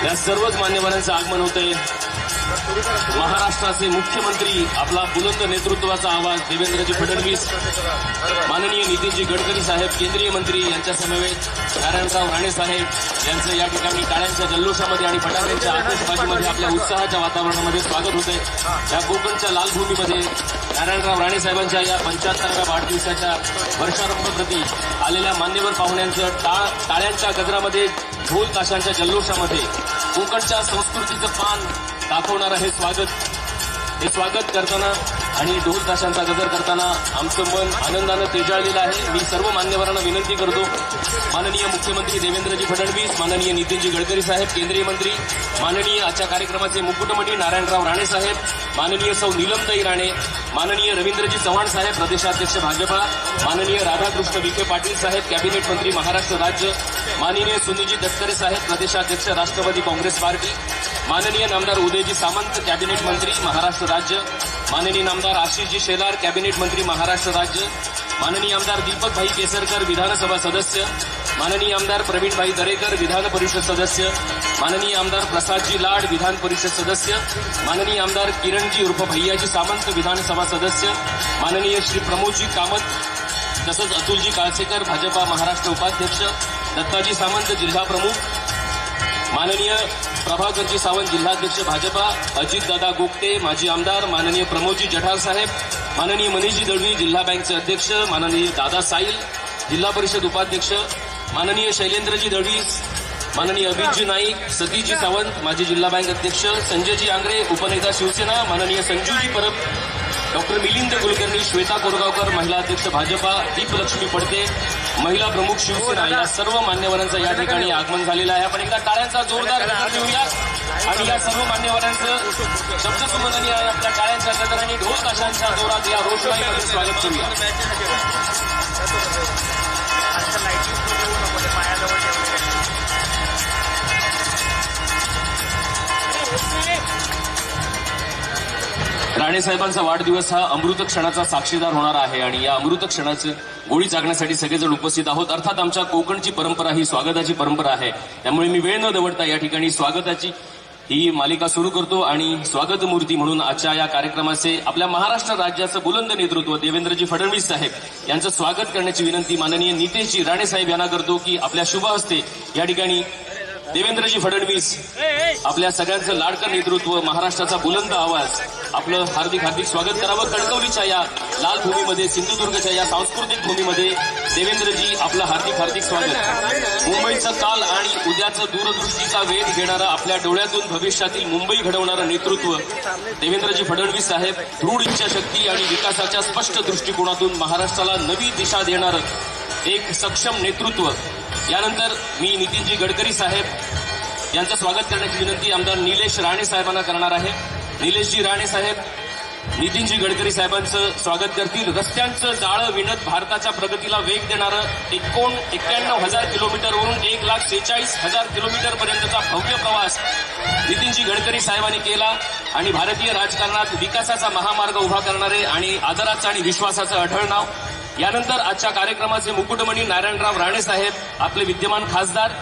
या सर्वच मान्यवरांचं आगमन होतंय। महाराष्ट्राचे मुख्यमंत्री, आपला बुलंद नेतृत्वाचा आवाज देवेंद्रजी फडणवीस, माननीय नितीनजी गडकरी साहेब, केंद्रीय मंत्री यांच्या समवेत नारायणराव राणे साहेब यांचं या ठिकाणी टाळ्यांच्या जल्लोषामध्ये आणि फटाक्यांच्या आतिषबाजीमध्ये आपल्या उत्साहाच्या वातावरणामध्ये स्वागत होतंय। या कोकणच्या लाल भूमीमध्ये नारायणराव राणे साहेबांच्या या 75व्या वाढदिवसाच्या वर्षारंभप्रती आलेल्या मान्यवर पाहुण्यांचं टाळ्यांच्या गजरामध्ये, ढोल ताशांच्या जल्लोषामध्ये कोकणच्या संस्कृतीचं पान दाखवणारं हे स्वागत करताना आणि ढोल ताशांचा गजर करताना आमचं मन आनंदानं तेजाळलेलं आहे। मी सर्व मान्यवरांना विनंती करतो, माननीय मुख्यमंत्री देवेंद्रजी फडणवीस, माननीय नितीनजी गडकरी साहेब, केंद्रीय मंत्री, माननीय आजच्या कार्यक्रमाचे मुकुटमणी नारायणराव राणे साहेब, माननीय सौ नीलमताई राणे, माननीय रवींद्रजी चव्हाण साहेब, प्रदेशाध्यक्ष भाजपा, माननीय राधाकृष्ण विखे पाटील साहेब, कॅबिनेट मंत्री महाराष्ट्र राज्य, माननीय सुनीलजी तटकरे साहेब, प्रदेशाध्यक्ष राष्ट्रवादी काँग्रेस पार्टी, माननीय नामदार उदयजी सामंत, कॅबिनेट मंत्री महाराष्ट्र राज्य, माननीय नामदार आशिषजी शेलार, कॅबिनेट मंत्री महाराष्ट्र राज्य, माननीय आमदार दीपकभाई केसरकर, विधानसभा सदस्य, माननीय आमदार प्रवीणभाई दरेकर, विधान परिषद सदस्य, माननीय आमदार प्रसादजी लाड, विधान परिषद सदस्य, माननीय आमदार किरणजी उर्फ भैयाजी सामंत, विधानसभा सदस्य, माननीय श्री प्रमोदजी कामत, तसंच अतुलजी काळसेकर, भाजपा महाराष्ट्र उपाध्यक्ष, दत्ताजी सामंत, जिल्हा प्रमुख, माननीय प्रभाकरजी सावंत, जिल्हाध्यक्ष भाजपा, अजितदादा गोगटे, माजी आमदार, माननीय प्रमोदजी जठार साहेब, माननीय मनीषजी दळवी, जिल्हा बँकचे अध्यक्ष, माननीय दादा साईल, जिल्हा परिषद उपाध्यक्ष, माननीय शैलेंद्रजी दळवी, माननीय अभितजी नाईक, सतीशजी सावंत, माजी जिल्हा बँक अध्यक्ष, संजयजी आंग्रे, उपनेता शिवसेना, माननीय संजूजी परब, डॉक्टर मिलिंद कुलकर्णी, श्वेता कोरगावकर, महिला अध्यक्ष भाजपा, दीपलक्ष्मी पडते, महिला प्रमुख शिवसेना, या सर्व मान्यवरांचं या ठिकाणी आगमन झालेलं आहे। आपण एकदा टाळ्यांचा जोरदार गजर देऊया आणि या सर्व मान्यवरांचं शब्दसुमनाने आपल्या टाळ्यांच्या गजर आणि ढोल ताशांच्या जोरात या रोषणाईमध्ये स्वागत करूया। राणे साहेबांचा वाढदिवस हा अमृत क्षणाचा साक्षीदार होणार आहे आणि या अमृत क्षणाचं गोळी चाकण्यासाठी सगळेजण उपस्थित आहोत। अर्थात आमच्या कोकणची परंपरा ही स्वागताची परंपरा आहे, त्यामुळे मी वेळ न दवडता या ठिकाणी स्वागताची ही मालिका सुरू करतो आणि स्वागत मूर्ती म्हणून आजच्या या कार्यक्रमाचे आपल्या महाराष्ट्र राज्याचं बुलंद नेतृत्व देवेंद्रजी फडणवीस साहेब यांचं स्वागत करण्याची विनंती माननीय नितेशजी राणे साहेब यांना करतो की आपल्या शुभ हस्ते या ठिकाणी देवेंद्रजी फडणवीस, आपल्या सगळ्यांचं लाडकं नेतृत्व, महाराष्ट्राचा बुलंद आवाज, आपलं हार्दिक स्वागत करावं। कणकवलीच्या या लाल भूमीमध्ये, सिंधुदुर्गच्या या सांस्कृतिक भूमीमध्ये देवेंद्रजी आपलं हार्दिक स्वागत। मुंबईचं काल आणि उद्याचं दूरदृष्टीचा वेध घेणारं, आपल्या डोळ्यातून भविष्यातील मुंबई घडवणारं नेतृत्व देवेंद्रजी फडणवीस साहेब, दृढ इच्छाशक्ती आणि विकासाच्या स्पष्ट दृष्टिकोनातून महाराष्ट्राला नवी दिशा देणारं एक सक्षम नेतृत्व। यानंतर मी नितीनजी गडकरी साहेब यांचं स्वागत करण्याची विनंती आमदार निलेश राणे साहेबांना करणार आहे। निलेशजी राणे साहेब नितीनजी गडकरी साहेबांचं स्वागत करतील। रस्त्यांचं जाळं विणत भारताच्या प्रगतीला वेग देणारं 91,000 किलोमीटरवरून 1,46,000 किलोमीटर पर्यंतचा भव्य प्रवास नितीनजी गडकरी साहेबांनी केला आणि भारतीय राजकारणात विकासाचा महामार्ग उभा करणारे आणि आदराचं आणि विश्वासाचं अढळ नाव। यानंतर आजच्या कार्यक्रमाचे मुकुटमणी नारायणराव राणे साहेब, आपले विद्यमान खासदार,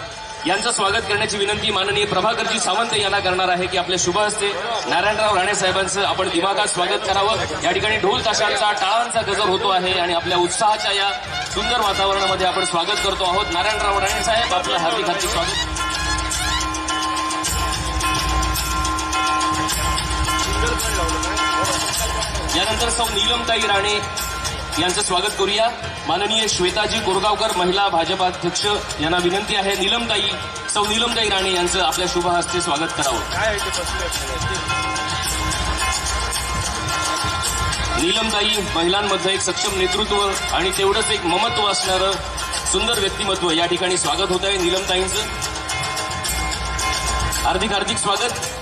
यांचं स्वागत करण्याची विनंती माननीय प्रभाकरजी सावंत यांना करणार आहे की आपल्या शुभ हस्ते नारायणराव राणे साहेबांचं आपण दिमागात स्वागत करावं। या ठिकाणी ढोल ताशांचा, टाळांचा गजर होतो आहे आणि आपल्या उत्साहाच्या या सुंदर वातावरणामध्ये आपण स्वागत करतो आहोत। नारायणराव राणे साहेब, आपलं हार्दिक स्वागत। यानंतर सौ नीलमताई राणे यांचं स्वागत करूया। माननीय श्वेताजी कोरगावकर, महिला भाजपा अध्यक्ष, यांना विनंती आहे सौ नीलमताई राणे यांचं आपल्या शुभ हस्ते स्वागत करावं। नीलमताई महिलांमध्ये एक सक्षम नेतृत्व आणि तेवढंच एक ममत्व असणारं सुंदर व्यक्तिमत्व, या ठिकाणी स्वागत होत आहे नीलमताईंचं। हार्दिक स्वागत।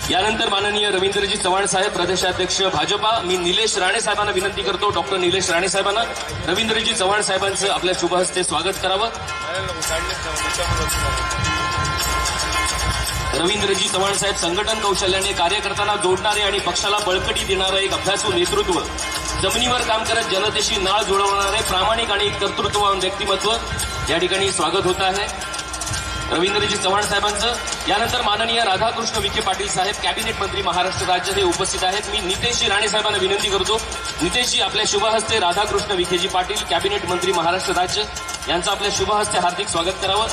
यानंतर माननीय रवींद्रजी चव्हाण साहेब, प्रदेशाध्यक्ष भाजपा, मी निलेश राणे साहेबांना विनंती करतो, डॉक्टर निलेश राणे साहेबांना रवींद्रजी चव्हाण साहेबांचं आपल्या शुभ हस्ते स्वागत करावं। रवींद्रजी चव्हाण साहेब संघटन कौशल्याने कार्य करताना जोडणारे आणि पक्षाला बळकटी देणारं एक अभ्यासू नेतृत्व, जमिनीवर काम करत जनतेशी नाळ जुळवणारे प्रामाणिक आणि कर्तृत्ववान व्यक्तिमत्व, या ठिकाणी स्वागत होत आहे। रवींद्रजी चव्हाण साहेबांचं, यानंतर माननीय राधाकृष्ण विखे पाटील साहेब कॅबिनेट मंत्री महाराष्ट्र राज्य हे उपस्थित आहेत. मी नितेशजी राणे साहेबांना विनंती करतो, नितेशजी आपल्या शुभ हस्ते राधाकृष्ण विखेजी पाटील कॅबिनेट मंत्री महाराष्ट्र राज्य यांचं आपल्या शुभ हस्ते हार्दिक स्वागत करावं.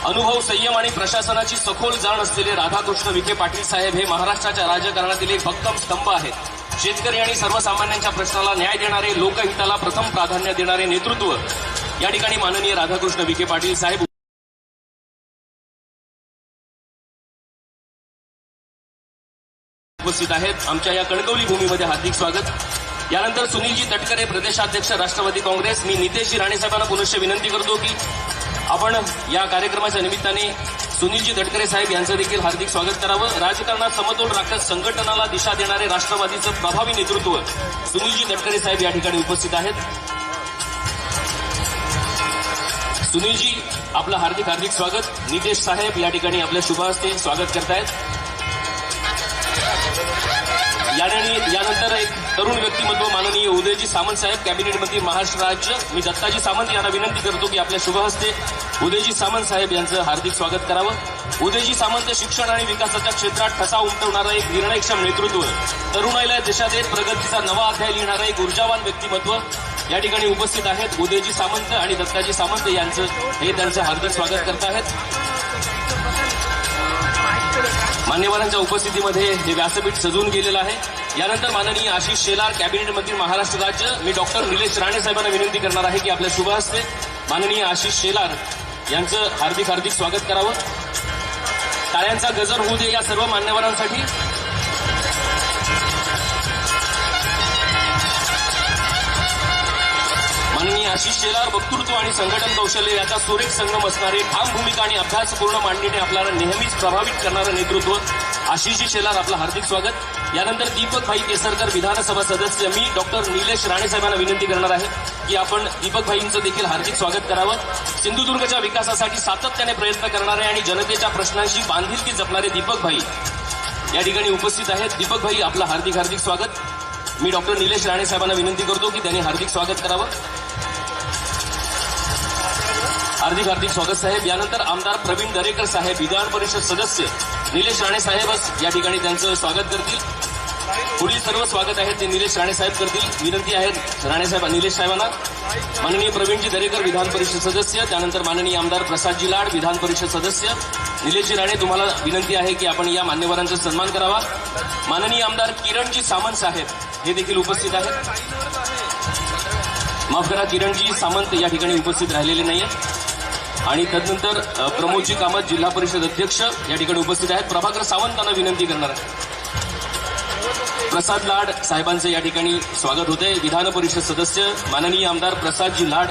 अनुभव, संयम आणि प्रशासनाची सखोल जाण असलेले राधाकृष्ण विखे पाटील साहेब हे महाराष्ट्राच्या राजकारणातील एक भक्कम स्तंभ आहेत. शेतकरी आणि सर्वसामान्यांच्या प्रश्नाला न्याय देणारे, लोकहिताला प्रथम प्राधान्य देणारे नेतृत्व या ठिकाणी माननीय राधाकृष्ण विखे पाटील साहेब उपस्थित आहेत. आमच्या या कणकवली भूमीमध्ये हार्दिक स्वागत. यानंतर सुनीलजी तटकरे प्रदेशाध्यक्ष राष्ट्रवादी काँग्रेस. मी नितेशजी राणे साहेबांना पुनश्च विनंती करतो की आपण या कार्यक्रमाच्या निमित्ताने सुनीलजी तटकरे साहेब यांचं देखील हार्दिक स्वागत करावं. राजकारणात समतोल राखत संघटनाला दिशा देणारे राष्ट्रवादीचं प्रभावी नेतृत्व सुनीलजी तटकरे साहेब या ठिकाणी उपस्थित आहेत. सुनीलजी आपलं हार्दिक हार्दिक स्वागत. नितेश साहेब या ठिकाणी आपल्या शुभ हस्ते स्वागत करतायत. यानंतर एक तरुण व्यक्तिमत्व माननीय उदयजी सामंत साहेब कॅबिनेट मंत्री महाराष्ट्र राज्य. मी दत्ताजी सामंत यांना विनंती करतो की आपल्या शुभ हस्ते उदयजी सामंत साहेब यांचं हार्दिक स्वागत करावं. उदयजी सामंत शिक्षण आणि विकासाच्या क्षेत्रात ठसा उमटवणारं एक निर्णयक्षम नेतृत्व, तरुणाईला देशात एक प्रगतीचा नवा अध्याय लिहिणारं एक ऊर्जावान व्यक्तिमत्व या ठिकाणी उपस्थित आहेत. उदयजी सामंत आणि दत्ताजी सामंत यांचं त्यांचं हार्दिक स्वागत करत आहेत. मान्यवरांच्या उपस्थितीमध्ये हे व्यासपीठ सजवून गेलेलं आहे. यानंतर माननीय आशिष शेलार कॅबिनेट मंत्री महाराष्ट्र राज्य. मी डॉक्टर निलेश राणे साहेबांना विनंती करणार आहे की आपल्या शुभ हस्ते माननीय आशिष शेलार यांचं हार्दिक हार्दिक स्वागत करावं. टाळ्यांचा गजर होऊ दे या सर्व मान्यवरांसाठी. माननीय आशिष शेलार वक्तृत्व आणि संघटन कौशल्य याचा सुरेख संगम असणारे, ठाम भूमिका आणि अभ्यासपूर्ण मांडणीने आपल्याला नेहमीच प्रभावित करणारं नेतृत्व आशिषजी शेलार, आपलं हार्दिक स्वागत. यानंतर दीपक भाई केसरकर विधानसभा सदस्य. मी डॉक्टर निलेश राणे साहेबांना विनंती करणार आहे की आपण दीपक भाईंचं देखील हार्दिक स्वागत करावं. सिंधुदुर्गच्या विकासासाठी सातत्याने प्रयत्न करणारे आणि जनतेच्या प्रश्नांशी बांधिलकी जपणारे दीपक भाई या ठिकाणी उपस्थित आहेत. दीपक भाई आपलं हार्दिक हार्दिक स्वागत. मी डॉक्टर निलेश राणे साहेबांना विनंती करतो की त्यांनी हार्दिक स्वागत करावं. हार्दिक हार्दिक स्वागत साहेब. यानंतर आमदार प्रवीण दरेकर साहेब विधान परिषद सदस्य निलेश राणे साहेबच या ठिकाणी त्यांचं स्वागत करतील. पुढील सर्व स्वागत आहे ते निलेश राणे साहेब करतील. विनंती आहे राणे साहेब निलेश साहेबांना. माननीय प्रवीणजी दरेकर विधान परिषद सदस्य. त्यानंतर माननीय आमदार प्रसादजी लाड विधान परिषद सदस्य. निलेशजी राणे तुम्हाला विनंती आहे की आपण या मान्यवरांचा सन्मान करावा. माननीय आमदार किरणजी सामंत साहेब हे देखील उपस्थित आहेत. माफ करा, किरणजी सामंत या ठिकाणी उपस्थित राहिलेले नाहीये. आणि तदनंतर प्रमोदजी कामत जिल्हा परिषद अध्यक्ष या ठिकाणी उपस्थित आहेत. प्रभाकर सावंतांना विनंती करणार आहे. प्रसाद लाड साहेबांचं या ठिकाणी स्वागत होते. विधान परिषद सदस्य माननीय आमदार प्रसादजी लाड.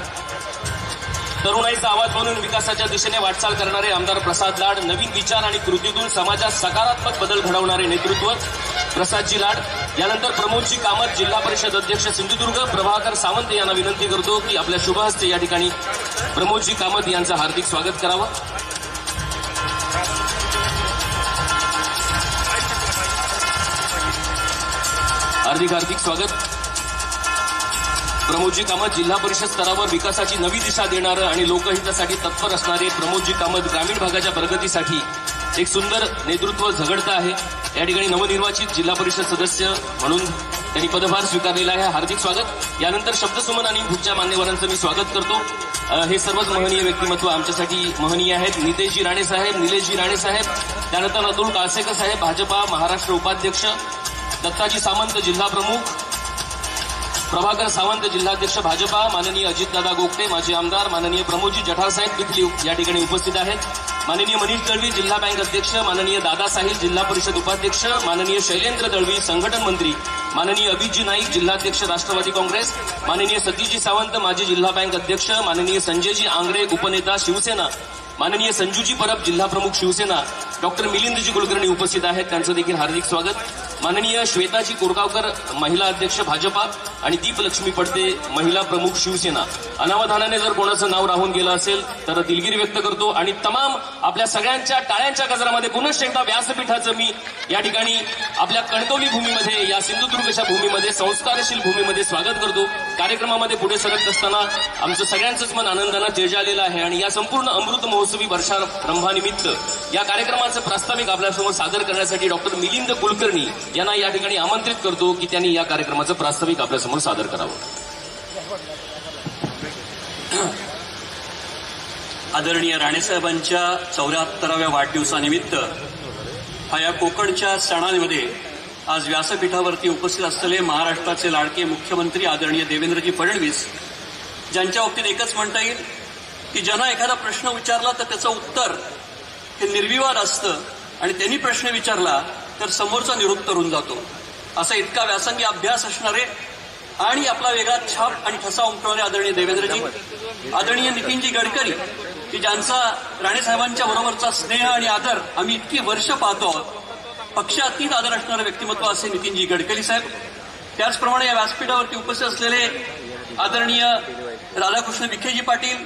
तरुणाईचा आवाज म्हणून विकासाच्या दिशेने वाटचाल करणारे आमदार प्रसाद लाड. नवीन विचार आणि कृतीतून समाजात सकारात्मक बदल घडवणारे नेतृत्व प्रसादजी लाड. यानंतर प्रमोदजी कामत जिल्हा परिषद अध्यक्ष सिंधुदुर्ग. प्रभाकर सावंत यांना विनंती करतो की आपल्या शुभ हस्ते या ठिकाणी प्रमोदजी कामत यांचं हार्दिक स्वागत करावं. हार्दिक हार्दिक स्वागत. प्रमोदजी कामत जिल्हा परिषद स्तरावर विकासाची नवी दिशा देणारं आणि लोकहितासाठी तत्पर असणारे प्रमोदजी कामत ग्रामीण भागाच्या प्रगतीसाठी एक सुंदर नेतृत्व झगडतं आहे. या ठिकाणी नवनिर्वाचित जिल्हा परिषद सदस्य म्हणून त्यांनी पदभार स्वीकारलेला आहे. हार्दिक स्वागत. यानंतर शब्दसुमन आणि पुढच्या मान्यवरांचं मी स्वागत करतो. हे सर्वच महनीय व्यक्तिमत्व आमच्यासाठी महनीय आहेत. नितेशजी राणे साहेब, निलेशजी राणे साहेब, त्यानंतर अतुल काळसेकर साहेब भाजपा महाराष्ट्र उपाध्यक्ष, दत्ताजी सामंत जिल्हा प्रमुख, प्रभाकर सावंत जिल्हाध्यक्ष भाजपा, माननीय अजितदादा गोगटे माजी आमदार, माननीय प्रमोदजी जठार साहेब पिथली या ठिकाणी उपस्थित आहेत. माननीय मनीष दळवी जिल्हा बँक अध्यक्ष, माननीय दादा साहिल जिल्हा परिषद उपाध्यक्ष, माननीय शैलेंद्र दळवी संघटन मंत्री, माननीय अभिजी नाईक जिल्हाध्यक्ष राष्ट्रवादी काँग्रेस, माननीय सतीशजी सावंत माजी जिल्हा बँक अध्यक्ष, माननीय संजयजी आंगरे उपनेता शिवसेना, माननीय संजूजी परब जिल्हा प्रमुख शिवसेना, डॉक्टर मिलिंदजी कुलकर्णी उपस्थित आहेत. त्यांचं देखील हार्दिक स्वागत. माननीय श्वेताजी कोरगावकर महिला अध्यक्ष भाजपा आणि दीपलक्ष्मी पडते महिला प्रमुख शिवसेना. अनावधानाने जर कोणाचं नाव राहून गेलं असेल तर दिलगिरी व्यक्त करतो आणि तमाम आपल्या सगळ्यांच्या टाळ्यांच्या गजरामध्ये पुनश्च एकदा व्यासपीठाचं मी या ठिकाणी आपल्या कणकवली भूमीमध्ये, या सिंधुदुर्गच्या भूमीमध्ये, संस्कारशील भूमीमध्ये स्वागत करतो. कार्यक्रमामध्ये पुढे सरकत असताना आमचं सगळ्यांचंच मन आनंदानं तेजाळलेलं आहे आणि या संपूर्ण अमृत महोत्सव महोत्सवी वर्षारंभानिमित्त या कार्यक्रमाचं प्रास्ताविक आपल्यासमोर सादर करण्यासाठी डॉक्टर मिलिंद कुलकर्णी यांना या ठिकाणी आमंत्रित करतो की त्यांनी या कार्यक्रमाचं प्रास्ताविक आपल्यासमोर सादर करावं. आदरणीय राणेसाहेबांच्या 74व्या वाढदिवसानिमित्त या कोकणच्या सणांमध्ये आज व्यासपीठावरती उपस्थित असलेले महाराष्ट्राचे लाडके मुख्यमंत्री आदरणीय देवेंद्रजी फडणवीस, ज्यांच्या बाबतीत एकच म्हणता येईल की ज्यांना एखादा प्रश्न विचारला तर त्याचं उत्तर हे निर्विवाद असतं आणि त्यांनी प्रश्न विचारला तर समोरचा निरुत्तर होऊन जातो. असा इतका व्यासंगी अभ्यास असणारे आणि आपला वेगळा छाप आणि ठसा उमटवणारे आदरणीय देवेंद्रजी, आदरणीय नितीनजी गडकरी, की ज्यांचा राणेसाहेबांच्या बरोबरचा स्नेह आणि आदर आम्ही इतकी वर्ष पाहतो आहोत. पक्षातीत आदर असणारे व्यक्तिमत्व असे नितीनजी गडकरी साहेब. त्याचप्रमाणे या व्यासपीठावरती उपस्थित असलेले आदरणीय राधाकृष्ण विखेजी पाटील,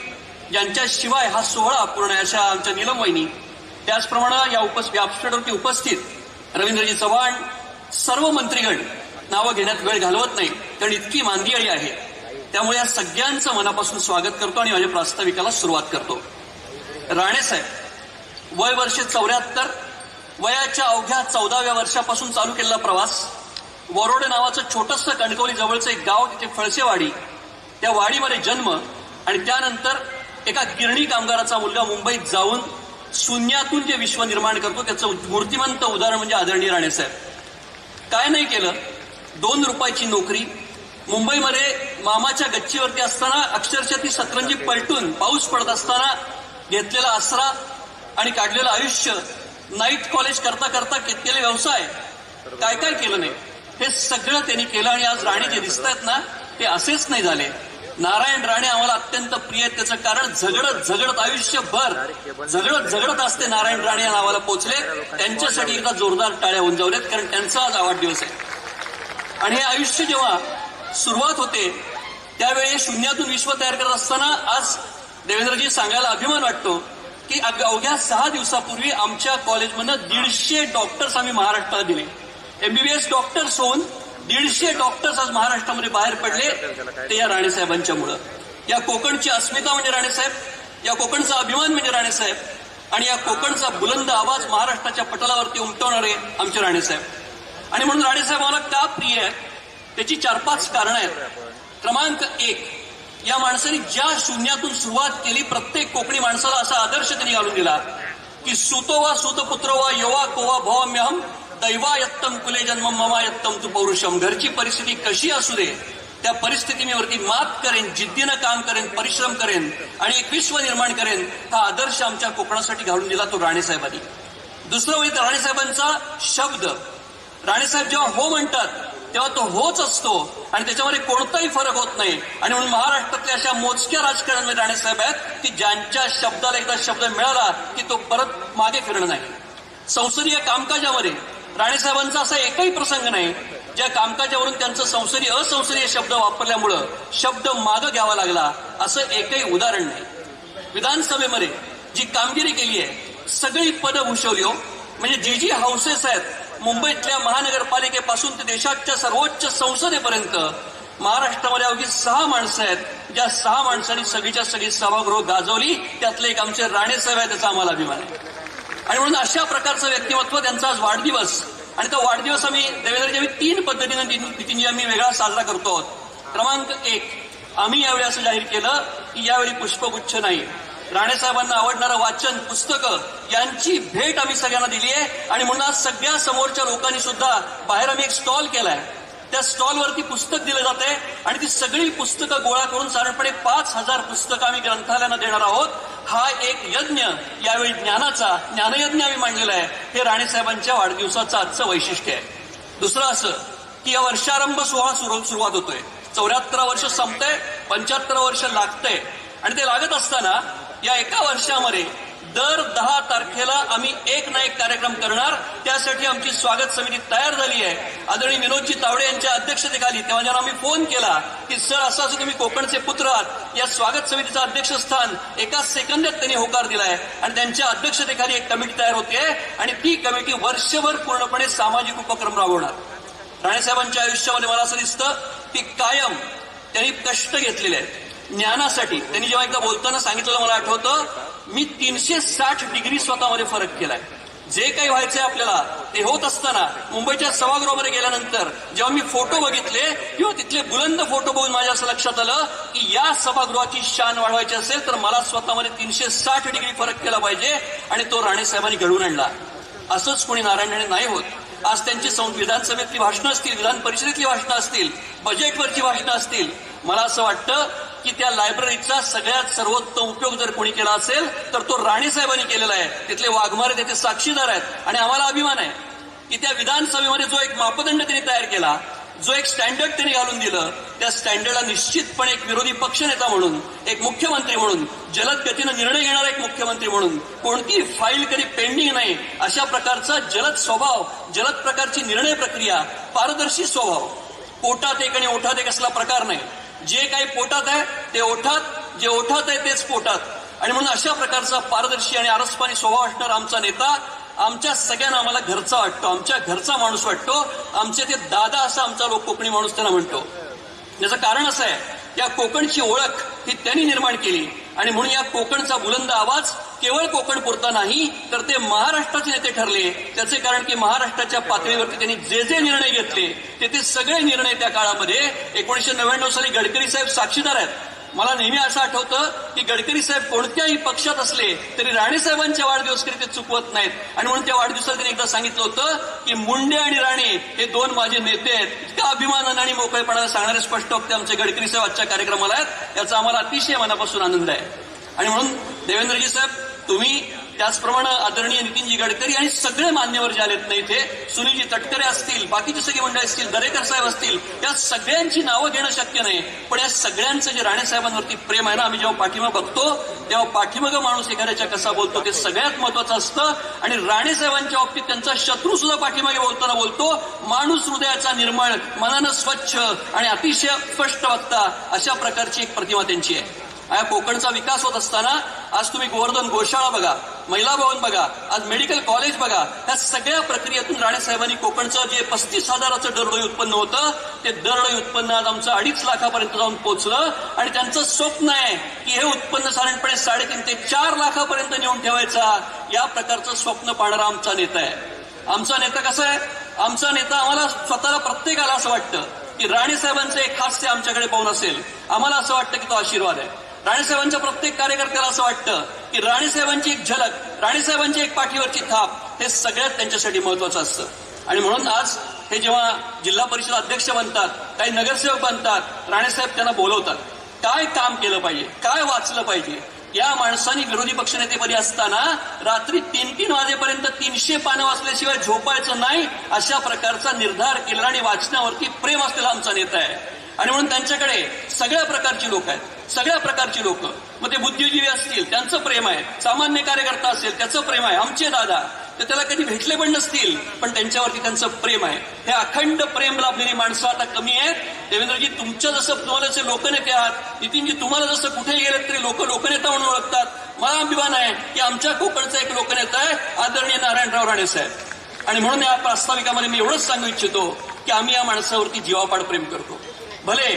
ज्यांच्याशिवाय हा सोहळा अपूर्ण आहे अशा आमच्या नीलम वहिनी. त्याचप्रमाणे या व्यासपीठावरती उपस्थित रवींद्रजी चव्हाण, सर्व मंत्रीगण नावं घेण्यात वेळ घालवत नाही कारण इतकी मांदियाळी आहे. त्यामुळे या सगळ्यांचं मनापासून स्वागत करतो आणि माझ्या प्रास्ताविकाला सुरुवात करतो. राणेसाहेब वय वर्षे 74, वयाच्या अवघ्या 14व्या वर्षापासून चालू केलेला प्रवास. वरोडे नावाचं छोटंसं कणकवली जवळचं एक गाव, तिथे फळसेवाडी, त्या वाडीमध्ये जन्म आणि त्यानंतर एका गिरणी कामगाराचा मुलगा मुंबईत जाऊन शून्यातून जे विश्व निर्माण करतो त्याचं मूर्तिमंत उदाहरण म्हणजे आदरणीय राणेसाहेब. काय नाही केलं, 2 रुपयाची नोकरी, मुंबईमध्ये मामाच्या गच्चीवरती असताना अक्षरशः ती सतरंजी पलटून पाऊस पडत असताना घेतलेला आसरा आणि काढलेलं आयुष्य, नाईट कॉलेज करता करता केलेले व्यवसाय, काय काय केलं नाही हे सगळं त्यांनी केलं. आणि आज राणे जे दिसत आहेत ना ते असेच नाही झाले. नारायण राणे आम्हाला अत्यंत प्रिय आहेत. त्याचं कारण झगडत झगडत आयुष्यभर झगडत असते नारायण राणे या नावाला पोहोचले. त्यांच्यासाठी एकदा जोरदार टाळ्या होऊन जाऊ देत कारण त्यांचा आज वाढदिवस आहे. आणि हे आयुष्य जेव्हा सुरुवात होते त्यावेळी शून्यातून विश्व तयार करत असताना आज देवेंद्रजी सांगायला अभिमान वाटतो की अवघ्या 6 दिवसापूर्वी आमच्या कॉलेजमधनं 150 डॉक्टर्स आम्ही महाराष्ट्राला दिले. MBBS डॉक्टर्स होऊन 150 डॉक्टर्स आज महाराष्ट्रामध्ये बाहेर पडले ते या राणेसाहेबांच्यामुळं. या कोकणची अस्मिता म्हणजे राणेसाहेब, या कोकणचा अभिमान म्हणजे राणेसाहेब आणि या कोकणचा बुलंद आवाज महाराष्ट्राच्या पटलावरती उमटवणारे आमचे राणेसाहेब. आणि म्हणून राणेसाहेब आम्हाला का प्रिय आहेत त्याची 4-5 कारणं आहेत. क्रमांक 1, या माणसाने ज्या शून्यातून सुरुवात केली प्रत्येक कोकणी माणसाला असा आदर्श त्यांनी घालून दिला की सुतो वा सुतपुत्र वा योवा कोवा भवाम्यहम दैवायत्तम कुले जन्म ममायत्तम तू पौरुषम. घरची परिस्थिती कशी असू दे त्या परिस्थितीवरती मात करेन, जिद्दीनं काम करेन, परिश्रम करेन आणि एक विश्व निर्माण करेन. हा आदर्श आमच्या कोकणासाठी घालून दिला तो राणेसाहेबांनी. दुसरं म्हणजे राणेसाहेबांचा शब्द. राणेसाहेब जेव्हा हो म्हणतात तेव्हा तो होच असतो आणि त्याच्यामध्ये कोणताही फरक होत नाही. आणि म्हणून महाराष्ट्रातल्या अशा मोजक्या राजकारण्यांमध्ये राणेसाहेब आहेत की ज्यांच्या शब्दाला एकदा शब्द मिळाला की तो परत मागे फिरणं नाही. संसदीय कामकाजामध्ये राणेसाहेबांचा असा एकही प्रसंग नाही ज्या कामकाजावरून त्यांचं असंसदीय शब्द वापरल्यामुळं शब्द मागं घ्यावा लागला असं एकही उदाहरण नाही. विधानसभेमध्ये जी कामगिरी केली आहे सगळी पदं भूषवली हो. म्हणजे जी हाऊसेस आहेत मुंबईतल्या महानगरपालिकेपासून ते देशाच्या सर्वोच्च संसदेपर्यंत महाराष्ट्रामध्ये अवघी 6 माणसं आहेत. ज्या 6 माणसांनी सगळीच्या सगळी सभागृह गाजवली त्यातले एक आमचे राणेसाहेब आहे, त्याचा आम्हाला अभिमान आहे. आणि म्हणून अशा प्रकारचं व्यक्तिमत्व, त्यांचा आज वाढदिवस आणि तो वाढदिवस आम्ही देवेंद्रजी 3 पद्धतीनं नितीनजी आम्ही वेगळा साजरा करतो आहोत. क्रमांक 1, आम्ही यावेळी असं जाहीर केलं की यावेळी पुष्पगुच्छ नाही, राणेसाहेबांना आवडणारं वाचन, पुस्तकं यांची भेट आम्ही सगळ्यांना दिली आहे. आणि म्हणून आज सगळ्या समोरच्या लोकांनी सुद्धा बाहेर आम्ही एक स्टॉल केलाय. त्या स्टॉलवरती पुस्तक दिलं जाते आणि ती सगळी पुस्तकं गोळा करून साधारणपणे 5000 पुस्तकं आम्ही ग्रंथालयांना देणार आहोत. हा एक यज्ञ यावेळी ज्ञानयज्ञ आम्ही मांडलेला आहे. हे राणेसाहेबांच्या वाढदिवसाचं आजचं वैशिष्ट्य आहे. दुसरं असं की या वर्षारंभ सोहळा सुरुवात होतोय. 74 वर्ष संपतंय, 75 वर्ष लागतंय आणि ते लागत असताना या एका वर्षामध्ये दर 10 तारखेला आम्ही एक ना एक कार्यक्रम करणार. त्यासाठी आमची स्वागत समिती तयार झाली आहे. आदरणीय विनोदजी तावडे यांच्या अध्यक्षतेखाली तेव्हा जेव्हा आम्ही फोन केला की सर असं तुम्ही कोकणचे पुत्र आहात, या स्वागत समितीचं अध्यक्षस्थान एका सेकंदात त्यांनी होकार दिलाय आणि त्यांच्या अध्यक्षतेखाली एक कमिटी तयार होते आणि ती कमिटी वर्षभर पूर्णपणे सामाजिक उपक्रम राबवणार. राणेसाहेबांच्या आयुष्यामध्ये मला असं दिसतं की कायम त्यांनी कष्ट घेतलेले आहेत ज्ञानासाठी. त्यांनी जेव्हा एकदा बोलताना सांगितलेलं मला आठवतं, मी 360 डिग्री स्वतःमध्ये फरक केलाय. जे काही व्हायचंय आपल्याला ते होत असताना मुंबईच्या सभागृहामध्ये गेल्यानंतर जेव्हा मी फोटो बघितले किंवा तिथले बुलंद फोटो बघून माझ्या असं लक्षात आलं की या सभागृहाची शान वाढवायची असेल तर मला स्वतःमध्ये 360 डिग्री फरक केला पाहिजे आणि तो राणे साहेबांनी घडवून आणला. असंच कोणी नारायण राणे नाही होत. आज त्यांची विधानसभेतली भाषणं असतील, विधान परिषदेतली भाषणं असतील, बजेटवरची भाषणं असतील, मला असं वाटतं की त्या लायब्ररीचा सगळ्यात सर्वोत्तम उपयोग जर कोणी केला असेल तर तो राणे साहेबांनी केलेला आहे. तिथले वाघमारे त्याचे साक्षीदार आहेत आणि आम्हाला अभिमान आहे की त्या विधानसभेमध्ये जो एक मापदंड त्यांनी तयार केला, जो एक स्टँडर्ड त्यांनी घालून दिलं, त्या स्टँडर्डला निश्चितपणे एक विरोधी पक्षनेता म्हणून, एक मुख्यमंत्री म्हणून, जलद गतीनं निर्णय घेणारा एक मुख्यमंत्री म्हणून, कोणती फाईल कधी पेंडिंग नाही अशा प्रकारचा जलद स्वभाव, जलद प्रकारची निर्णय प्रक्रिया, पारदर्शी स्वभाव, पोटात एक आणि ओठात एक असला प्रकार नाही. जे काही पोटात आहे ते ओठात, जे ओठात आहे तेच पोटात. आणि म्हणून अशा प्रकारचा पारदर्शी आणि आरस्पानी स्वभाव असणारा आमचा नेता आमच्या सगळ्यांना आम्हाला घरचा वाटतो, आमच्या घरचा माणूस वाटतो. आमचे ते दादा असा आमचा लोक कोकणी माणूस त्यांना म्हणतो. याचं कारण असं आहे, या कोकणची ओळख ही त्यांनी निर्माण केली आणि म्हणून या कोकणचा बुलंद आवाज केवळ कोकण पुरता नाही तर ते महाराष्ट्राचे नेते ठरले. त्याचे कारण की महाराष्ट्राच्या पातळीवरती त्यांनी जे जे निर्णय घेतले ते सगळे निर्णय त्या काळामध्ये 1999 साली गडकरी साहेब साक्षीदार आहेत. मला नेहमी असं आठवतं की गडकरी साहेब कोणत्याही पक्षात असले तरी राणे साहेबांच्या वाढदिवस कधी ते चुकवत नाहीत आणि म्हणून त्या वाढदिवसाला त्यांनी एकदा सांगितलं होतं की मुंडे आणि राणे हे दोन माझे नेते आहेत. इतका अभिमानानं आणि मोकळेपणाने सांगणारे स्पष्ट वक्ते आमचे गडकरी साहेब आजच्या कार्यक्रमाला आहेत. याचा आम्हाला अतिशय मनापासून आनंद आहे. आणि म्हणून देवेंद्रजी साहेब, तुम्ही त्याचप्रमाणे आदरणीय नितीनजी गडकरी आणि सगळे मान्यवर जे आलेत नाही इथे, सुनीलजी तटकरे असतील, बाकीची सगळी मंडळी असतील, दरेकर साहेब असतील, या सगळ्यांची नावं घेणं शक्य नाही. पण या सगळ्यांचं जे राणे साहेबांवरती प्रेम आहे ना, आम्ही जेव्हा पाठीमाग बघतो तेव्हा पाठीमाग माणूस एखाद्याच्या कसा बोलतो ते सगळ्यात महत्वाचं असतं. आणि राणे साहेबांच्या बाबतीत त्यांचा शत्रू सुद्धा पाठीमागे बोलताना बोलतो, माणूस हृदयाचा निर्मळ, मनानं स्वच्छ आणि अतिशय स्पष्ट वक्ता, अशा प्रकारची एक प्रतिमा त्यांची आहे. या कोकणचा विकास होत असताना आज तुम्ही गोवर्धन गोशाळा बघा, महिला भवन बघा, आज मेडिकल कॉलेज बघा, या सगळ्या प्रक्रियेतून राणे साहेबांनी कोकणचं जे 35,000चं दरडोई उत्पन्न होतं ते दरडोई उत्पन्न आज आमचं 2.5 लाखापर्यंत जाऊन पोहोचलं. आणि त्यांचं स्वप्न आहे की हे उत्पन्न साधारणपणे 3.5 ते 4 लाखापर्यंत नेऊन ठेवायचा. या प्रकारचं स्वप्न पाहणारा आमचा नेता आहे. आमचा नेता कसा आहे? आमचा नेता, आम्हाला स्वतःला प्रत्येकाला असं वाटतं की राणे साहेबांचं एक हास्य आमच्याकडे पाहून असेल, आम्हाला असं वाटतं की तो आशीर्वाद आहे. राणेसाहेबांच्या प्रत्येक कार्यकर्त्याला असं वाटतं की राणेसाहेबांची एक झलक, राणेसाहेबांची एक पाठीवरची थाप, हे सगळ्यात त्यांच्यासाठी महत्वाचं असतं. आणि म्हणून आज हे जेव्हा जिल्हा परिषद अध्यक्ष बनतात, काही नगरसेवक बनतात, राणेसाहेब त्यांना बोलवतात. काय काम केलं पाहिजे, काय वाचलं पाहिजे. या माणसांनी विरोधी पक्षनेतेपदी असताना रात्री 3-3 वाजेपर्यंत 300 पानं वाचल्याशिवाय झोपायचं नाही, अशा प्रकारचा निर्धार केलेला आणि वाचनावरती प्रेम असलेला आमचा नेता आहे. आणि म्हणून त्यांच्याकडे सगळ्या प्रकारची लोक आहेत, सगळ्या प्रकारची लोक. मग ते बुद्धिजीवी असतील त्यांचं प्रेम आहे, सामान्य कार्यकर्ता असेल त्याचं प्रेम आहे. आमचे दादा ते त्याला कधी भेटले पण नसतील पण त्यांच्यावरती त्यांचं प्रेम आहे. हे अखंड प्रेम लाभलेली माणसं आता कमी आहेत. देवेंद्रजी, तुमच्या जसं तुम्हाला जसे लोकनेते आहात, नितीनजी तुम्हाला जसं कुठेही गेलेत तरी लोक लोकनेता म्हणून ओळखतात. मला अभिमान आहे की आमच्या कोकणचा एक लोकनेता आहे आदरणीय नारायणराव राणे साहेब. आणि म्हणून या प्रास्ताविकामध्ये मी एवढंच सांगू इच्छितो की आम्ही या माणसावरती जीवापाड प्रेम करतो. भले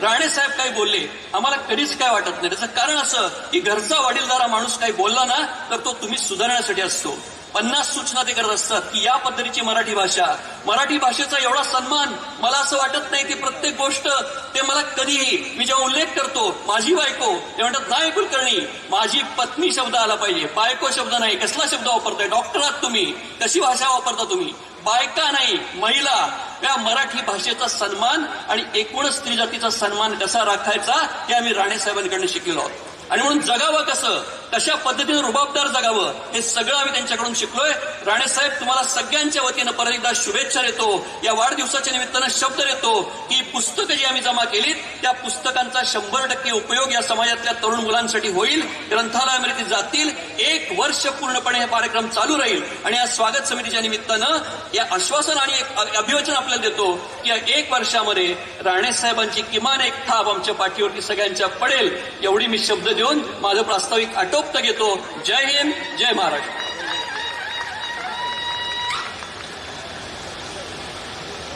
राणे साहेब काही बोलले, आम्हाला कधीच काय वाटत नाही. त्याचं कारण असं की घरचा वडीलधारा माणूस काही बोलला ना तर तो तुम्ही सुधारण्यासाठी असतो. 50 सूचना ते करत असतात की या पद्धतीची मराठी भाषा, मराठी भाषेचा एवढा सन्मान मला असं वाटत नाही की प्रत्येक गोष्ट ते मला कधीही, मी जेव्हा उल्लेख करतो माझी बायको, ते म्हणतात नाही कुलकर्णी, माझी पत्नी शब्द आला पाहिजे, बायको शब्द नाही. कसला शब्द वापरताय? डॉक्टर आहात तुम्ही, कशी भाषा वापरता तुम्ही? बायका नाही, महिला. या मराठी भाषेचा सन्मान आणि एकूणच स्त्री जातीचा सन्मान कसा राखायचा हे आम्ही राणे साहेबांकडून शिकलेलो आहोत. आणि म्हणून जगावं कसं, कशा पद्धतीनं रुबाबदार जगावं, हे सगळं आम्ही त्यांच्याकडून शिकलोय. राणे साहेब, तुम्हाला सगळ्यांच्या वतीनं परत एकदा शुभेच्छा देतो. या वाढदिवसाच्या निमित्तानं शब्द देतो की पुस्तकं जी आम्ही जमा केलीत त्या पुस्तकांचा 100% उपयोग या समाजातल्या तरुण मुलांसाठी होईल, ग्रंथालयामध्ये ती जातील. 1 वर्ष पूर्णपणे हे कार्यक्रम चालू राहील. आणि या स्वागत समितीच्या निमित्तानं या आश्वासन आणि एक अभिवचन आपल्याला देतो की या 1 वर्षामध्ये राणे साहेबांची किमान एक थाप आमच्या पाठीवरती सगळ्यांच्या पडेल, एवढी मी शब्द देऊन माझं प्रास्ताविक आटोपत घेतो. जय हिंद, जय महाराष्ट्र.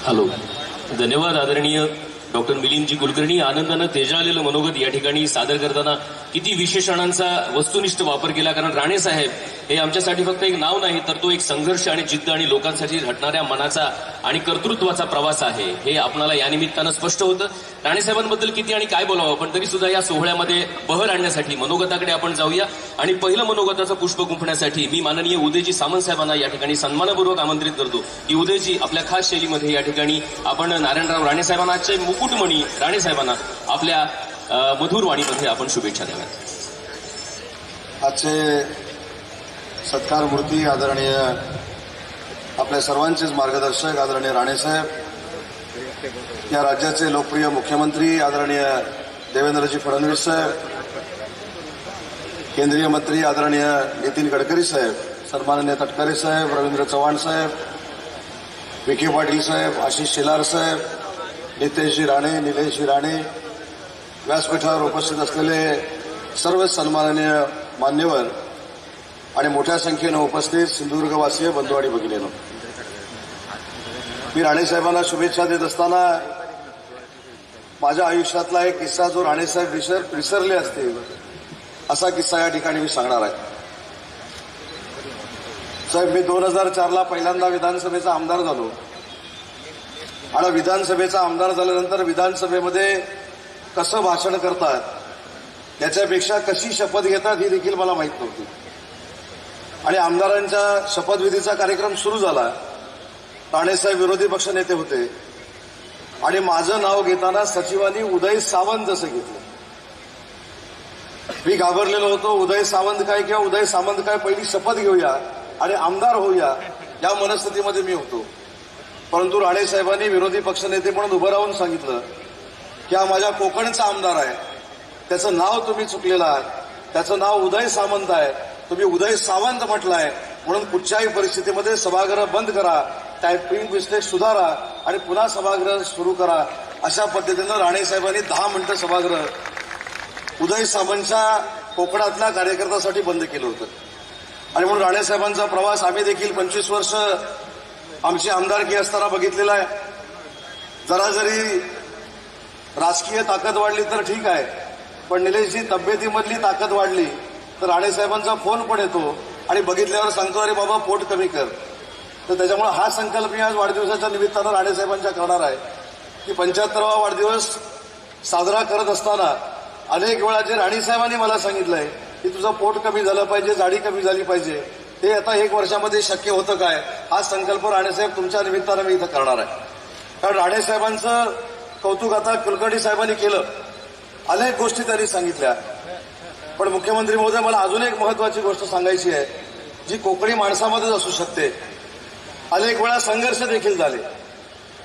हॅलो, धन्यवाद आदरणीय डॉक्टर मिलिंदजी कुलकर्णी. आनंदानं तेजाळलेलं मनोगत या ठिकाणी सादर करताना किती विशेषणांचा वस्तुनिष्ठ वापर केला. कारण राणे साहेब हे आमच्यासाठी फक्त एक नाव नाही, तर तो एक संघर्ष आणि जिद्द आणि लोकांसाठी झटणाऱ्या मनाचा आणि कर्तृत्वाचा प्रवास आहे, हे आपल्याला या निमित्तानं स्पष्ट होतं. राणेसाहेबांबद्दल किती आणि काय बोलावं, पण तरी सुद्धा या सोहळ्यामध्ये बहर आणण्यासाठी मनोगताकडे आपण जाऊया. आणि पहिलं मनोगताचं पुष्प गुंफण्यासाठी मी माननीय उदयजी सामंत साहेबांना या ठिकाणी सन्मानपूर्वक आमंत्रित करतो की उदयजी आपल्या खास शैलीमध्ये या ठिकाणी आपण नारायणराव राणेसाहेबांना आजचे मुकुटमणी राणेसाहेबांना आपल्या मधुर वाणीमध्ये आपण शुभेच्छा द्याव्यात. आजचे सत्कारमूर्ती आदरणीय आपल्या सर्वांचेच मार्गदर्शक आदरणीय राणेसाहेब, या राज्याचे लोकप्रिय मुख्यमंत्री आदरणीय देवेंद्रजी फडणवीस साहेब, केंद्रीय मंत्री आदरणीय नितीन गडकरी साहेब, सन्माननीय तटकरे साहेब, रवींद्र चव्हाण साहेब, विखे पाटील साहेब, आशिष शेलार साहेब, नितेशजी राणे, निलेशजी राणे, व्यासपीठावर उपस्थित असलेले सर्व सन्माननीय मान्यवर आणि मोठ्या संख्येनं उपस्थित सिंधुदुर्गवासीय बंधू आणि भगिनींनो, मी राणेसाहेबांना शुभेच्छा देत असताना माझ्या आयुष्यातला एक किस्सा जो राणेसाहेब विसरले असतील असा किस्सा या ठिकाणी मी सांगणार आहे. साहेब, मी 2004ला पहिल्यांदा विधानसभेचा आमदार झालो आणि विधानसभेचा आमदार झाल्यानंतर विधानसभेमध्ये कसं भाषण करतात याच्यापेक्षा कशी शपथ घेतात ही देखील मला माहीत नव्हती. आणि आमदारांच्या शपथविधीचा कार्यक्रम सुरू झाला. राणेसाहेब विरोधी पक्षनेते होते आणि माझं नाव घेताना सचिवांनी उदय सावंत असं घेतलं. मी घाबरलेलो होतो. उदय सावंत काय किंवा उदय सामंत काय, पहिली शपथ घेऊया आणि आमदार होऊया या मनस्थितीमध्ये मी होतो. परंतु राणेसाहेबांनी विरोधी पक्षनेते म्हणून उभं राहून सांगितलं की हा माझ्या कोकणचा आमदार आहे, त्याचं नाव तुम्ही चुकलेलं आहात, त्याचं नाव उदय सामंत आहे, तुम्ही उदय सावंत म्हटलंय, म्हणून कुठच्याही परिस्थितीमध्ये सभागृह बंद करा, टायपिंग मिस्टेक सुधारा आणि पुन्हा सभागृह सुरू करा. अशा पद्धतीनं राणेसाहेबांनी 10 मिनिटं सभागृह उदय सामंतच्या कोकणातल्या कार्यकर्त्यासाठी बंद केलं होतं. आणि म्हणून राणेसाहेबांचा प्रवास आम्ही देखील 25 वर्ष आमची आमदारकी असताना बघितलेला आहे. जरा जरी राजकीय ताकद वाढली तर ठीक आहे, पण निलेशजी तब्येतीमधली ताकद वाढली तर राणेसाहेबांचा फोन पण येतो आणि बघितल्यावर सांगतो, अरे बाबा पोट कमी कर. तर त्याच्यामुळे हा संकल्प मी आज वाढदिवसाच्या निमित्तानं राणेसाहेबांच्या करणार आहे की 75वा वाढदिवस साजरा करत असताना अनेक वेळा जे राणेसाहेबांनी मला सांगितलंय की तुझं पोट कमी झालं पाहिजे, जाडी कमी झाली पाहिजे, ते आता 1 वर्षामध्ये शक्य होतं काय, हा संकल्प राणेसाहेब तुमच्या निमित्तानं मी इथं करणार आहे. कारण राणेसाहेबांचं कौतुक आता कुलकर्णी साहेबांनी केलं, अनेक गोष्टी त्यांनी सांगितल्या. पण मुख्यमंत्री महोदय, मला अजून एक महत्वाची गोष्ट सांगायची आहे जी कोकणी माणसामध्येच असू शकते. अनेक वेळा संघर्ष देखील झाले.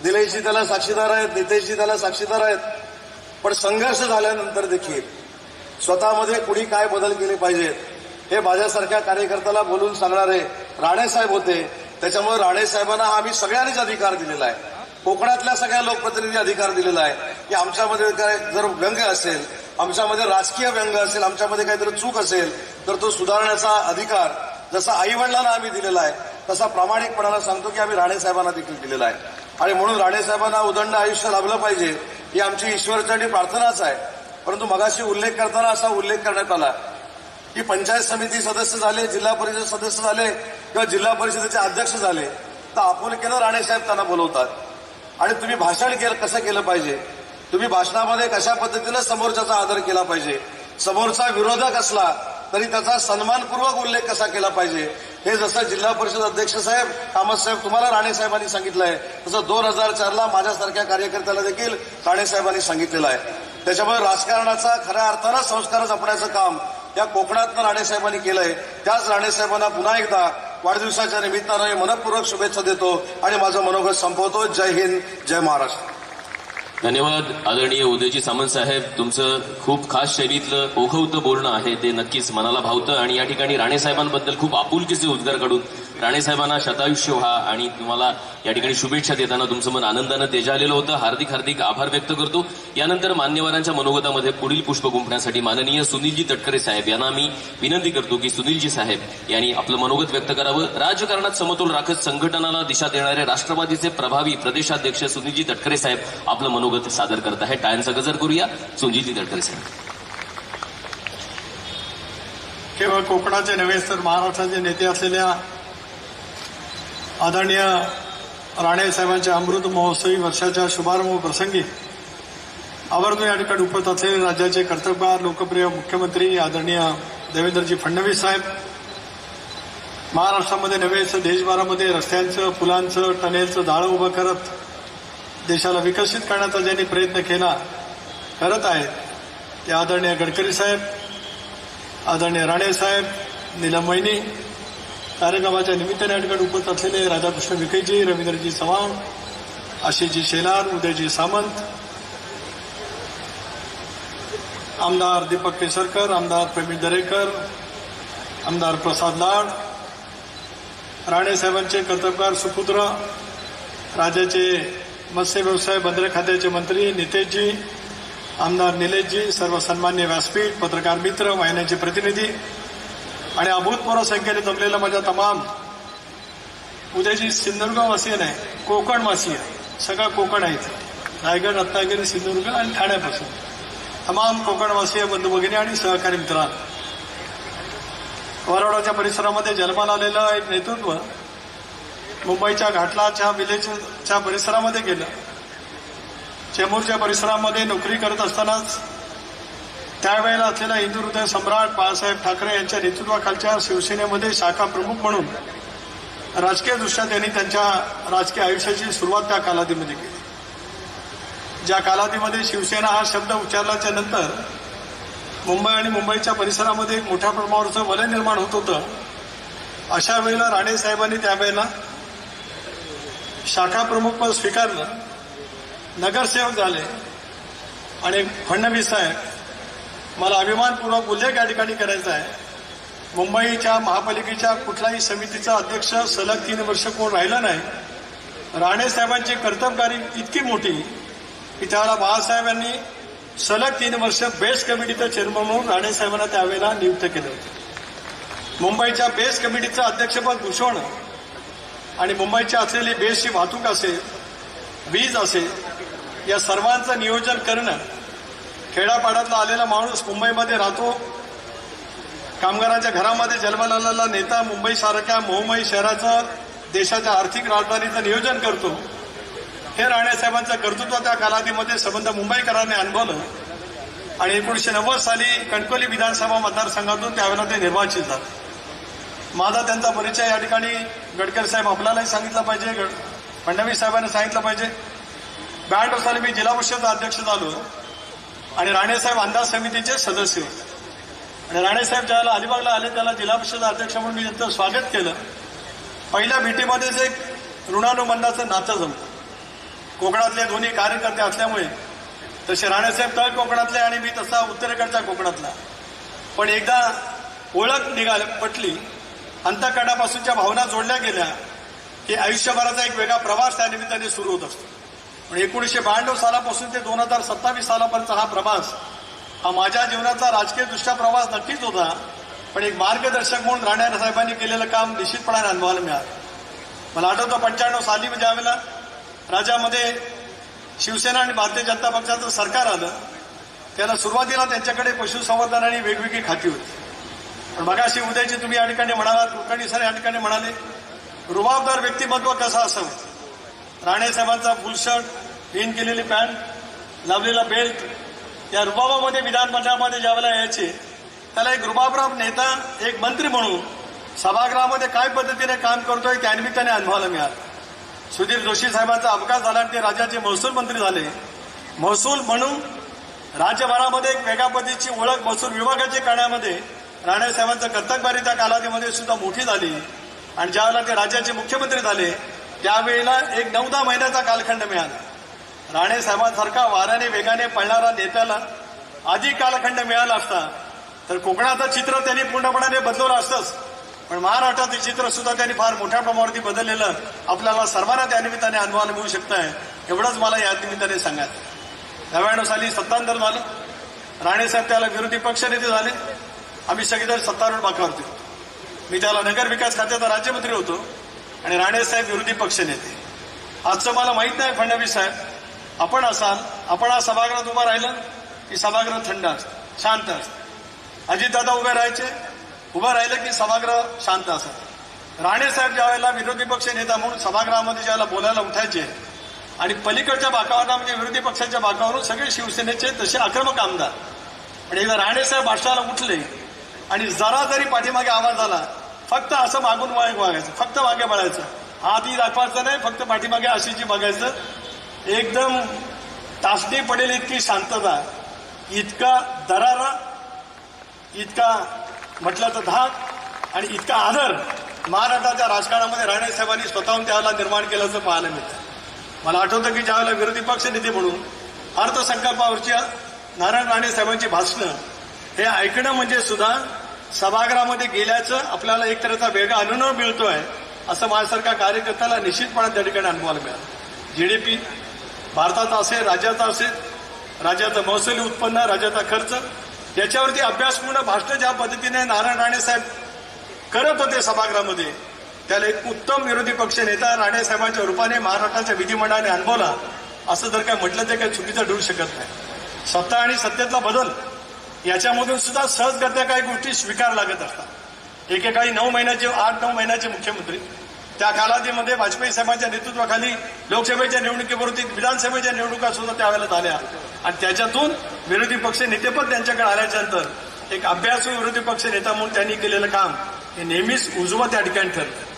निलेशजी त्याला साक्षीदार आहेत, नितेशजी त्याला साक्षीदार आहेत. पण संघर्ष झाल्यानंतर देखील स्वतःमध्ये कुणी काय बदल केले पाहिजेत हे माझ्यासारख्या कार्यकर्त्याला बोलून सांगणारे राणेसाहेब होते. त्याच्यामुळे राणेसाहेबांना हा आम्ही सगळ्यांनीच अधिकार दिलेला आहे, कोकणातल्या सगळ्या लोकप्रतिनिधी अधिकार दिलेला आहे की आमच्यामध्ये काय जर व्यंग असेल, आमच्यामध्ये राजकीय व्यंग असेल, आमच्यामध्ये काहीतरी चूक असेल तर तो सुधारण्याचा अधिकार जसा आईवडिलांना आम्ही दिलेला आहे तसा प्रामाणिकपणानं सांगतो की आम्ही राणेसाहेबांना देखील दिलेला आहे. आणि म्हणून राणेसाहेबांना उदंड आयुष्य लाभलं पाहिजे ही आमची ईश्वरचरणी प्रार्थनाच आहे. परंतु मगाशी उल्लेख करताना असा उल्लेख करण्यात आला की पंचायत समिती सदस्य झाले, जिल्हा परिषद सदस्य झाले किंवा जिल्हा परिषदेचे अध्यक्ष झाले तर आपुलकीनं राणेसाहेब त्यांना बोलवतात. आणि तुम्ही भाषण कसं केलं पाहिजे, तुम्ही भाषणामध्ये कशा पद्धतीनं समोरच्याचा आदर केला पाहिजे, समोरचा विरोधक असला तरी त्याचा सन्मानपूर्वक उल्लेख कसा केला पाहिजे, हे जसं जिल्हा परिषद अध्यक्ष साहेब कामत साहेब तुम्हाला राणेसाहेबांनी सांगितलंय तसं 2004ला माझ्यासारख्या कार्यकर्त्याला देखील राणेसाहेबांनी सांगितलेलं आहे. त्याच्यामुळे राजकारणाचा खऱ्या अर्थानं संस्कार जपण्याचं काम या कोकणातनं राणेसाहेबांनी केलंय. त्याच राणेसाहेबांना पुन्हा एकदा वाढदिवसाच्या निमित्तानं मी मनपूर्वक शुभेच्छा देतो आणि माझं मनोगत संपवतो. जय हिंद, जय महाराष्ट्र. धन्यवाद. आदरणीय उदयजी सामंत साहेब, तुमचं खूप खास शैलीतलं ओघवतं बोलणं आहे ते नक्कीच मनाला भावतं. आणि या ठिकाणी राणेसाहेबांबद्दल खूप आपुलकीचे उद्गार काढून राणेसाहेबांना शतायुष्य व्हा आणि तुम्हाला या ठिकाणी शुभेच्छा देताना तुमचं मन आनंदानं तेजालेलं होतं. हार्दिक हार्दिक आभार व्यक्त करतो. यानंतर मान्यवरांच्या मनोगतामध्ये पुढील पुष्प गुंफण्यासाठी माननीय सुनीलजी तटकरे साहेब यांना मी विनंती करतो की सुनीलजी साहेब यांनी आपलं मनोगत व्यक्त करावं. राजकारणात समतोल राखत संघटनाला दिशा देणारे राष्ट्रवादीचे प्रभावी प्रदेशाध्यक्ष सुनीलजी तटकरे साहेब आपलं मनोगत सादर करत आहे. टाळ्यांचा गजर करूया सुनीलजी तटकरे साहेब. केवळ कोकणाचे नव्हे तर महाराष्ट्राचे नेते असलेल्या आदरणीय राणे साहेबांच्या अमृत महोत्सवी वर्षाच्या शुभारंभ प्रसंगी आवर्जून या ठिकाणी उपस्थित असलेले राज्याचे कर्तव्यपरायण लोकप्रिय मुख्यमंत्री आदरणीय देवेंद्रजी फडणवीस साहेब, महाराष्ट्रामध्ये नव्हे तर देशभरामध्ये रस्त्यांचं, पुलांचं, टनेलचं जाळं उभं करत देशाला विकसित करण्याचा ज्यांनी प्रयत्न करत आहेत ते आदरणीय गडकरी साहेब, आदरणीय राणे साहेब, नीलम वहिनी, कार्यक्रमाच्या निमित्ताने या ठिकाणी उपस्थित असलेले राधाकृष्ण विखेजी, रवींद्रजी चव्हाण, आशिषजी शेलार, उदयजी सामंत, आमदार दीपक केसरकर, आमदार प्रवीण दरेकर, आमदार प्रसाद लाड, राणे साहेबांचे कर्तव्यपरायण सुपुत्र, राज्याचे मत्स्य व्यवसाय बंदरे खात्याचे मंत्री नितेशजी, आमदार निलेशजी, सर्व सन्मान्य व्यासपीठ, पत्रकार मित्र, वाहिन्यांचे प्रतिनिधी आणि अभूतपूर्व संख्येने जमलेल्या माझ्या तमाम उद्याची सिंधुदुर्गवासीय नाही, कोकणवासीय, सगळं कोकण आहेत, रायगड, रत्नागिरी, सिंधुदुर्ग आणि ठाण्यापासून तमाम कोकणवासीय बंधू भगिनी आणि सहकारी मित्रांनो, वरोडाच्या परिसरामध्ये जन्माला आलेलं एक नेतृत्व मुंबईच्या घाटलाच्या विलेजच्या परिसरामध्ये गेलं. चेंबूरच्या परिसरामध्ये नोकरी करत असतानाच त्यावेळेला असलेला हिंदू हृदय सम्राट बाळासाहेब ठाकरे यांच्या नेतृत्वाखालच्या शिवसेनेमध्ये शाखा प्रमुख म्हणून राजकीयदृष्ट्या त्यांनी त्यांच्या राजकीय आयुष्याची सुरुवात त्या कालावधीमध्ये केली. ज्या कालावधीमध्ये शिवसेना हा शब्द उच्चारल्याच्या नंतर मुंबई आणि मुंबईच्या परिसरामध्ये एक मोठ्या प्रमाणावरचं वलय निर्माण होत होतं. अशा वेळेला राणे साहेबांनी त्यावेळेला शाखा प्रमुख पद स्वीकारलं, नगरसेवक झाले आणि फडणवीस साहेब, मला अभिमानपूर्वक उल्लेख या ठिकाणी करायचा आहे, मुंबईच्या महापालिकेच्या कुठल्याही समितीचा अध्यक्ष सलग 3 वर्ष कोण राहिलं नाही. राणे साहेबांची कर्तबगारी इतकी मोठी की त्यावेळेला बाळासाहेब यांनी सलग 3 वर्ष बेस्ट कमिटीचं चेअरमन म्हणून राणे साहेबांना त्यावेळेला नियुक्त केलं होतं. मुंबईच्या बेस्ट कमिटीचं अध्यक्षपद भूषवणं आणि मुंबईची असलेली बेस्टची वाहतूक असेल, वीज असेल, या सर्वांचं नियोजन करणं, खेड्यापाड्यातला आलेला माणूस मुंबईमध्ये राहतो, कामगारांच्या घरामध्ये जन्माला आलेला नेता मुंबईसारख्या मोहमयी शहराचं देशाच्या आर्थिक राजधानीचं नियोजन करतो, हे राणेसाहेबांचं कर्तृत्व त्या कालावधीमध्ये संबंध मुंबईकरांनी अनुभवलं आणि 1990 साली कणकवली विधानसभा मतदारसंघातून त्यावेळेला ते निर्वाचित झाले. माझा त्यांचा परिचय या ठिकाणी गडकरी साहेब आपल्यालाही सांगितला पाहिजे, फडणवीस साहेबांनी सांगितलं पाहिजे. 92 साली मी जिल्हा परिषद अध्यक्ष झालो आणि राणेसाहेब अंदाज समितीचे सदस्य होते आणि राणेसाहेब ज्याला अलिबागला आले त्याला जिल्हा परिषद अध्यक्ष म्हणून मी त्यांचं स्वागत केलं. पहिल्या भेटीमध्येच एक ऋणानुबंधाचं नातं जमलं. कोकणातले दोन्ही कार्यकर्ते असल्यामुळे, तसे राणेसाहेब तळ कोकणातले आणि मी तसा उत्तरेकडच्या कोकणातला, पण एकदा ओळख पटली, अंतःकरणापासूनच्या भावना जोडल्या गेल्या की आयुष्यभराचा एक वेगळा प्रवास त्या निमित्ताने सुरू होत असतो. पण 1992 सालापासून ते 2027 सालापर्यंत हा प्रवास हा माझ्या जीवनाचा राजकीयदृष्ट्या प्रवास नक्कीच होता, पण एक मार्गदर्शक म्हणून राणे साहेबांनी केलेलं काम निश्चितपणाने अनुभवायला मिळालं. मला आठवतं 95 साली ज्यावेळेला राज्यामध्ये शिवसेना आणि भारतीय जनता पक्षाचं सरकार आलं त्याला सुरुवातीला त्यांच्याकडे पशुसंवर्धन आणि वेगवेगळी खाती होती. पण मगाशी उद्याची तुम्ही या ठिकाणी म्हणालात, कुलकर्णी सर या ठिकाणी म्हणाले, रुबाबदार व्यक्तिमत्व कसं असावं. राणेसाहेबांचा फुल शर्ट, इन केलेली पॅन्ट, लावलेला बेल्ट, या रुबाबामध्ये विधानमंडळामध्ये ज्यावेळेला यायचे त्याला एक रुबाबराव नेता, एक मंत्री म्हणून सभागृहामध्ये काय पद्धतीने काम करतोय त्या निमित्ताने अनुभवायला मिळालं. सुधीर जोशी साहेबांचा अपघात झाला आणि ते राज्याचे महसूल मंत्री झाले. महसूल म्हणून राज्यभरामध्ये एक वेगळ्या पद्धतीची ओळख महसूल विभागाची करण्यामध्ये राणेसाहेबांचं कर्तबगारी त्या कालावधीमध्ये सुद्धा मोठी झाली आणि ज्यावेळेला ते राज्याचे मुख्यमंत्री झाले त्यावेळेला एक 9-10 महिन्याचा कालखंड मिळाला. राणेसाहेबांसारखा वाऱ्याने वेगाने पळणारा नेत्याला अधिक कालखंड मिळाला असता तर कोकणाचं चित्र त्यांनी पूर्णपणे बदलवलं असतंच, पण महाराष्ट्राचं चित्र सुद्धा त्यांनी फार मोठ्या प्रमाणावरती बदललेलं आपल्याला सर्वांना त्या निमित्ताने अनुभवायला मिळू शकत आहे. एवढंच मला या निमित्ताने सांगायचं. 99 साली सत्तांतर झालं, राणेसाहेब त्याला विरोधी पक्षनेते झाले, आम्ही सगळेजण सत्तारूढ बाकावरती होतो. मी त्याला नगर विकास खात्याचा राज्यमंत्री होतो आणि राणेसाहेब विरोधी पक्षनेते. आजचं मला माहित नाही फडणवीस साहेब आपण असाल, आपण आज सभागृहात उभं राहिलं की सभागृह थंड असतं, शांत असतं. अजितदादा उभे राहायचे, उभं राहिलं की सभागृह शांत असत. राणेसाहेब ज्यावेळेला विरोधी पक्ष नेता म्हणून सभागृहामध्ये ज्यावेळेला बोलायला उठायचे आणि पलीकडच्या बाकावरला म्हणजे विरोधी पक्षाच्या बाकावरून सगळे शिवसेनेचे तसे आक्रमक आमदार, आणि एकदा राणेसाहेब भाषणाला उठले आणि जरा जरी पाठीमागे आवाज आला फक्त असं मागून वागायचं, फक्त मागे बळायचं, हातही दाखवायचं नाही, फक्त पाठीमागे अशीची बघायचं. एकदम तासणी पडेल इतकी शांतता, इतका दरारा, इतका म्हटलं तर धाक आणि इतका आदर महाराष्ट्राच्या राजकारणामध्ये राणेसाहेबांनी स्वतःहून त्याला निर्माण केल्याचं पाहायला मिळतं. मला आठवतं की ज्यावेळेला विरोधी पक्ष नेते म्हणून अर्थसंकल्पावरच्या नारायण राणे साहेबांची भाषणं हे ऐकणं म्हणजे सुद्धा सभागृहामध्ये गेल्याचं आपल्याला एक तऱ्हेचा वेगळा अनुभव मिळतोय, असं माझ्यासारख्या कार्यकर्त्याला निश्चितपणे त्या ठिकाणी अनुभवायला मिळालं. जीडीपी भारताचा असेल, राज्याचा असेल, राज्याचं महसुली उत्पन्न, राज्याचा खर्च, याच्यावरती अभ्यासपूर्ण भाषण ज्या पद्धतीने नारायण राणे साहेब करत होते सभागृहामध्ये, त्याला एक उत्तम विरोधी पक्ष नेता राणेसाहेबांच्या रूपाने महाराष्ट्राच्या विधिमंडळाने अनुभवला, असं जर काय म्हटलं तर काही चुकीचं ठरू शकत नाही. सत्ता आणि सत्तेतला बदल याच्यामधून सुद्धा सहजगत्या काही गोष्टी स्वीकार लागत असतात. एकेकाळी 8-9 महिन्याचे मुख्यमंत्री, त्या कालावधीमध्ये वाजपेयी साहेबांच्या नेतृत्वाखाली लोकसभेच्या निवडणुकीवरती विधानसभेच्या निवडणुका सुद्धा त्यावेळेला झाल्या, आणि त्याच्यातून विरोधी पक्ष नेतेपद त्यांच्याकडे आल्याच्यानंतर एक अभ्यासू विरोधी पक्ष नेता म्हणून त्यांनी केलेलं काम हे नेहमीच उजवं त्या ठिकाणी ठरतं.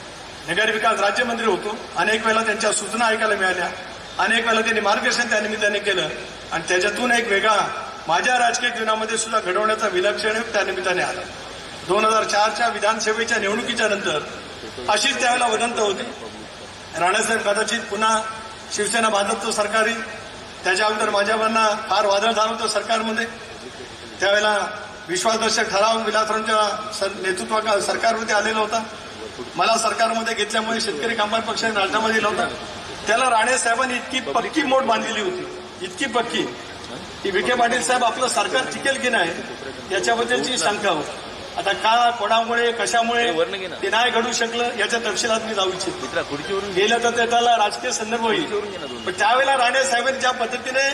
नगरविकास राज्यमंत्री होतो, अनेक वेळेला त्यांच्या सूचना ऐकायला मिळाल्या, अनेक वेळेला त्यांनी मार्गदर्शन त्या निमित्ताने केलं, आणि त्याच्यातून एक वेगळा माझ्या राजकीय जीवनामध्ये सुद्धा घडवण्याचा विलक्षण त्या निमित्ताने आला. 2004च्या विधानसभेच्या निवडणुकीच्या नंतर अशीच त्यावेळेला वदंत होती, राणेसाहेब कदाचित पुन्हा शिवसेना भाजपचं सरकार येईल. त्याच्या अगोदर माझ्यावरनं फार वादळ झालं होतं सरकारमध्ये. त्यावेळेला विश्वासदर्शक ठराव विलासरावांच्या नेतृत्वा सरकारमध्ये आलेला होता. मला सरकारमध्ये घेतल्यामुळे शेतकरी कामगार पक्षाने राजीनामा दिला होता. त्याला राणेसाहेबांनी इतकी पक्की मोड बांधलेली होती, इतकी पक्की की विखे पाटील साहेब आपलं सरकार टिकेल की नाही याच्याबद्दलची शंका होती. आता का, कोणामुळे, कशामुळे ते नाही घडू शकलं याच्या तपशिलात मी जाऊ इच्छितो. गेलं तर त्याला राजकीय संदर्भ होईल, पण त्यावेळेला राणे साहेबांनी ज्या पद्धतीने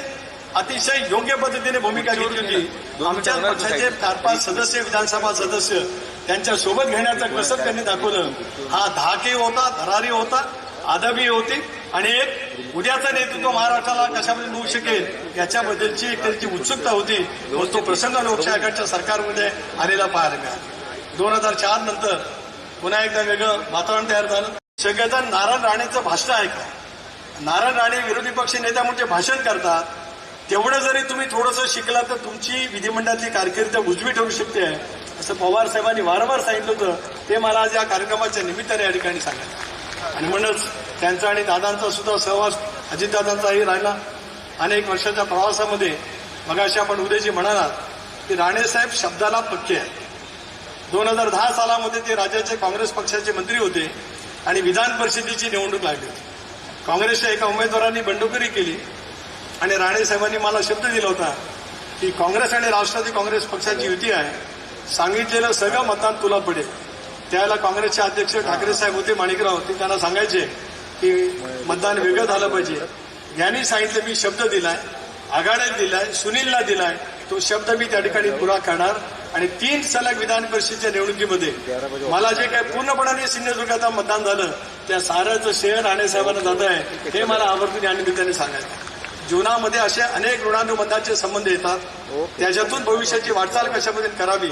अतिशय योग्य पद्धतीने भूमिका घेतली होती, आमच्या पक्षाचे 4-5 सदस्य, विधानसभा सदस्य त्यांच्या सोबत घेण्याचं कसं त्यांनी दाखवलं. हा धाकही होता, धरारी होता, आदबी होती, आणि एक उद्याचं नेतृत्व महाराष्ट्राला कशामध्ये मिळू शकेल याच्याबद्दलची एक त्यांची उत्सुकता होती. तो प्रसंग लोकशाहीच्या सरकारमध्ये आलेला पाहायला मिळाला. 2004 नंतर पुन्हा एकदा वेगळं वातावरण तयार झालं. सगळेजण नारायण राणेचं भाषण ऐका. नारायण राणे विरोधी पक्ष नेता म्हणजे भाषण करतात, तेवढं जरी तुम्ही थोडंसं शिकला तर तुमची विधिमंडळातली कारकीर्द उजवी ठरू शकते, असं पवार साहेबांनी वारंवार सांगितलं होतं. ते मला आज या कार्यक्रमाच्या निमित्ताने या ठिकाणी सांगायचं, आणि म्हणूनच त्यांचा आणि दादांचा सुद्धा सहवास अजितदादांचाही राहिला अनेक वर्षाच्या प्रवासामध्ये. मगाशी आपण उदयजी म्हणालात की राणेसाहेब शब्दाला पक्के आहेत. 2010 सालामध्ये ते राज्याचे काँग्रेस पक्षाचे मंत्री होते आणि विधान परिषदेची निवडणूक लागली होती. काँग्रेसच्या एका उमेदवारांनी बंडखोरी केली आणि राणेसाहेबांनी मला शब्द दिला होता की काँग्रेस आणि राष्ट्रवादी काँग्रेस पक्षाची युती आहे, सांगितलेलं सगळं मतदान तुला पडेल. त्यावेळेला काँग्रेसचे अध्यक्ष ठाकरे साहेब होते, माणिकराव होते, त्यांना सांगायचे की मतदान वेगळं झालं पाहिजे. यांनी सांगितलं मी शब्द दिलाय, आघाड्यात दिलाय, सुनीलला दिलाय, तो शब्द मी त्या ठिकाणी पुरा करणार. आणि 3 सलग विधान परिषदेच्या निवडणुकीमध्ये मला जे काही पूर्णपणाने सिंधुदुर्गात मतदान झालं त्या साऱ्याचं श्रेय राणेसाहेबांना जात आहे, हे मला आवर्जून या निमित्ताने सांगायचं. जीवनामध्ये असे अनेक ऋणानुबंधाचे संबंध येतात, त्याच्यातून भविष्याची वाटचाल कशा पद्धतीने करावी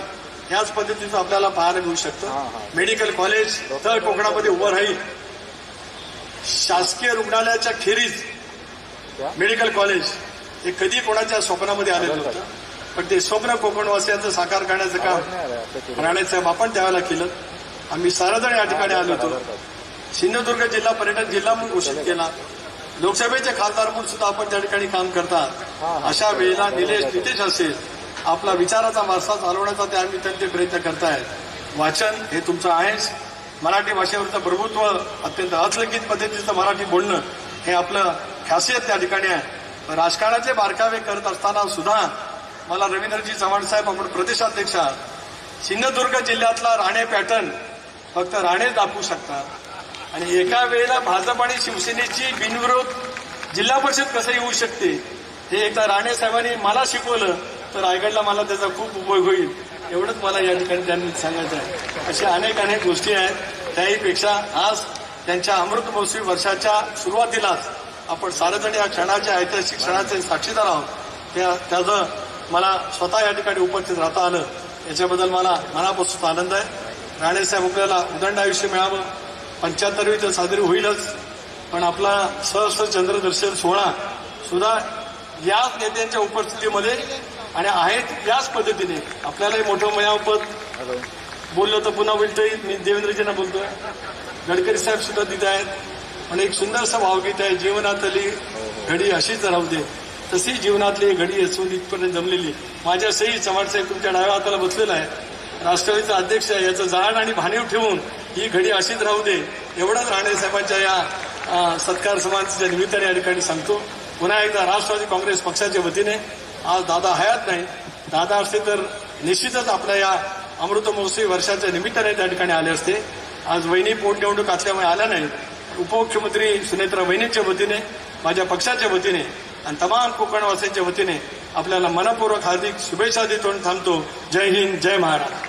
याच पद्धतीचं आपल्याला पाहायला मिळू शकतं. मेडिकल कॉलेज तर कोकणामध्ये उभं राहील. शासकीय रुग्णालयाच्या खेरीज मेडिकल कॉलेज हे कधी कोणाच्या स्वप्नामध्ये आलेलं होतं, पण ते स्वप्न कोकणवासियांचं साकार करण्याचं काम राणेसाहेब आपण त्यावेळेला केलं. आम्ही सारेजण या ठिकाणी आलो होतो. सिंधुदुर्ग जिल्हा पर्यटन जिल्हा म्हणून घोषित केला. लोकसभेचे खासदार म्हणून सुद्धा आपण त्या ठिकाणी काम करतात. अशा वेळेला नितेश असेल, आपला विचाराचा वारसा चालवण्याचा त्या निमित्ताने ते प्रयत्न करतायत. वाचन हे तुमचं आहेच. मराठी भाषेवरचं प्रभुत्व, अत्यंत अचलकित पद्धतीचं मराठी बोलणं हे आपलं खासियत त्या ठिकाणी आहे. राजकारणाचे बारकावे करत असताना सुद्धा मला रवींद्रजी चव्हाण साहेब, आपण प्रदेशाध्यक्ष आहात, सिंधुदुर्ग जिल्ह्यातला राणे पॅटर्न फक्त राणेच दाखवू शकतात. आणि एका वेळेला भाजप आणि शिवसेनेची बिनविरोध जिल्हा परिषद कसं येऊ शकते हे एकदा राणे साहेबांनी मला शिकवलं तर रायगडला मला त्याचा खूप उपयोग होईल. एवढंच मला या ठिकाणी त्यांनी सांगायचं आहे. अशा अनेक गोष्टी आहेत. त्याहीपेक्षा आज त्यांच्या अमृत महोत्सवी वर्षाच्या सुरुवातीलाच आपण सार्वजनिक या क्षणाच्या ऐतिहासिक क्षणाचे साक्षीदार आहोत. त्याचं मला स्वतः या ठिकाणी उपस्थित राहता आलं याच्याबद्दल मला मनापासून आनंद आहे. राणेसाहेब आपल्याला उदंड आयुष्य मिळावं. 75वी तर साजरी होईलच, पण आपला सहस्र चंद्रदर्शन सोहळा सुद्धा याच नेत्यांच्या उपस्थितीमध्ये आणि आहेत याच पद्धतीने आपल्यालाही मोठं मिळावं. बोललो तर पुन्हा बोलतोय. मी देवेंद्रजींना बोलतोय. गडकरी साहेब सुद्धा तिथे आहेत. आणि एक सुंदरसं भावगीत आहे, जीवनातली घडी अशीच राहू दे, तशी जीवनातली घडी असून इथपर्यंत जमलेली. माझ्या सही चव्हाणसाहेब तुमच्या डाव्या हाताला बसलेला आहे. राष्ट्रवादीचा अध्यक्ष आहे. याचं जाण आणि भानीव ठेवून ही घडी अशीच राहू दे एवढंच राणेसाहेबांच्या या सत्कार समारंभाच्या निमित्ताने या ठिकाणी सांगतो. पुन्हा एकदा राष्ट्रवादी काँग्रेस पक्षाच्या वतीने आज दादा हयात नाही, दादा असते तर निश्चितच आपल्या या अमृत महोत्सवी वर्षाच्या निमित्ताने त्या ठिकाणी आले असते. आज वहिनी पोटनिवडणूक असल्यामुळे आल्या नाही. उपमुख्यमंत्री सुनेत्रा वहिनीच्या वतीने, माझ्या पक्षाच्या वतीने आणि तमाम कोकणवासियांच्या वतीने आपल्याला मनपूर्वक हार्दिक शुभेच्छा देऊन थांबतो. जय हिंद, जय महाराष्ट्र.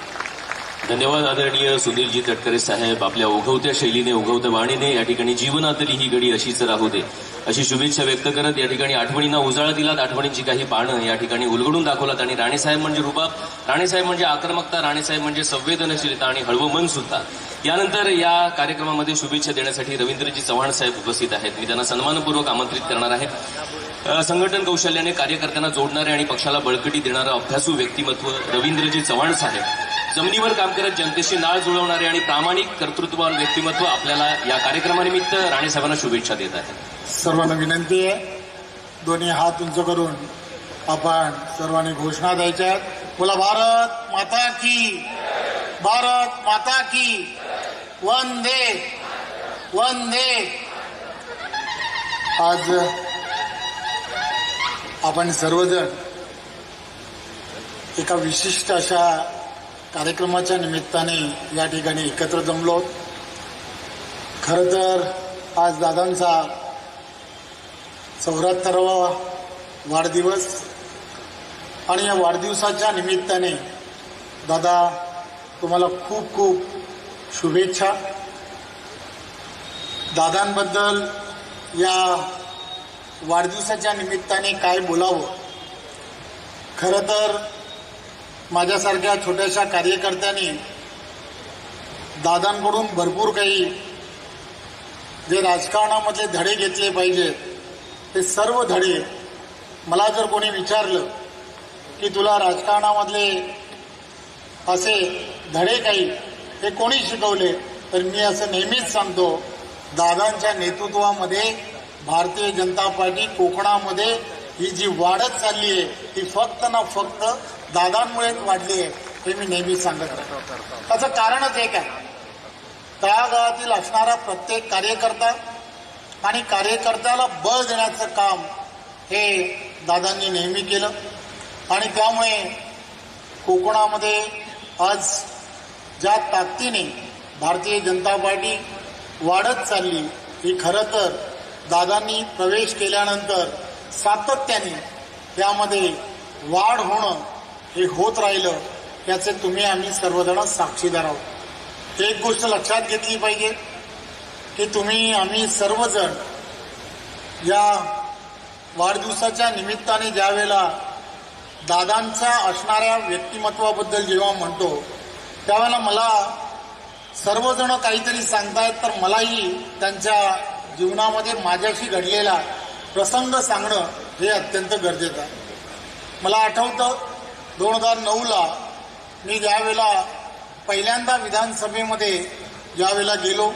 धन्यवाद आदरणीय सुनीलजी तटकरे साहेब. आपल्या ओघवत्या शैलीने, ओघवत्या वाणीने या ठिकाणी जीवनातली ही घडी अशीच राहू दे अशी शुभेच्छा व्यक्त करत या ठिकाणी आठवणींना उजाळा दिलात. आठवणींची काही पानं या ठिकाणी उलगडून दाखवलात. आणि राणेसाहेब म्हणजे रुबाब, राणेसाहेब म्हणजे आक्रमकता, राणेसाहेब म्हणजे संवेदनशीलता आणि हळवं मन सुद्धा. यानंतर या कार्यक्रमामध्ये शुभेच्छा देण्यासाठी रवींद्रजी चव्हाण साहेब उपस्थित आहेत. मी त्यांना सन्मानपूर्वक आमंत्रित करणार आहे. संघटन कौशल्याने कार्यकर्त्यांना जोडणारे आणि पक्षाला बळकटी देणारं अभ्यासू व्यक्तिमत्व रवींद्रजी चव्हाण साहेब. जमिनीवर काम करत जनतेशी नाळ जुळवणारे आणि प्रामाणिक कर्तृत्ववान व्यक्तिमत्व आपल्याला या कार्यक्रमानिमित्त राणेसाहेबांना शुभेच्छा देत आहेत. सर्वांना विनंती आहे, दोन्ही हात उंच करून आपण सर्वांनी घोषणा द्यायच्या आहेत. बोला भारत माता की, भारत माता की, वंदे वंदे. आज आपण सर्वजण एका विशिष्ट अशा कार्यक्रमाच्या निमित्ताने या ठिकाणी एकत्र जमलो. खरं तर आज दादांचा 74वा वाढदिवस आणि या वाढदिवसाच्या निमित्ताने दादा तुम्हाला खूप खूप शुभेच्छा. दादांबद्दल या वाढदिवसाच्या निमित्ताने काय बोलावं. खरं तर माझ्यासारख्या छोट्याशा कार्यकर्त्यांनी दादांकडून भरपूर काही जे राजकारणामधले धडे घेतले पाहिजेत ते सर्व धडे, मला जर कोणी विचारलं की तुला राजकारणामधले असे धडे काही हे कोणी शिकवले, तर मी असं नेहमीच सांगतो, दादांच्या नेतृत्वामध्ये भारतीय जनता पार्टी कोकणामध्ये ही जी वाढत चालली आहे ती फक्त ना फक्त दादांमुळेच वाढली आहे हे मी नेहमीच सांगत राहतो. त्याचं कारणच एक आहे, तळागाळातील असणारा प्रत्येक कार्यकर्ता आणि कार्यकर्त्याला बळ देण्याचं काम हे दादांनी नेहमी केलं. आणि त्यामुळे कोकणामध्ये आज ज्या ताकदीने भारतीय जनता पार्टी वाढत चालली ही खरं तर दादांनी प्रवेश केल्यानंतर सातत्याने त्यामध्ये वाढ होणं हे होत राहिलं, याचे तुम्ही आम्ही सर्वजण साक्षीदार आहोत. एक गोष्ट लक्षात घेतली पाहिजे की तुम्ही आम्ही सर्वजण या वाढदिवसाच्या निमित्ताने ज्यावेळेला दादांच्या असणाऱ्या व्यक्तिमत्वाबद्दल जेव्हा म्हणतो त्यावेळेला मला सर्वजण काहीतरी सांगतायत, तर मलाही त्यांच्या जीवनामध्ये माझ्याशी घडलेला प्रसंग सांगणं हे अत्यंत गरजेचं आहे. मला आठवतं 2009ला मी ज्यावेळेला पहिल्यांदा विधानसभेमध्ये ज्यावेळेला गेलो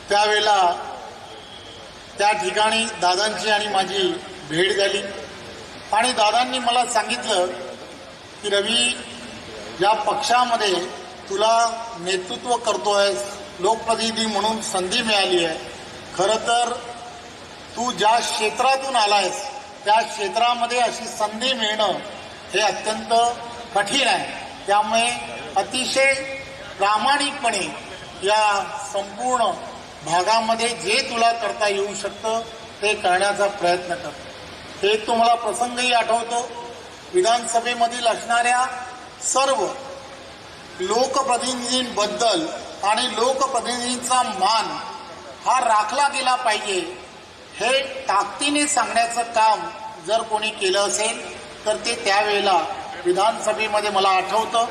त्यावेळेला त्या ठिकाणी दादांची आणि माझी भेट झाली आणि दादांनी मला सांगितलं की रवी, या पक्षामध्ये तुला नेतृत्व करतोय, लोकप्रतिनिधी म्हणून संधी मिळाली आहे. खरं तर तू ज्या क्षेत्रातून आलायस त्या क्षेत्रामध्ये अशी संधी मिळणं हे अत्यंत कठीण आहे. त्यामुळे अतिशय प्रामाणिकपणे या संपूर्ण भागामध्ये जे तुला करता येऊ शकतं ते करण्याचा प्रयत्न कर. एक तुम्हाला प्रसंगही आठवतो, विधानसभेमधील असणाऱ्या सर्व लोकप्रतिनिधींबद्दल आणि लोकप्रतिनिधींचा मान हा राखला गेला पाहिजे हे ताकदीने सांगण्याचं काम जर कोणी केलं असेल तर ते त्यावेळेला विधानसभेमध्ये मला आठवतं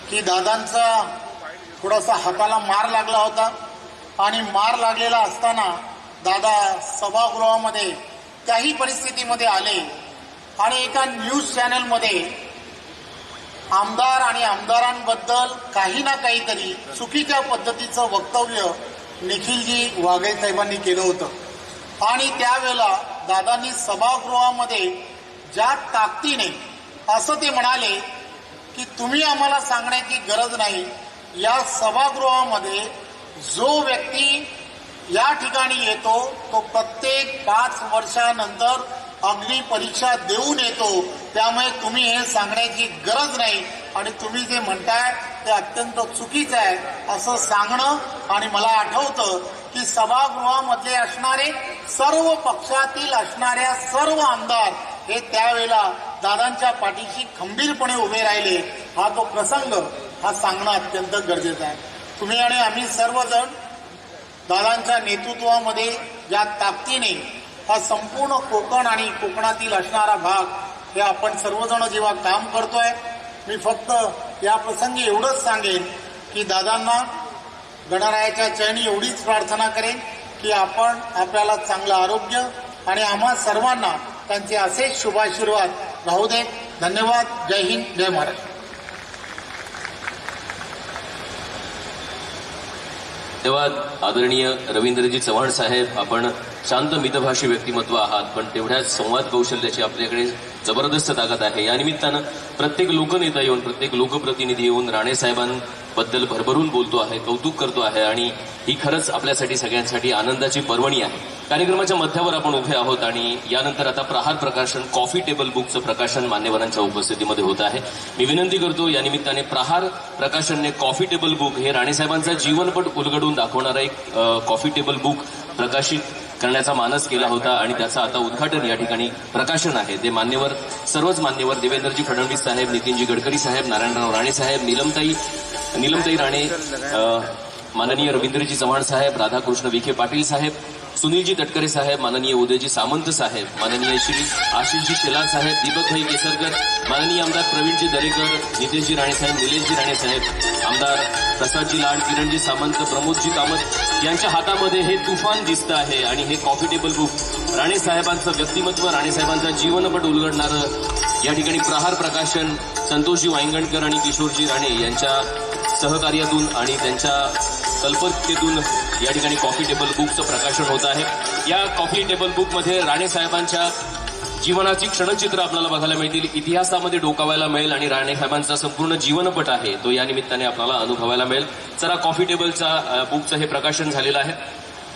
की दादांचा थोडासा हाताला मार लागला होता आणि मार लागलेला असताना दादा सभागृहामध्ये त्याही परिस्थितीमध्ये आले आणि एका न्यूज चॅनलमध्ये आमदार आणि आमदारांबद्दल काही ना काहीतरी चुकीच्या पद्धतीचं वक्तव्य निखिलजी वाघे साहेबांनी केलं होतं आणि त्यावेळेला दादांनी सभागृहामध्ये ज्या ताकदीने असं ते म्हणाले की तुम्ही आम्हाला सांगण्याची गरज नाही, या सभागृहामध्ये जो व्यक्ती या ठिकाणी येतो तो प्रत्येक 5 वर्षानंतर अग्निपरीक्षा देऊन येतो, त्यामुळे तुम्ही हे सांगण्याची गरज नाही आणि तुम्ही जे म्हणताय ते अत्यंत चुकीचं आहे असं सांगणं. आणि मला आठवतं की सभागृहामध्ये असणारे सर्व पक्षातील असणाऱ्या सर्व आमदार हे त्यावेळेला दादांच्या पाठीशी खंबीरपणे उभे राहिले. हा तो प्रसंग हा सांगणं अत्यंत गरजेचं आहे. तुम्ही आणि आम्ही सर्वजण दादांच्या नेतृत्वामध्ये ज्या ताकदीने हा संपूर्ण कोकण आणि कोकणातील असणारा भाग हे आपण सर्वजण जेव्हा काम करतोय, मी फक्त या प्रसंगी एवढंच सांगेन की दादांना गणरायाच्या चरणी एवढीच प्रार्थना करेन की आपण आपल्याला चांगलं आरोग्य आणि आम्हा सर्वांना त्यांचे असेच शुभाशीर्वाद राहू देत. धन्यवाद. जय हिंद, जय महाराष्ट्र. धन्यवाद आदरणीय रवींद्रजी चव्हाण साहेब. आपण शांत मितभाषी व्यक्तिमत्व आहात, पण तेवढ्याच संवाद कौशल्याची आपल्याकडे जबरदस्त ताकद आहे. या निमित्तानं प्रत्येक लोकनेता येऊन, प्रत्येक लोकप्रतिनिधी येऊन राणे साहेबांबद्दल भरभरून बोलतो आहे, कौतुक करतो आहे आणि ही खरंच आपल्यासाठी सगळ्यांसाठी आनंदाची पर्वणी आहे. कार्यक्रमाच्या मध्यावर आपण उभे आहोत आणि यानंतर आता प्रहार प्रकाशन कॉफी टेबल बुकचं प्रकाशन मान्यवरांच्या उपस्थितीमध्ये होत आहे. मी विनंती करतो या निमित्ताने प्रहार प्रकाशनने कॉफी टेबल बुक हे राणेसाहेबांचा जीवनपट उलगडून दाखवणारं एक कॉफी टेबल बुक प्रकाशित करण्याचा मानस केला होता आणि त्याचं आता उद्घाटन या ठिकाणी प्रकाशन आहे. ते मान्यवर, सर्वच मान्यवर देवेंद्रजी फडणवीस साहेब, नितीनजी गडकरी साहेब, नारायणराव राणे साहेब, नीलमताई राणे, माननीय रवींद्रजी चव्हाण साहेब, राधाकृष्ण विखे पाटील साहेब, सुनीलजी तटकरे साहेब, माननीय उदयजी सामंत साहेब, माननीय श्री आशिषजी शेलार साहेब, दीपकभाई केसरकर, माननीय आमदार प्रवीणजी दरेकर, नितेशजी राणे साहेब, निलेशजी राणे साहेब, आमदार प्रसादजी लाड, किरणजी सामंत, प्रमोदजी कामत यांच्या हातामध्ये हे तुफान दिसतं आहे आणि हे कॉफी टेबल बुक राणे साहेबांचं व्यक्तिमत्व, राणे साहेबांचा जीवनपट उलगडणारं या ठिकाणी प्रहार प्रकाशन संतोषजी वांगणकर आणि किशोरजी राणे यांच्या सहकार्यातून आणि त्यांच्या कल्पकतेतून या ठिकाणी कॉफी टेबल बुकचं प्रकाशन होत आहे. या कॉफी टेबल बुकमध्ये राणे साहेबांच्या जीवनाची क्षणचित्र आपल्याला बघायला मिळतील, इतिहासामध्ये डोकावायला मिळेल आणि राणे साहेबांचा संपूर्ण जीवनपट आहे तो या निमित्ताने आपल्याला अनुभवायला मिळेल. चला, कॉफी टेबलचा बुकचं हे प्रकाशन झालेलं आहे.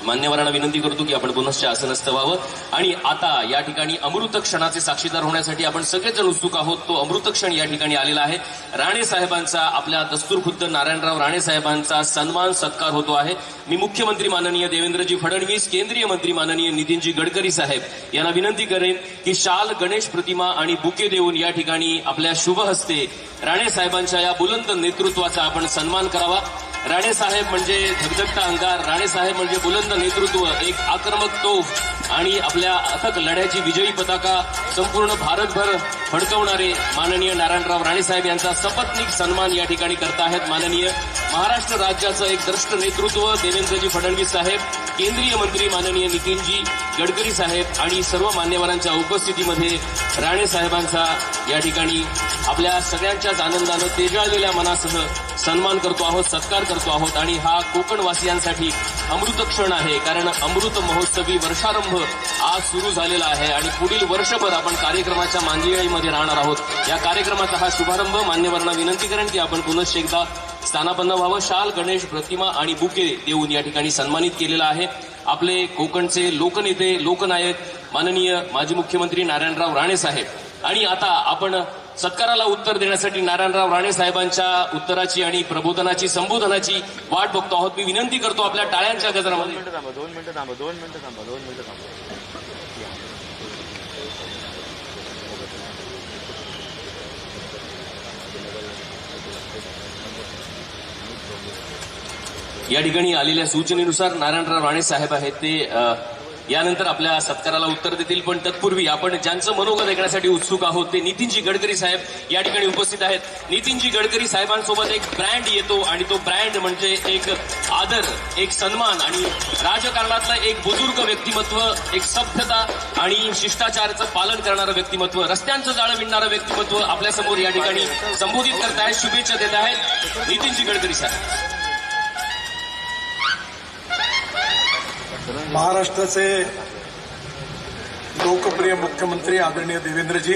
मान्यवरांना विनंती करतो की आपण पुनश्च आसनस्थ व्हावं आणि आता या ठिकाणी अमृत क्षणाचे साक्षीदार होण्यासाठी आपण सगळेजण उत्सुक आहोत. तो अमृत क्षण या ठिकाणी आलेला आहे. राणे साहेबांचा, आपल्या दस्तूरखुद्द नारायणराव राणे साहेबांचा सन्मान सत्कार होतो आहे. मी मुख्यमंत्री माननीय देवेंद्रजी फडणवीस, केंद्रीय मंत्री माननीय नितीनजी गडकरी साहेब यांना विनंती करेन की शाल, गणेश प्रतिमा आणि बुके देऊन या ठिकाणी आपल्या शुभ हस्ते राणे साहेबांच्या या बुलंद नेतृत्वाचा आपण सन्मान करावा. राणे साहेब म्हणजे धगधगता अंगार, राणे साहेब म्हणजे बुलंद नेतृत्व, एक आक्रमक तोफ आणि आपल्या अथक लढ्याची विजयी पताका संपूर्ण भारतभर फडकवणारे माननीय नारायणराव राणे साहेब यांचा सपत्नीक सन्मान या ठिकाणी करताहेत. माननीय महाराष्ट्र राज्याचं एक द्रष्ट नेतृत्व देवेंद्रजी फडणवीस साहेब, केंद्रीय मंत्री माननीय नितीनजी गडकरी साहेब आणि सर्व मान्यवरांच्या उपस्थितीमध्ये राणे साहेबांचा या ठिकाणी आपल्या सगळ्यांच्याच आनंदानं तेजाळलेल्या मनासह सन्मान करतो आहोत, सत्कार करतो आहोत. आणि हा कोकणवासियांसाठी अमृत क्षण आहे, कारण अमृत महोत्सवी वर्षारंभ आज सुरू झालेला आहे आणि पुढील वर्षभर आपण कार्यक्रमाच्या मांदियाळीमध्ये राहणार आहोत. या कार्यक्रमाचा हा शुभारंभ मान्यवरांना विनंती करेन की आपण पुनश्च एकदा स्थानापन्न व्हावं. शाल, गणेश प्रतिमा आणि बुके देऊन या ठिकाणी सन्मानित केलेला आहे. आपले कोकणचे लोकनेते, लोकनायक माननीय माजी मुख्यमंत्री नारायणराव राणे साहेब. आणि आता आपण सत्काराला उत्तर देण्यासाठी नारायणराव राणे साहेबांच्या उत्तराची आणि प्रबोधनाची, संबोधनाची वाट बघतो आहोत. मी विनंती करतो आपल्या टाळ्यांच्या गजरामध्ये. दोन मिनिटं थांबा. या ठिकाणी आलेल्या सूचनेनुसार नारायणराव राणे साहेब आहेत ते यानंतर आपल्या सत्काराला उत्तर देतील. पण तत्पूर्वी आपण ज्यांचं मनोगत ऐकण्यासाठी उत्सुक आहोत ते नितीनजी गडकरी साहेब या ठिकाणी उपस्थित आहेत. नितीनजी गडकरी साहेबांसोबत एक ब्रँड येतो आणि तो ब्रँड म्हणजे एक आदर, एक सन्मान आणि राजकारणातलं एक बुजुर्ग व्यक्तिमत्व, एक सभ्यता आणि शिष्टाचाराचं पालन करणारं व्यक्तिमत्व, रस्त्यांचं जाळं विणणारं व्यक्तिमत्व आपल्यासमोर या ठिकाणी संबोधित करतायत, शुभेच्छा देत आहेत नितीनजी गडकरी साहेब. महाराष्ट्राचे लोकप्रिय मुख्यमंत्री आदरणीय देवेंद्रजी,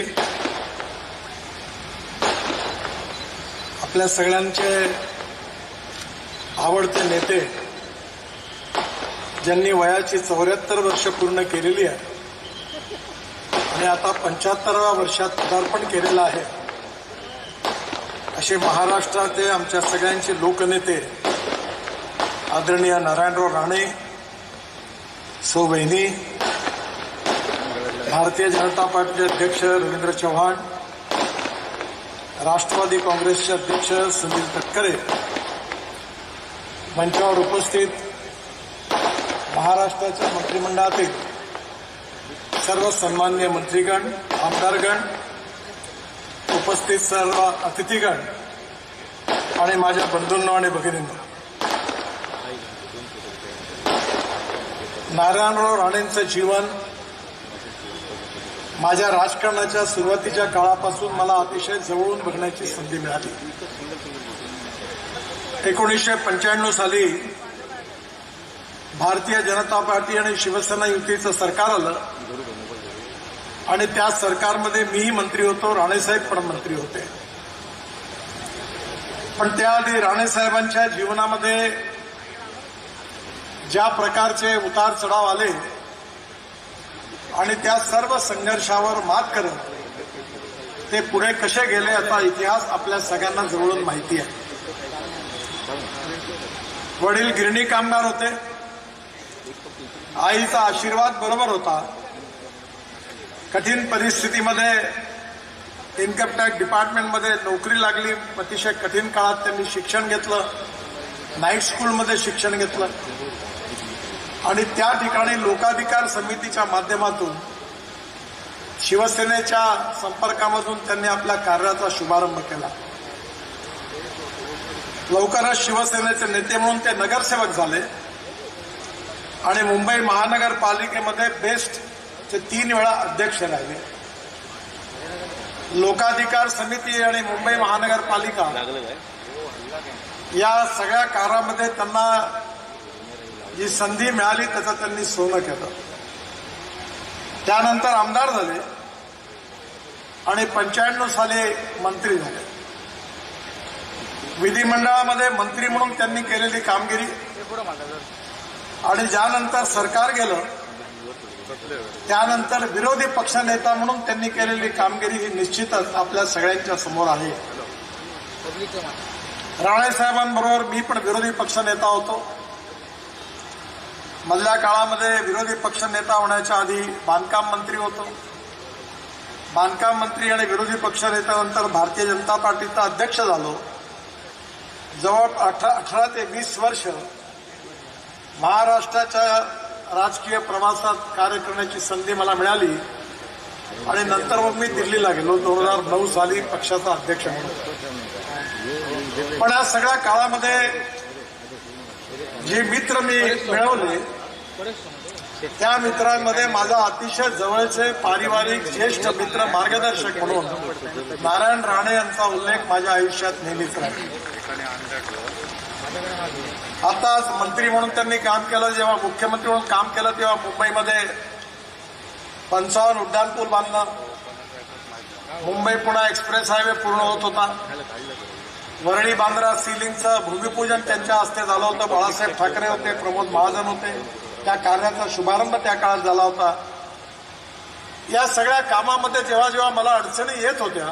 आपल्या सगळ्यांचे आवडते नेते, ज्यांनी वयाची 74 वर्ष पूर्ण केलेली आहे आणि आता 75व्या वर्षात पदार्पण केलेलं आहे, असे महाराष्ट्राचे आमच्या सगळ्यांचे लोकनेते आदरणीय नारायणराव राणे, सौ बहिणी, भारतीय जनता पार्टीचे अध्यक्ष रवींद्र चव्हाण, राष्ट्रवादी काँग्रेसचे अध्यक्ष सुनील तटकरे, मंचावर उपस्थित महाराष्ट्राच्या मंत्रिमंडळातील सर्व सन्माननीय मंत्रीगण, आमदारगण, उपस्थित सर्व अतिथीगण आणि माझ्या बंधूंनो आणि भगिनींनो, नारायणराव राणेंचं जीवन माझ्या राजकारणाच्या सुरुवातीच्या काळापासून मला अतिशय जवळून बघण्याची संधी मिळाली. 1995 साली भारतीय जनता पार्टी आणि शिवसेना युतीचं सरकार आलं आणि त्या सरकारमध्ये मीही मंत्री होतो, राणेसाहेब पण मंत्री होते. पण त्याआधी राणेसाहेबांच्या जीवनामध्ये ज्या प्रकारचे उतार चढाव आले आणि त्या सर्व संघर्षावर मात करत ते पुढे कसे गेले याचा इतिहास आपल्या सगळ्यांना जवळून माहिती आहे. वडील गिरणी कामगार होते, आईचा आशीर्वाद बरोबर होता. कठीण परिस्थितीमध्ये इन्कम टॅक्स डिपार्टमेंटमध्ये नोकरी लागली. अतिशय कठीण काळात त्यांनी शिक्षण घेतलं, नाईट स्कूलमध्ये शिक्षण घेतलं आणि त्या ठिकाणी लोकाधिकार समितीच्या माध्यमातून शिवसेनेच्या संपर्कामधून त्यांनी आपल्या कार्याचा शुभारंभ केला. लवकरच शिवसेनेचे नेते म्हणून ते नगरसेवक झाले आणि मुंबई महानगरपालिकेमध्ये बेस्टचे 3 वेळा अध्यक्ष राहिले. लोकाधिकार समिती आणि मुंबई महानगरपालिका या सगळ्या कार्यामध्ये त्यांना जी संधी मिळाली त्याचं त्यांनी सोनं केलं. त्यानंतर आमदार झाले आणि 95 साली मंत्री झाले. विधिमंडळामध्ये मंत्री म्हणून त्यांनी केलेली कामगिरी आणि ज्यानंतर सरकार गेलं त्यानंतर विरोधी पक्षनेता म्हणून त्यांनी केलेली कामगिरी ही निश्चितच आपल्या सगळ्यांच्या समोर आहे. राणेसाहेबांबरोबर मी पण विरोधी पक्षनेता होतो. मधल्या काळामध्ये विरोधी पक्षनेता होण्याच्या आधी बांधकाम मंत्री होतो. बांधकाम मंत्री आणि विरोधी पक्षनेत्यानंतर भारतीय जनता पार्टीचा अध्यक्ष झालो. जवळ 18 ते 20 वर्ष महाराष्ट्राच्या राजकीय प्रवासात कार्य करण्याची संधी मला मिळाली आणि नंतर मग मी दिल्लीला गेलो 2009 साली पक्षाचा अध्यक्ष म्हणून. पण या सगळ्या काळामध्ये जे मित्र मी मिळवले त्या मित्रांमध्ये माझा अतिशय जवळचे पारिवारिक ज्येष्ठ मित्र मार्गदर्शक म्हणून नारायण राणे यांचा उल्लेख माझ्या आयुष्यात नेहमीच राहील. आताच मंत्री म्हणून त्यांनी काम केलं, जेव्हा मुख्यमंत्री म्हणून काम केलं तेव्हा मुंबईमध्ये 55 उड्डाणपूल बांधणं, मुंबई पुणे एक्सप्रेस हायवे पूर्ण होत होता. वरळी बांद्रा सीलिंगचं भूमिपूजन त्यांच्या हस्ते झालं होतं. बाळासाहेब ठाकरे होते, प्रमोद महाजन होते. त्या कार्याचा शुभारंभ त्या काळात झाला होता. या सगळ्या कामामध्ये जेव्हा जेव्हा मला अडचणी येत होत्या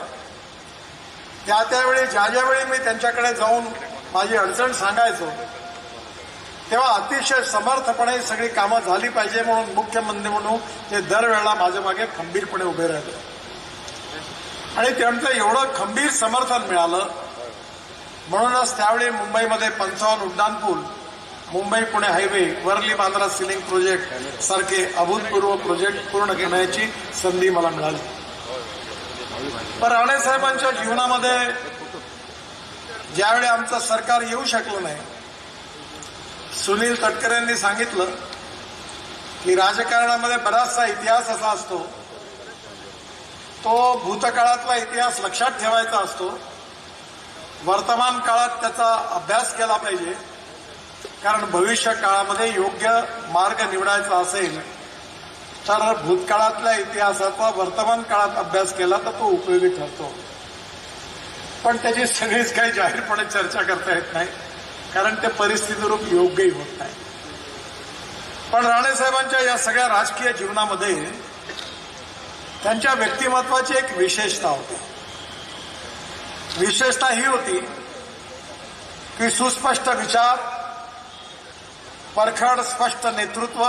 त्यावेळी ज्यावेळी मी त्यांच्याकडे जाऊन माझी अडचण सांगायचो तेव्हा अतिशय समर्थपणे सगळी कामं झाली पाहिजे म्हणून मुख्यमंत्री म्हणून ते दरवेळेला माझ्या मागे खंबीरपणे उभे राहिले आणि त्यांचं एवढं खंबीर समर्थन मिळालं म्हणूनच त्यावेळी मुंबईमध्ये 55 उड्डाणपूल, Mumbai Pune highway, Worli Bandra sea link project सारखे अभूतपूर्व प्रोजेक्ट पूर्ण करण्याची संधी मला मिळाली. पण राणे साहेबांच्या जीवनामध्ये ज्यावेळी आमचं सरकार येऊ शकलं नाही, सुनील तटकरेंनी सांगितलं की राजकारणामध्ये बराचसा इतिहास असा असतो, तो भूतकाळातला इतिहास लक्षात ठेवायचा असतो, वर्तमान काळात त्याचा अभ्यास केला पाहिजे, कारण भविष्य काळामध्ये योग्य मार्ग निवडायचा असेल तर भूतकाळातल्या इतिहासाचा वर्तमान काळात अभ्यास केला तर तो उपयोगी ठरतो. पण त्याची सगळीच काही जाहीरपणे चर्चा करता येत नाही, कारण ते परिस्थितीरूप योग्यही होत नाही. पण राणेसाहेबांच्या या सगळ्या राजकीय जीवनामध्ये त्यांच्या व्यक्तिमत्वाची एक विशेषता होती. विशेषता ही होती की सुस्पष्ट विचार, परखड स्पष्ट नेतृत्व,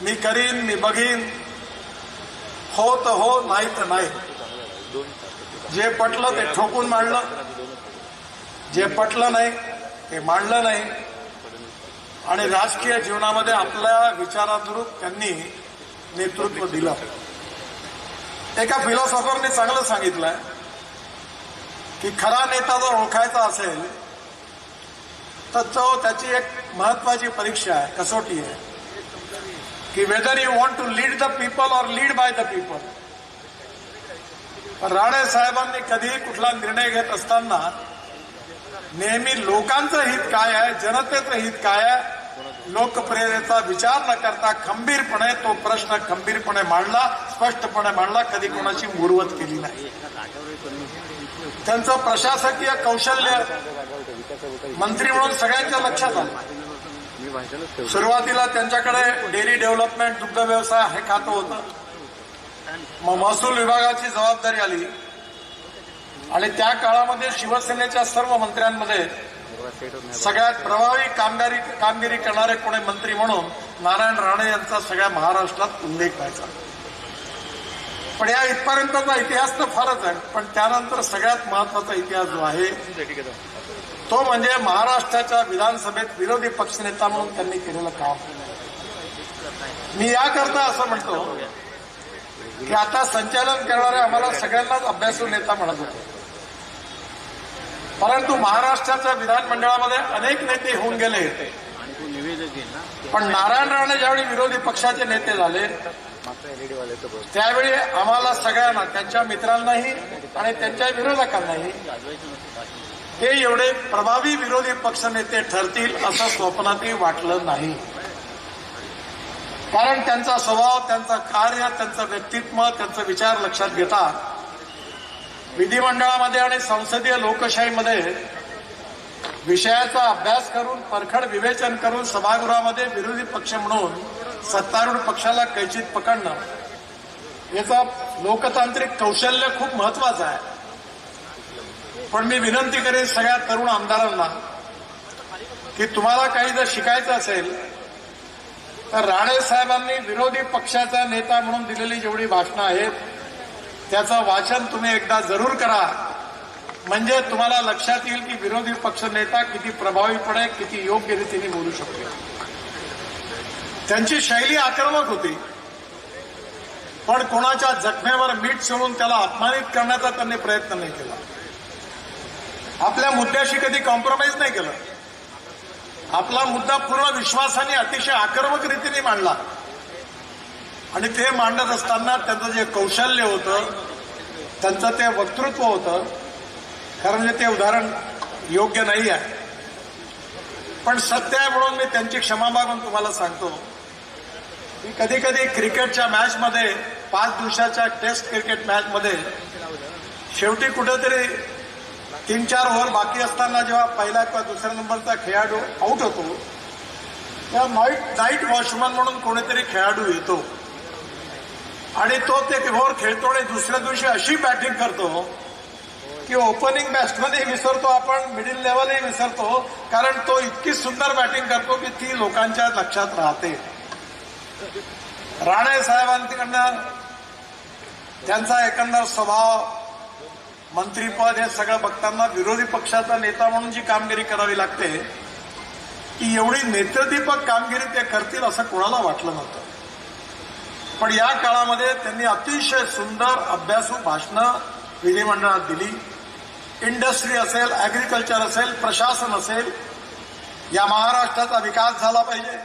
मी करीन, मी बघीन, हो तर हो, नाही तर नाही. जे पटलं ते ठोकून मांडलं, जे पटलं नाही ते मांडलं नाही. आणि राजकीय जीवनामध्ये आपल्या विचारानुरूप त्यांनी नेतृत्व दिलं. एका फिलॉसॉफरने चांगलं सांगितलंय की खरा नेता जर ओळखायचा असेल तर तो त्याची एक महत्वाची परीक्षा आहे, कसोटी आहे, की whether you want to lead the people और lead by the people. Rane साहेबांनी कधीही कुठला निर्णय घेत असताना नेहमी लोकांचं हित काय आहे, जनतेचं हित काय आहे, लोकप्रियतेचा विचार न करता खंबीरपणे तो प्रश्न खंबीरपणे मांडला, स्पष्टपणे मांडला, कधी कोणाची मुरवत केली नाही. त्यांचं प्रशासकीय कौशल्य मंत्री म्हणून सगळ्यांच्या लक्षात आलं. सुरुवातीला त्यांच्याकडे डेअरी डेव्हलपमेंट, दुग्ध व्यवसाय हे खातं होतं. मग महसूल विभागाची जबाबदारी आली आणि त्या काळामध्ये शिवसेनेच्या सर्व मंत्र्यांमध्ये सगळ्यात प्रभावी कामगिरी करणारे कोणी मंत्री म्हणून नारायण राणे यांचा सगळ्या महाराष्ट्रात उल्लेख व्हायचा. पण या इथपर्यंतचा इतिहास तर फारच आहे, पण त्यानंतर सगळ्यात महत्वाचा इतिहास जो आहे तो म्हणजे महाराष्ट्राच्या विधानसभेत विरोधी पक्षनेता म्हणून त्यांनी केलेलं काम. मी याकरता असं म्हणतो की आता संचालन करणारे आम्हाला सगळ्यांनाच अभ्यासू नेता म्हणत होते, परंतु महाराष्ट्राच्या विधानमंडळामध्ये अनेक नेते होऊन गेले. पण नारायण राणे ज्यावेळी विरोधी पक्षाचे नेते झाले त्यावेळी आम्हाला सगळ्यांना, त्यांच्या मित्रांनाही आणि त्यांच्या विरोधकांनाही, ते एवढे प्रभावी विरोधी पक्षनेते ठरतील असं स्वप्नातही वाटलं नाही. कारण त्यांचा स्वभाव, त्यांचं कार्य, त्यांचं व्यक्तित्व, त्यांचे विचार लक्षात घेता विधिमंडळामध्ये आणि संसदीय लोकशाहीमध्ये विषयाचा अभ्यास करून, परखड विवेचन करून सभागृहामध्ये विरोधी पक्ष म्हणून सत्तारूढ पक्षाला कैचीत पकडणं, याचा लोकतांत्रिक कौशल्य खूप महत्वाचं आहे. पण मी विनंती करेन सगळ्या तरुण आमदारांना की तुम्हाला काही जर शिकायचं असेल तर राणे साहेबांनी विरोधी पक्षाचा नेता म्हणून दिलेली जेवढी भाषणं आहेत त्याचं वाचन तुम्ही एकदा जरूर करा, म्हणजे तुम्हाला लक्षात येईल की विरोधी पक्ष नेता किती प्रभावीपणे, किती योग्य रीतीने बोलू शकतो. त्यांची शैली आक्रमक होती, पण कोणाच्या जखमेवर मीठ सोडून त्याला अपमानित करण्याचा त्यांनी प्रयत्न नाही केला. आपल्या मुद्द्याशी कधी कॉम्प्रोमाइज नाही केलं. आपला मुद्दा पूर्ण विश्वासाने अतिशय आक्रमक रीतीने मांडला. आणि ते मांडत असताना त्यांचं जे कौशल्य होतं, त्यांचं ते वक्तृत्व होतं, कारण ते उदाहरण योग्य नाही आहे, पण सत्य आहे म्हणून मी त्यांची क्षमा मागून तुम्हाला सांगतो की कधी कधी क्रिकेटच्या मॅचमध्ये, 5 दिवसाच्या टेस्ट क्रिकेट मॅचमध्ये शेवटी कुठेतरी 3-4 ओव्हर बाकी असताना जेव्हा पहिला किंवा दुसऱ्या नंबरचा खेळाडू आऊट होतो तेव्हा नाईट वॉचमन म्हणून कोणीतरी खेळाडू येतो आणि तो ते ओव्हर खेळतो आणि दुसऱ्या दिवशी अशी बॅटिंग करतो की ओपनिंग बॅट्समनही विसरतो, आपण मिडिल लेव्हलही विसरतो, कारण तो इतकी सुंदर बॅटिंग करतो की ती लोकांच्या लक्षात राहते. राणे साहेबांकडनं त्यांचा एकंदर स्वभाव, मंत्रीपद हे सगळं बघताना विरोधी पक्षाचा नेता म्हणून जी कामगिरी करावी लागते की एवढी नेत्रदीपक कामगिरी ते करतील असं कोणाला वाटलं नव्हतं. पण या काळामध्ये त्यांनी अतिशय सुंदर अभ्यासू भाषणं विधिमंडळात दिली. इंडस्ट्री असेल, ऍग्रिकल्चर असेल, प्रशासन असेल, या महाराष्ट्राचा विकास झाला पाहिजे.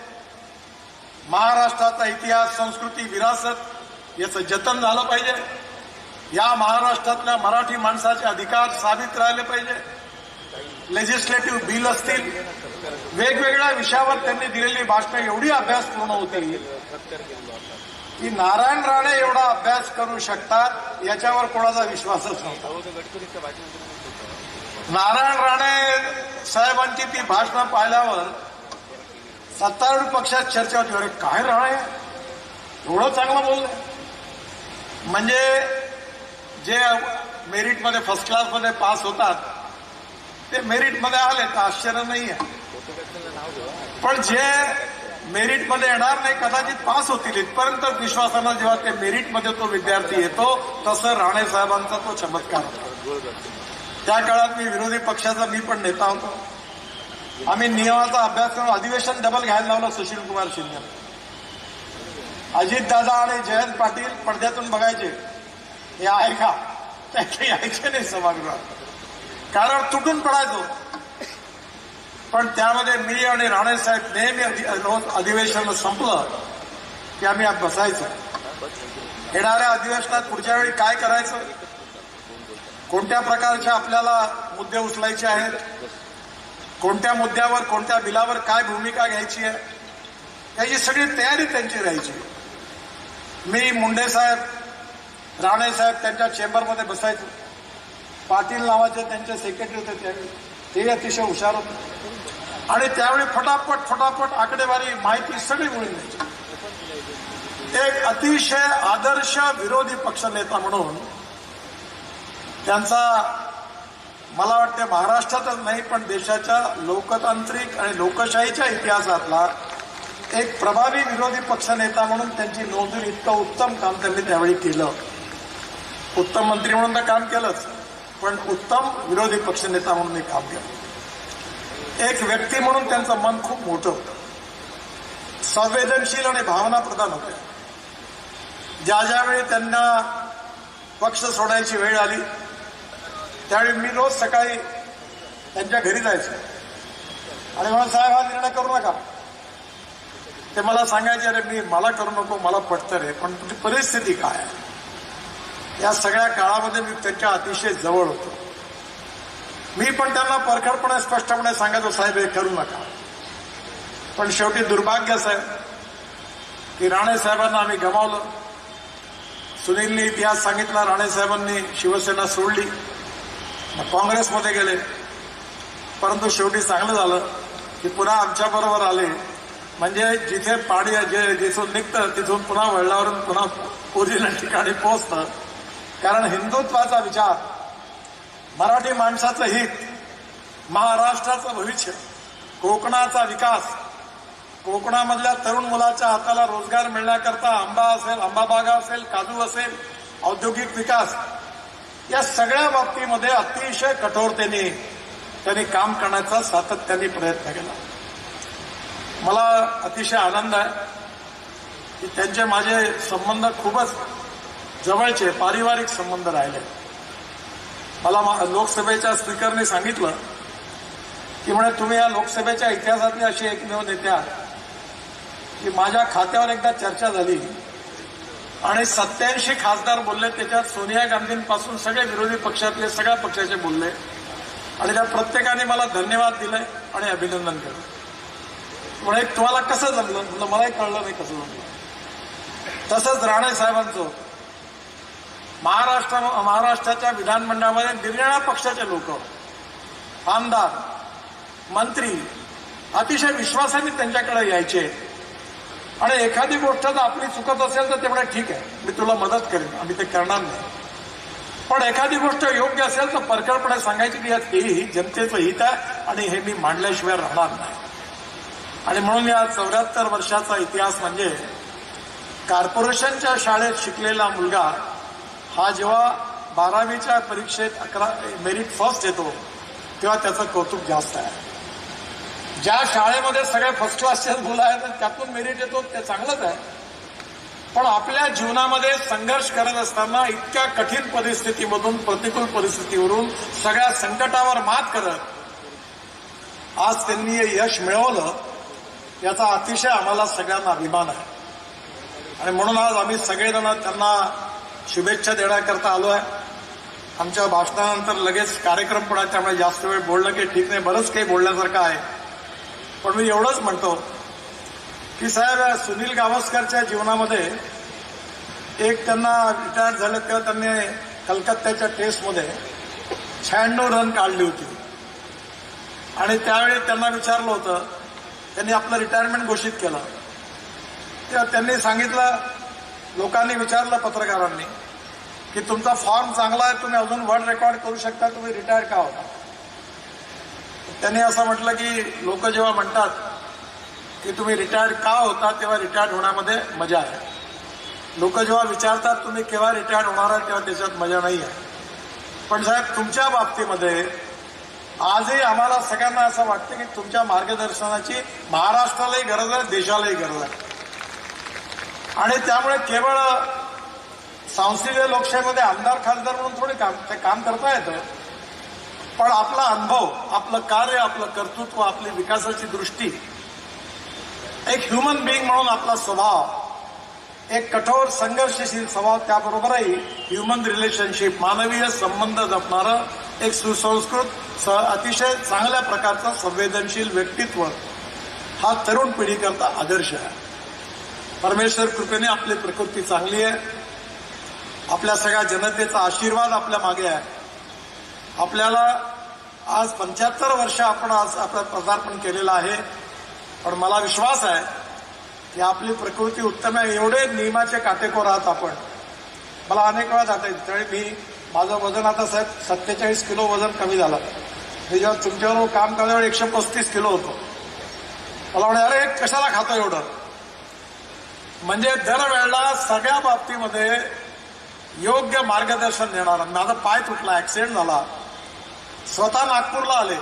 महाराष्ट्राचा इतिहास, संस्कृती, विरासत याचं जतन झालं पाहिजे. या महाराष्ट्रातल्या मराठी माणसाचे अधिकार साबित राहिले पाहिजे. लेजिस्लेटिव्ह बिल असतील, वेगवेगळ्या विषयावर त्यांनी दिलेली भाषणं एवढी अभ्यासपूर्ण होती की नारायण राणे एवढा अभ्यास करू शकतात याच्यावर कोणाचा विश्वासच नव्हता. नारायण राणे साहेबांची ती भाषणं पाहिल्यावर सत्तारूढ पक्षात चर्चा होती, अरे काय राणे एवढं चांगलं बोलले. म्हणजे जे मेरिटमध्ये फर्स्ट क्लासमध्ये पास होतात ते मेरिटमध्ये आले तर आश्चर्य नाही आहे. पण जे मेरिटमध्ये येणार नाही कदाचित पास होतील इथपर्यंत विश्वासानं जेव्हा ते मेरिटमध्ये तो विद्यार्थी येतो तसं राणे साहेबांचा तो चमत्कार होता. त्या काळात मी विरोधी पक्षाचा मी पण नेता होतो. आम्ही नियमाचा अभ्यास करून अधिवेशन डबल घ्यायला लावलं सुशीलकुमार शिंदे. अजितदादा आणि जयंत पाटील पडद्यातून बघायचे हे आहे का, ते यायचे नाही सभागृहात कारण तुटून पडायचो. पण त्यामध्ये मी आणि राणेसाहेब नेहमी रोज अधिवेशन संपलं की आम्ही आज बसायचो. येणाऱ्या अधिवेशनात पुढच्या वेळी काय करायचं, कोणत्या प्रकारचे आपल्याला मुद्दे उचलायचे आहेत, कोणत्या मुद्द्यावर कोणत्या बिलावर काय भूमिका घ्यायची आहे, याची सगळी तयारी त्यांची राहायची. मी मुंडे साहेब, राणे साहेब त्यांच्या चेंबरमध्ये बसायचो. पाटील नावाचे त्यांचे सेक्रेटरी होते त्यावेळी, ते अतिशय हुशार होते आणि त्यावेळी फटाफट आकडेवारी माहिती सगळी मिळून द्यायची. एक अतिशय आदर्श विरोधी पक्षनेता म्हणून त्यांचा मला वाटते महाराष्ट्रातच नाही पण देशाच्या लोकतांत्रिक आणि लोकशाहीच्या इतिहासातला एक प्रभावी विरोधी पक्षनेता म्हणून त्यांची नोंद होईल. इतकं उत्तम काम त्यांनी त्यावेळी केलं. उत्तम मंत्री म्हणून तर काम केलंच पण उत्तम विरोधी पक्षनेता म्हणून काम केलं. एक व्यक्ती म्हणून त्यांचं मन खूप मोठं होतं, संवेदनशील आणि भावनाप्रधान होते. ज्यावेळी त्यांना पक्ष सोडायची वेळ आली त्यावेळी मी रोज सकाळी त्यांच्या घरी जायचो आणि म्हणून साहेब हा निर्णय करू नका. ते मला सांगायचे अरे मला करू नको, मला पटतं रे, पण तुझी परिस्थिती काय आहे. या सगळ्या काळामध्ये मी त्यांच्या अतिशय जवळ होतो. मी पण त्यांना परखडपणे स्पष्टपणे सांगायचो साहेब हे करू नका. पण शेवटी दुर्भाग्य असं आहे की राणे साहेबांना आम्ही गमावलं. सुनीलने इतिहास सांगितला, राणे साहेबांनी शिवसेना सोडली, काँग्रेसमध्ये गेले. परंतु शेवटी चांगलं झालं की पुन्हा आमच्याबरोबर आले. म्हणजे जिथे पाणी जिथून निघतं तिथून पुन्हा वळणावरून पुन्हा ओरिजिनल ठिकाणी पोहोचतं. कारण हिंदुत्वाचा विचार, मराठी माणसाचं हित, महाराष्ट्राचं भविष्य, कोकणाचा विकास, कोकणामधल्या तरुण मुलाच्या हाताला रोजगार मिळण्याकरता आंबा असेल, आंबाबागा असेल, काजू असेल, औद्योगिक विकास, या सगळ्या बाबतीमध्ये अतिशय कठोरतेने त्यांनी काम करण्याचा सातत्याने प्रयत्न केला. मला अतिशय आनंद आहे की त्यांचे माझे संबंध खूपच जवळचे पारिवारिक संबंध राहिले. मला लोकसभेच्या स्पीकरने सांगितलं की म्हणे तुम्ही या लोकसभेच्या इतिहासातली अशी एकमेव नेते आहात की माझ्या खात्यावर एकदा चर्चा झाली आणि 87 खासदार बोलले. त्याच्यात सोनिया गांधींपासून सगळे विरोधी पक्षातले सगळ्या पक्षाचे बोलले आणि त्या प्रत्येकाने मला धन्यवाद दिले आणि अभिनंदन केलं. म्हणे तुम्हाला कसं जमलं, म्हणलं मलाही कळलं नाही कसं जमलं. तसंच राणे साहेबांचं होतं. महाराष्ट्राच्या विधानमंडळामध्ये निरनिराळ्या पक्षाचे लोक, आमदार, मंत्री अतिशय विश्वासाने त्यांच्याकडे यायचे आणि एखादी गोष्ट जर आपली चुकत असेल तर ते म्हणे ठीक आहे मी तुला मदत करेन, आम्ही ते करणार नाही. पण एखादी गोष्ट योग्य असेल तर परखडपणे सांगायची की यात ही जनतेचं हित आहे आणि हे मी मांडल्याशिवाय राहणार नाही. आणि म्हणून या 74 वर्षाचा इतिहास म्हणजे कॉर्पोरेशनच्या शाळेत शिकलेला मुलगा हा जेव्हा 12वीच्या परीक्षेत मेरिट फर्स्ट येतो तेव्हा त्याचं कौतुक जास्त आहे. ज्या शाळेमध्ये सगळे फर्स्ट क्लासचे मुलं आहेत त्यातून मेरिट येतो ते चांगलंच आहे. पण आपल्या जीवनामध्ये संघर्ष करत असताना इतक्या कठीण परिस्थितीमधून, प्रतिकूल परिस्थितीवरून, सगळ्या संकटावर मात करत आज त्यांनी हे यश मिळवलं, याचा अतिशय आम्हाला सगळ्यांना अभिमान आहे. आणि म्हणून आज आम्ही सगळेजण त्यांना शुभेच्छा देण्याकरता आलो आहे. आमच्या भाषणानंतर लगेच कार्यक्रम पण आहे, त्यामुळे जास्त वेळ बोलणं काही ठीक नाही, बरंच काही बोलण्यासारखं आहे. पण मी एवढंच म्हणतो की साहेब, सुनील गावस्करच्या जीवनामध्ये एक त्यांना रिटायर झाले तेव्हा त्यांनी कलकत्त्याच्या टेस्टमध्ये 96 रन काढली होती. आणि त्यावेळी त्यांना विचारलं होतं, त्यांनी आपलं रिटायरमेंट घोषित केलं तेव्हा त्यांनी सांगितलं, लोकांनी विचारलं पत्रकारांनी की तुमचा फॉर्म चांगला आहे, तुम्ही अजून वर्ल्ड रेकॉर्ड करू शकता, तुम्ही रिटायर का होता. त्यांनी असं म्हटलं की लोक जेव्हा म्हणतात की तुम्ही रिटायर्ड का होता, तेव्हा रिटायर्ड होण्यामध्ये मजा आहे. लोक जेव्हा विचारतात तुम्ही केव्हा रिटायर्ड होणार आहे, तेव्हा त्याच्यात मजा नाही आहे. पण साहेब, तुमच्या बाबतीमध्ये आजही आम्हाला सगळ्यांना असं वाटतं की तुमच्या मार्गदर्शनाची महाराष्ट्रालाही गरज आहे, देशालाही गरज आहे. आणि त्यामुळे केवळ संसदीय लोकशाहीमध्ये आमदार खासदार म्हणून थोडे काम करता येतं, पण आपला अनुभव, आपलं कार्य, आपलं कर्तृत्व, आपली विकासाची दृष्टी, एक ह्युमन बिईंग म्हणून आपला स्वभाव, एक कठोर संघर्षशील स्वभाव, त्याबरोबरही ह्युमन रिलेशनशिप, मानवीय संबंध जपणारं एक सुसंस्कृत, अतिशय चांगल्या प्रकारचं संवेदनशील व्यक्तित्व हा तरुण पिढीकरता आदर्श आहे. परमेश्वर कृपेने आपली प्रकृती चांगली आहे. आपल्या सगळ्या जनतेचा आशीर्वाद आपल्या मागे आहे. आपल्याला आज 75 वर्ष आपण आज आपलं पदार्पण केलेलं आहे. पण मला विश्वास आहे की आपली प्रकृती उत्तम आहे. एवढे नियमाचे काटेकोर आहात आपण. मला अनेक वेळा जाता येईल, त्यावेळी माझं वजन आता साहेब 47 किलो वजन कमी झालं. मी जेव्हा तुमच्याबरोबर काम करल्यावर 135 किलो होतो. मला म्हणे, अरे कशाला खातो एवढं. म्हणजे दरवेळेला सगळ्या बाबतीमध्ये योग्य मार्गदर्शन देणारा. माझा पाय तुटला, ऍक्सिडेंट झाला, स्वतः नागपूरला आले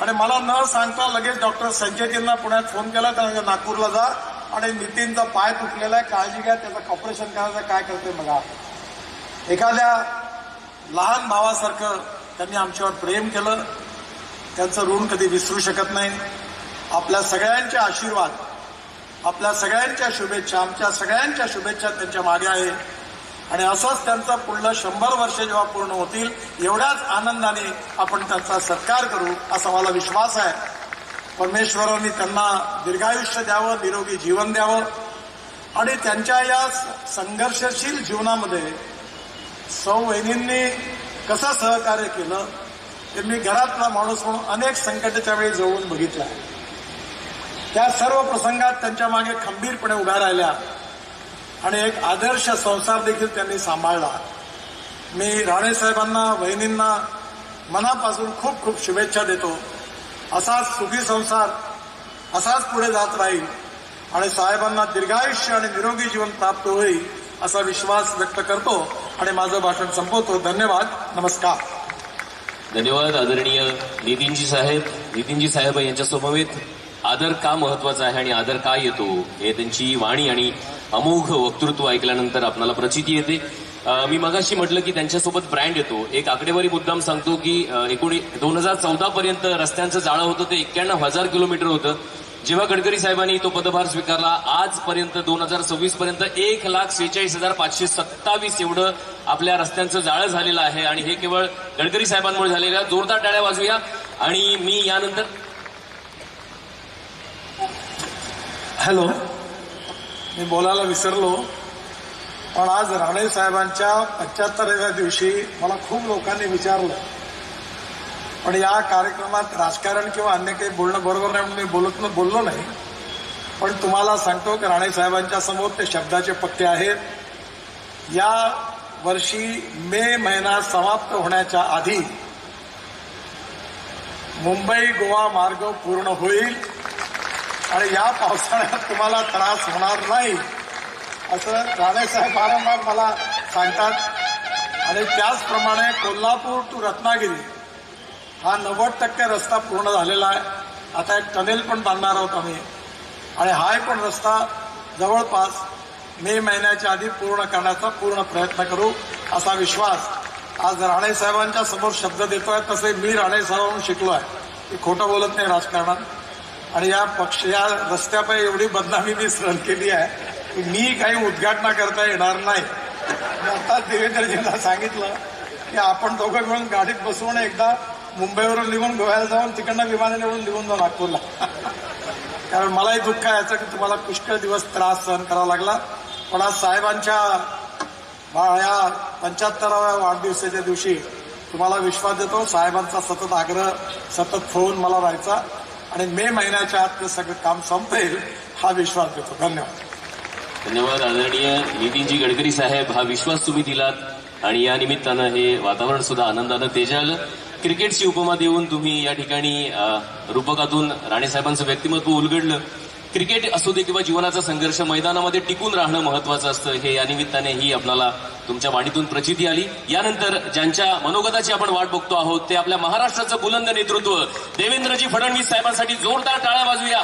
आणि मला न सांगता लगेच डॉक्टर संजयजींना पुण्यात फोन केला, त्यांना नागपूरला जा आणि नितीनचा पाय तुटलेला आहे, काळजी घ्या, त्याचं ऑपरेशन करायचं, काय करते बघा. एखाद्या लहान भावासारखं त्यांनी आमच्यावर प्रेम केलं. त्यांचं ऋण कधी विसरू शकत नाही. आपल्या सगळ्यांचे आशीर्वाद, आपल्या सगळ्यांच्या शुभेच्छा, आमच्या सगळ्यांच्या शुभेच्छा त्यांच्या मागे आहे. आणि असंच त्यांचं पुढलं 100 वर्ष जेव्हा पूर्ण होतील, एवढ्याच आनंदाने आपण त्यांचा सत्कार करू असा मला विश्वास आहे. परमेश्वरांनी त्यांना दीर्घायुष्य द्यावं, निरोगी जीवन द्यावं आणि त्यांच्या या संघर्षशील जीवनामध्ये सौ वहिनींनी कसं सहकार्य केलं ते मी घरातला माणूस म्हणून अनेक संकटाच्या वेळी जवळून बघितलं. त्या सर्व प्रसंगात त्यांच्या मागे खंबीरपणे उभ्या राहिल्या आणि एक आदर्श संसार देखील त्यांनी सांभाळला. मी राणेसाहेबांना, वहिनींना मनापासून खूप खूप शुभेच्छा देतो. असाच सुखी संसार असाच पुढे जात राहील आणि साहेबांना दीर्घायुष्य आणि निरोगी जीवन प्राप्त होईल असा विश्वास व्यक्त करतो आणि माझं भाषण संपवतो. धन्यवाद. नमस्कार. धन्यवाद. आदरणीय नितीनजी साहेब यांच्या समवेत आदर का महत्वाचा आहे आणि आदर का येतो हे त्यांची वाणी आणि अमोघ वक्तृत्व ऐकल्यानंतर आपल्याला प्रचिती येते. मी मगाशी म्हटलं की त्यांच्यासोबत ब्रँड येतो. एक आकडेवारी मुद्दाम सांगतो की 2014 पर्यंत रस्त्यांचं जाळं होतं ते 91,000 किलोमीटर होतं. जेव्हा गडकरी साहेबांनी तो पदभार स्वीकारला, आजपर्यंत 2026 पर्यंत 1,46,527 एवढं आपल्या रस्त्यांचं जाळं झालेलं आहे आणि हे केवळ गडकरी साहेबांमुळे झालेलं आहे. जोरदार टाळ्या वाजूया. आणि मी यानंतर हॅलो, मी बोलायला विसरलो, पण आज राणे साहेबांच्या 75व्या दिवशी मला खूप लोकांनी विचारलं, पण या कार्यक्रमात राजकारण किंवा अन्य काही बोलणं बरोबर नाही म्हणून मी बोललो नाही. पण तुम्हाला सांगतो की राणे साहेबांच्या समोर ते शब्दाचे पक्के आहेत. या वर्षी मे महिना समाप्त होण्याच्या आधी मुंबई गोवा मार्ग पूर्ण होईल आणि या पावसाळ्यात तुम्हाला त्रास होणार नाही असं राणेसाहेब वारंवार मला सांगतात. आणि त्याचप्रमाणे कोल्हापूर टू रत्नागिरी हा 90% रस्ता पूर्ण झालेला आहे. आता एक टनेल पण बांधणार आहोत आम्ही आणि हा पण रस्ता जवळपास मे महिन्याच्या आधी पूर्ण करण्याचा पूर्ण प्रयत्न करू असा विश्वास आज राणे साहेबांच्या समोर शब्द देतोय. तसे मी राणे साहेबांकडून शिकलो आहे की खोटं बोलत नाही राजकारणात. आणि या रस्त्यापायी एवढी बदनामी मी सहन केली आहे की मी काही उद्घाटना करता येणार नाही. आता देवेंद्रजींना सांगितलं की आपण दोघं मिळून गाडीत बसवून एकदा मुंबईवरून निघून गोव्याला जाऊन तिकडनं विमानाने येऊन निघून जाऊ नागपूरला. कारण मलाही दुःख आहे याचं की तुम्हाला पुष्कळ दिवस त्रास सहन करावा लागला. पण आज साहेबांच्या या 75व्या वाढदिवसाच्या दिवशी तुम्हाला विश्वास देतो. साहेबांचा सतत आग्रह, सतत फोन मला व्हायचा आणि मे महिन्याच्या आत ते सगळं काम संपेल हा विश्वास देतो. धन्यवाद. धन्यवाद आदरणीय नितीनजी गडकरी साहेब. हा विश्वास तुम्ही दिलात आणि या निमित्तानं हे वातावरण सुद्धा आनंदानं तेजाळलं. क्रिकेटची उपमा देऊन तुम्ही या ठिकाणी रूपकातून राणेसाहेबांचं व्यक्तिमत्व उलगडलं. क्रिकेट असू दे किंवा जीवनाचा संघर्ष, मैदानामध्ये टिकून राहणं महत्वाचं असतं हे या निमित्तानेही आपल्याला तुमच्या वाणीतून प्रचिती आली. यानंतर ज्यांच्या मनोगताची आपण वाट बघतो आहोत ते आपल्या महाराष्ट्राचं बुलंद नेतृत्व देवेंद्रजी फडणवीस साहेबांसाठी जोरदार टाळ्या वाजूया.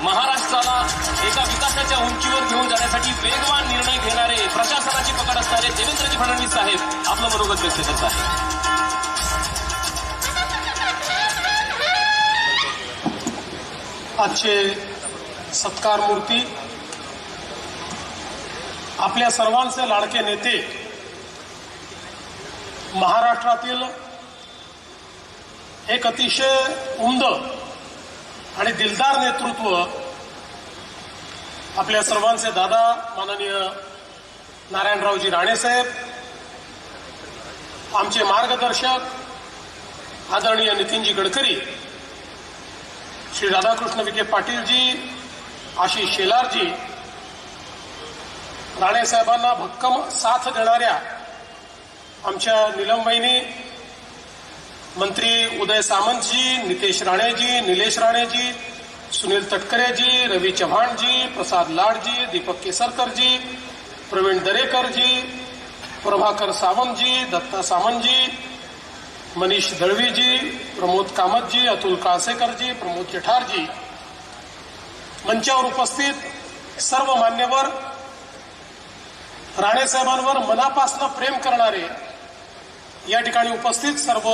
महाराष्ट्राला एका विकासाच्या उंचीवर घेऊन जाण्यासाठी वेगवान निर्णय घेणारे, प्रशासनाची पकड असणारे देवेंद्रजी फडणवीस साहेब आपलं मनोगत व्यक्त करत आहेत. आजचे सत्कार मूर्ती, आपल्या सर्वांचे लाडके नेते, महाराष्ट्रातील एक अतिशय उमद आणि दिलदार नेतृत्व, आपल्या सर्वांचे दादा माननीय नारायणरावजी राणेसाहेब, आमचे मार्गदर्शक आदरणीय नितीनजी गडकरी, श्री राधाकृष्ण विखे पाटीलजी, आशिष शेलारजी, राणेसाहेबांना भक्कम साथ देणाऱ्या आमच्या नीलमबाईंनी, मंत्री उदय सामंतजी, नितेश राणेजी, निलेश राणेजी, सुनील तटकरेजी, रवी चव्हाणजी, प्रसाद लाडजी, दीपक केसरकरजी, प्रवीण दरेकरजी, प्रभाकर सावंतजी, दत्ता सामंतजी, मनीष दळवीजी, प्रमोद कामतजी, अतुल काळसेकरजी, प्रमोद जठारजी, मंचावर उपस्थित सर्व मान्यवर, राणेसाहेबांवर मनापासून प्रेम करणारे या ठिकाणी उपस्थित सर्व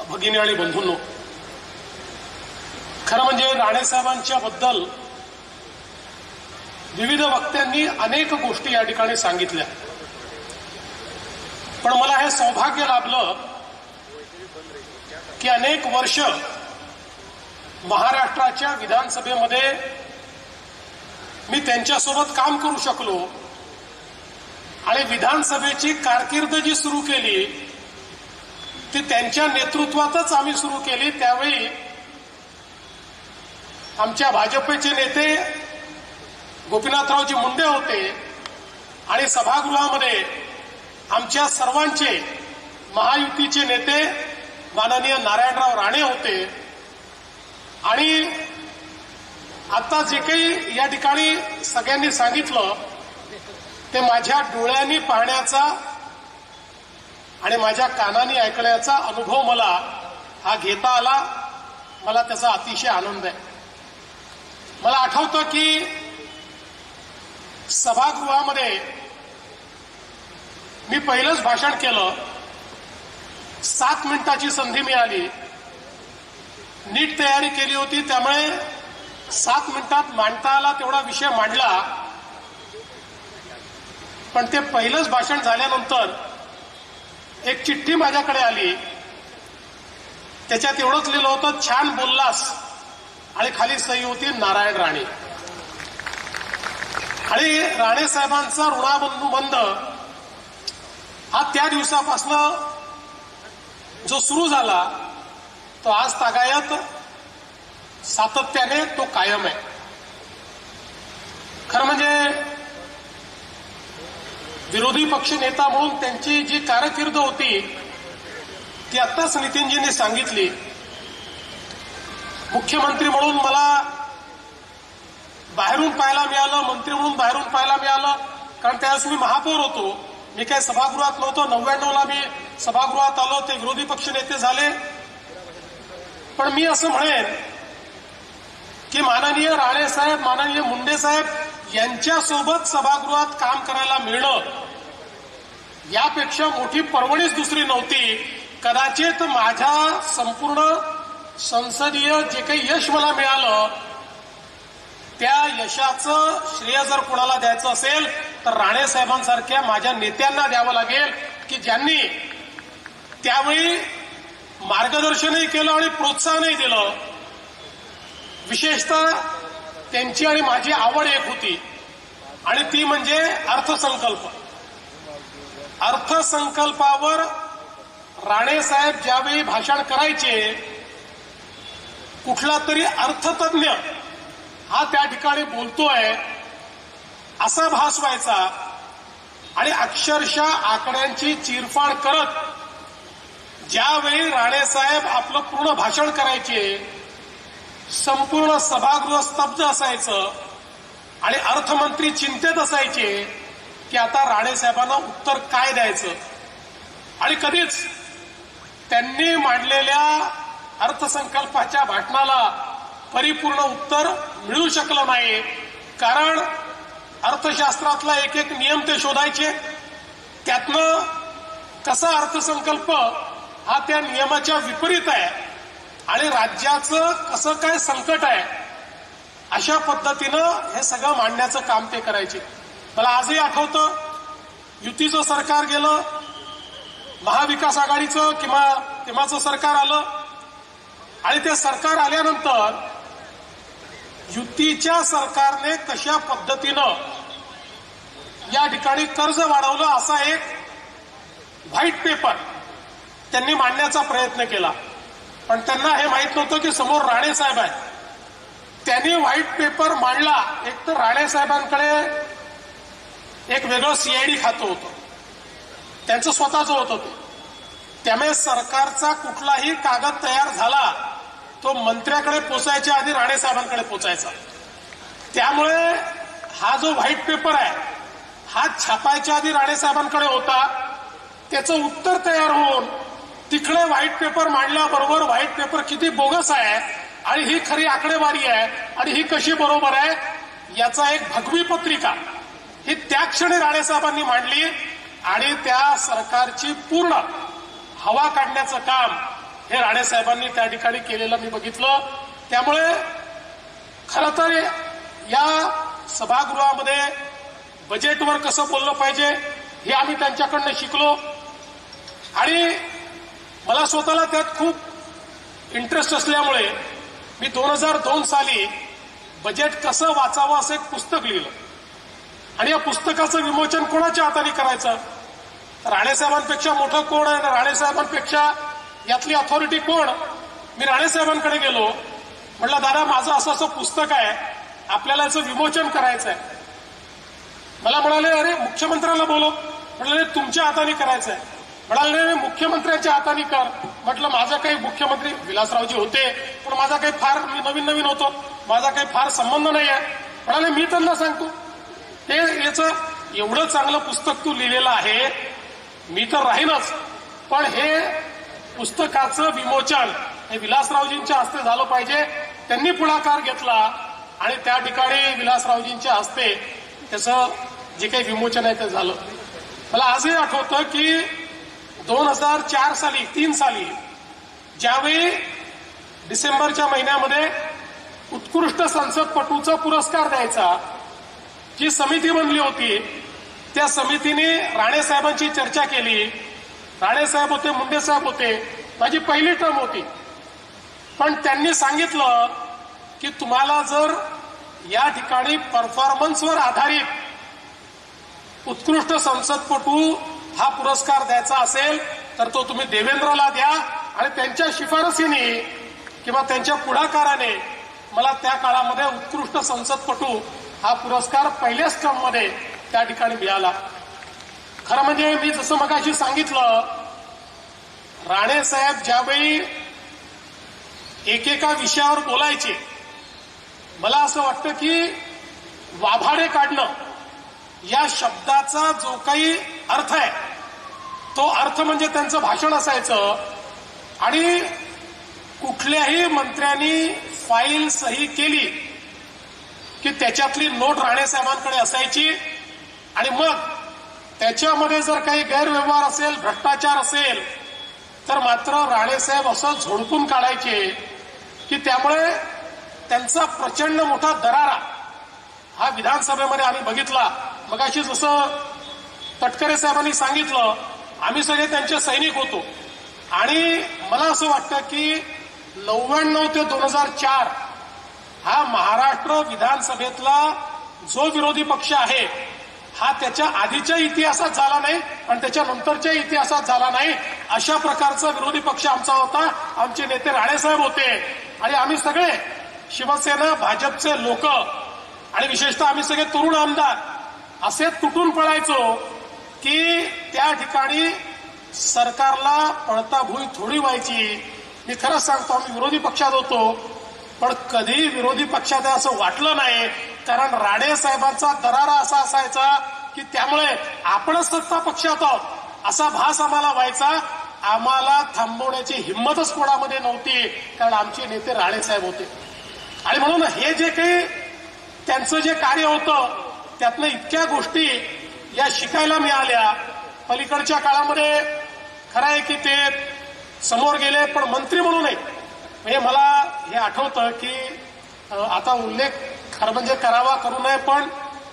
भगिनी आणि बंधूंनो, खरं म्हणजे राणेसाहेबांच्या बद्दल विविध वक्त्यांनी अनेक गोष्टी या ठिकाणी सांगितल्या. पण मला हे सौभाग्य लाभलं की अनेक वर्ष महाराष्ट्राच्या विधानसभेमध्ये मी त्यांच्यासोबत काम करू शकलो आणि विधानसभेची कारकीर्द जी सुरू केली ती त्यांच्या नेतृत्वातच आम्ही सुरू केली. त्यावेळी आमच्या भाजपचे नेते गोपीनाथरावजी मुंडे होते आणि सभागृहामध्ये आमच्या सर्वांचे महायुतीचे नेते माननीय नारायणराव राणे होते. आणि आता जे काही या ठिकाणी सगळ्यांनी सांगितलं ते माझ्या डोळ्यांनी पाहण्याचा आणि माझ्या कानांनी ऐकण्याचा अनुभव मला हा घेता आला. मला त्याचा अतिशय आनंद आहे. मला आठवतं की सभागृहामध्ये मी पहिलंच भाषण केलं. 7 मिनिटाची संधी मिळाली. नीट तयारी केली होती त्यामुळे 7 मिनिटात मांडता आला तेवढा विषय मांडला. पण ते पहिलंच भाषण झाल्यानंतर एक चिठ्ठी माझ्याकडे आली. त्याच्यात एवढंच लिहिलं होतं, छान बोललास, आणि खाली सही होती नारायण राणे. आणि राणे साहेबांचा ऋणानुबंध हा त्या दिवसापासून जो सुरू झाला तो आज तागायत सातत्याने तो कायम आहे. खरं म्हणजे विरोधी पक्ष नेता म्हणून त्यांची जी कारकीर्द होती ती आत्ताच नितीनजींनी सांगितली. मुख्यमंत्री म्हणून मला बाहेरून पाहायला मिळालं, मंत्री म्हणून बाहेरून पाहायला मिळालं, कारण त्यावेळेस मी महापौर होतो. मी काही सभागृहात नव्हतो. 99ला मी सभागृहात आलो, ते विरोधी पक्षनेते झाले. पण मी असं म्हणेन की माननीय राणेसाहेब, माननीय मुंडे साहेब यांच्यासोबत सभागृहात काम करायला मिळणं यापेक्षा मोठी पर्वणीच दुसरी नव्हती. कदाचित माझ्या संपूर्ण संसदीय जे काही यश मला मिळालं त्या यशाचं श्रेय जर कोणाला द्यायचं असेल तर राणेसाहेबांसारख्या माझ्या नेत्यांना द्यावं लागेल की ज्यांनी त्यावेळी मार्गदर्शनही केलं आणि प्रोत्साहनही दिलं. विशेषतः त्यांची आणि माझी आवड एक होती आणि ती म्हणजे अर्थसंकल्प. अर्थसंकल्पावर राणेसाहेब ज्यावेळी भाषण करायचे कुठला तरी अर्थतज्ञ हा त्या ठिकाणी बोलतोय असा भास व्हायचा आणि अक्षरशः आकड्यांची चिरफाड करत ज्यावेळी राणेसाहेब आपलं पूर्ण भाषण करायचे संपूर्ण सभागृह स्तब्ध असायचं आणि अर्थमंत्री चिंतेत असायचे की आता राणेसाहेबांना उत्तर काय द्यायचं. आणि कधीच त्यांनी मांडलेल्या अर्थसंकल्पाच्या भाषणाला परिपूर्ण उत्तर मिळू शकलं नाही. कारण अर्थशास्त्रातला एक एक नियम ते शोधायचे, त्यातनं कसा अर्थसंकल्प हा त्या नियमाच्या विपरीत आहे आणि राज्याचं कसं काय संकट आहे अशा पद्धतीनं हे सगळं मांडण्याचं काम ते करायचे. मला आजही आठवतं युतीचं सरकार गेलं, महाविकास आघाडीचं किंवा तेव्हाचं सरकार आलं आणि ते सरकार आल्यानंतर युतीच्या सरकारने कशा पद्धतीनं या ठिकाणी कर्ज वाढवलं असा एक व्हाईट पेपर त्यांनी मांडण्याचा प्रयत्न केला. पण त्यांना हे माहित नव्हतं की समोर राणेसाहेब आहेत. त्यांनी व्हाईट पेपर मांडला. एक तर राणेसाहेबांकडे एक वेगळं सीआयडी खातं होतं, त्यांचं स्वतःचं होतं ते. त्यामुळे सरकारचा कुठलाही कागद तयार झाला तो मंत्र्याकडे पोचायच्या आधी राणेसाहेबांकडे पोचायचा. त्यामुळे हा जो व्हाईट पेपर आहे हा छापायच्या आधी राणेसाहेबांकडे होता. त्याचं उत्तर तयार होऊन तिकडे व्हाईट पेपर मांडल्याबरोबर व्हाईट पेपर किती बोगस आहे आणि ही खरी आकडेवारी आहे आणि ही कशी बरोबर आहे याचा एक भगवी पत्रिका ही त्या क्षणी राणेसाहेबांनी मांडली आणि त्या सरकारची पूर्ण हवा काढण्याचं काम हे राणेसाहेबांनी त्या ठिकाणी केलेलं मी बघितलं. त्यामुळे खरं तर या सभागृहामध्ये बजेटवर कसं बोललं पाहिजे हे आम्ही त्यांच्याकडनं शिकलो आणि मला स्वतःला त्यात खूप इंटरेस्ट असल्यामुळे मी 2002 साली बजेट कसं वाचावं असं एक पुस्तक लिहिलं आणि या पुस्तकाचं विमोचन कोणाच्या हाताने करायचं. राणेसाहेबांपेक्षा मोठं कोण आहे, राणेसाहेबांपेक्षा यातली अथॉरिटी कोण. मी राणेसाहेबांकडे गेलो, म्हटलं दादा माझं असं असं पुस्तक आहे, आपल्याला याचं विमोचन करायचं आहे. मला म्हणाले अरे मुख्यमंत्र्याला बोलव. म्हटलं नाही तुमच्या हाताने करायचं आहे. म्हणाले नाही मुख्यमंत्र्यांच्या हाताने कर. म्हटलं माझा काही मुख्यमंत्री विलासरावजी होते पण माझा काही फार मी नवीन होतो, माझा काही फार संबंध नाही आहे. म्हणाले मी त्यांना सांगतो ते याचं एवढं चांगलं पुस्तक तू लिहिलेलं आहे, मी तर राहीनच पण हे पुस्तकाचं विमोचन हे विलासरावजींच्या हस्ते झालं पाहिजे. त्यांनी पुढाकार घेतला आणि त्या ठिकाणी विलासरावजींच्या हस्ते त्याचं जे काही विमोचन आहे ते झालं. मला आजही आठवतं की 2004 साली 3 साली ज्यावेळी डिसेंबरच्या महिन्यामध्ये उत्कृष्ट संसदपटूचा पुरस्कार द्यायचा जी समिती बनली होती त्या समितीने राणेसाहेबांची चर्चा केली. राणेसाहेब होते, मुंडे साहेब होते, माझी पहिली टर्म होती. पण त्यांनी सांगितलं की तुम्हाला जर या ठिकाणी परफॉर्मन्सवर आधारित उत्कृष्ट संसदपटू हा पुरस्कार द्यायचा असेल तर तो तुम्ही देवेंद्रला द्या आणि त्यांच्या शिफारसीने किंवा त्यांच्या पुढाकाराने मला त्या काळामध्ये उत्कृष्ट संसदपटू हा पुरस्कार पहिल्याच टर्ममध्ये त्या ठिकाणी मिळाला. खरं म्हणजे मी जसं मगाशी सांगितलं राणेसाहेब ज्यावेळी एकेका विषयावर बोलायचे मला असं वाटतं की वाभाडे काढणं या शब्दाचा जो काही अर्थ आहे. तो अर्थ म्हणजे त्यांचं भाषण असायचं आणि कुठल्याही मंत्र्यांनी फाईल सही केली की त्याच्यातली नोट राणेसाहेबांकडे असायची आणि मग त्याच्यामध्ये जर काही गैरव्यवहार असेल, भ्रष्टाचार असेल तर मात्र राणेसाहेब असं झोडपून काढायचे की त्यामुळे त्यांचा प्रचंड मोठा दरारा हा विधानसभेमध्ये आम्ही बघितला. मगाशी जसं तटकरे साहेबांनी सांगितलं, आम्ही सगळे त्यांचे सैनिक होतो आणि मला असं वाटतं की 99 ते 2004 हा महाराष्ट्र विधानसभेतला जो विरोधी पक्ष आहे हा त्याच्या आधीच्या इतिहासात झाला नाही पण त्याच्या नंतरच्या इतिहासात झाला नाही. अशा प्रकारचा विरोधी पक्ष आमचा होता. आमचे नेते राणेसाहेब होते आणि आम्ही सगळे शिवसेना, भाजपचे लोक आणि विशेषतः आम्ही सगळे तरुण आमदार असे तुटून पडायचो की त्या ठिकाणी सरकारला पळताभुई थोडी व्हायची. मी खरंच सांगतो, आम्ही विरोधी पक्षात होतो पण कधी विरोधी पक्षात आहे असं वाटलं नाही, कारण राणे साहेबांचा दरारा असा असायचा की त्यामुळे आपणच सत्ता पक्षात आहोत असा भास आम्हाला व्हायचा. आम्हाला थांबवण्याची हिंमतच कोणामध्ये नव्हती, कारण आमचे नेते राणेसाहेब होते. आणि म्हणून हे जे काही त्यांचं जे कार्य होतं त्यातनं इतक्या गोष्टी या शिकायला मिळाल्या. पलीकडच्या काळामध्ये खरं आहे की ते समोर गेले पण मंत्री म्हणून नाही. म्हणजे मला हे आठवतं की आता उल्लेख खरं म्हणजे करावा करू नये पण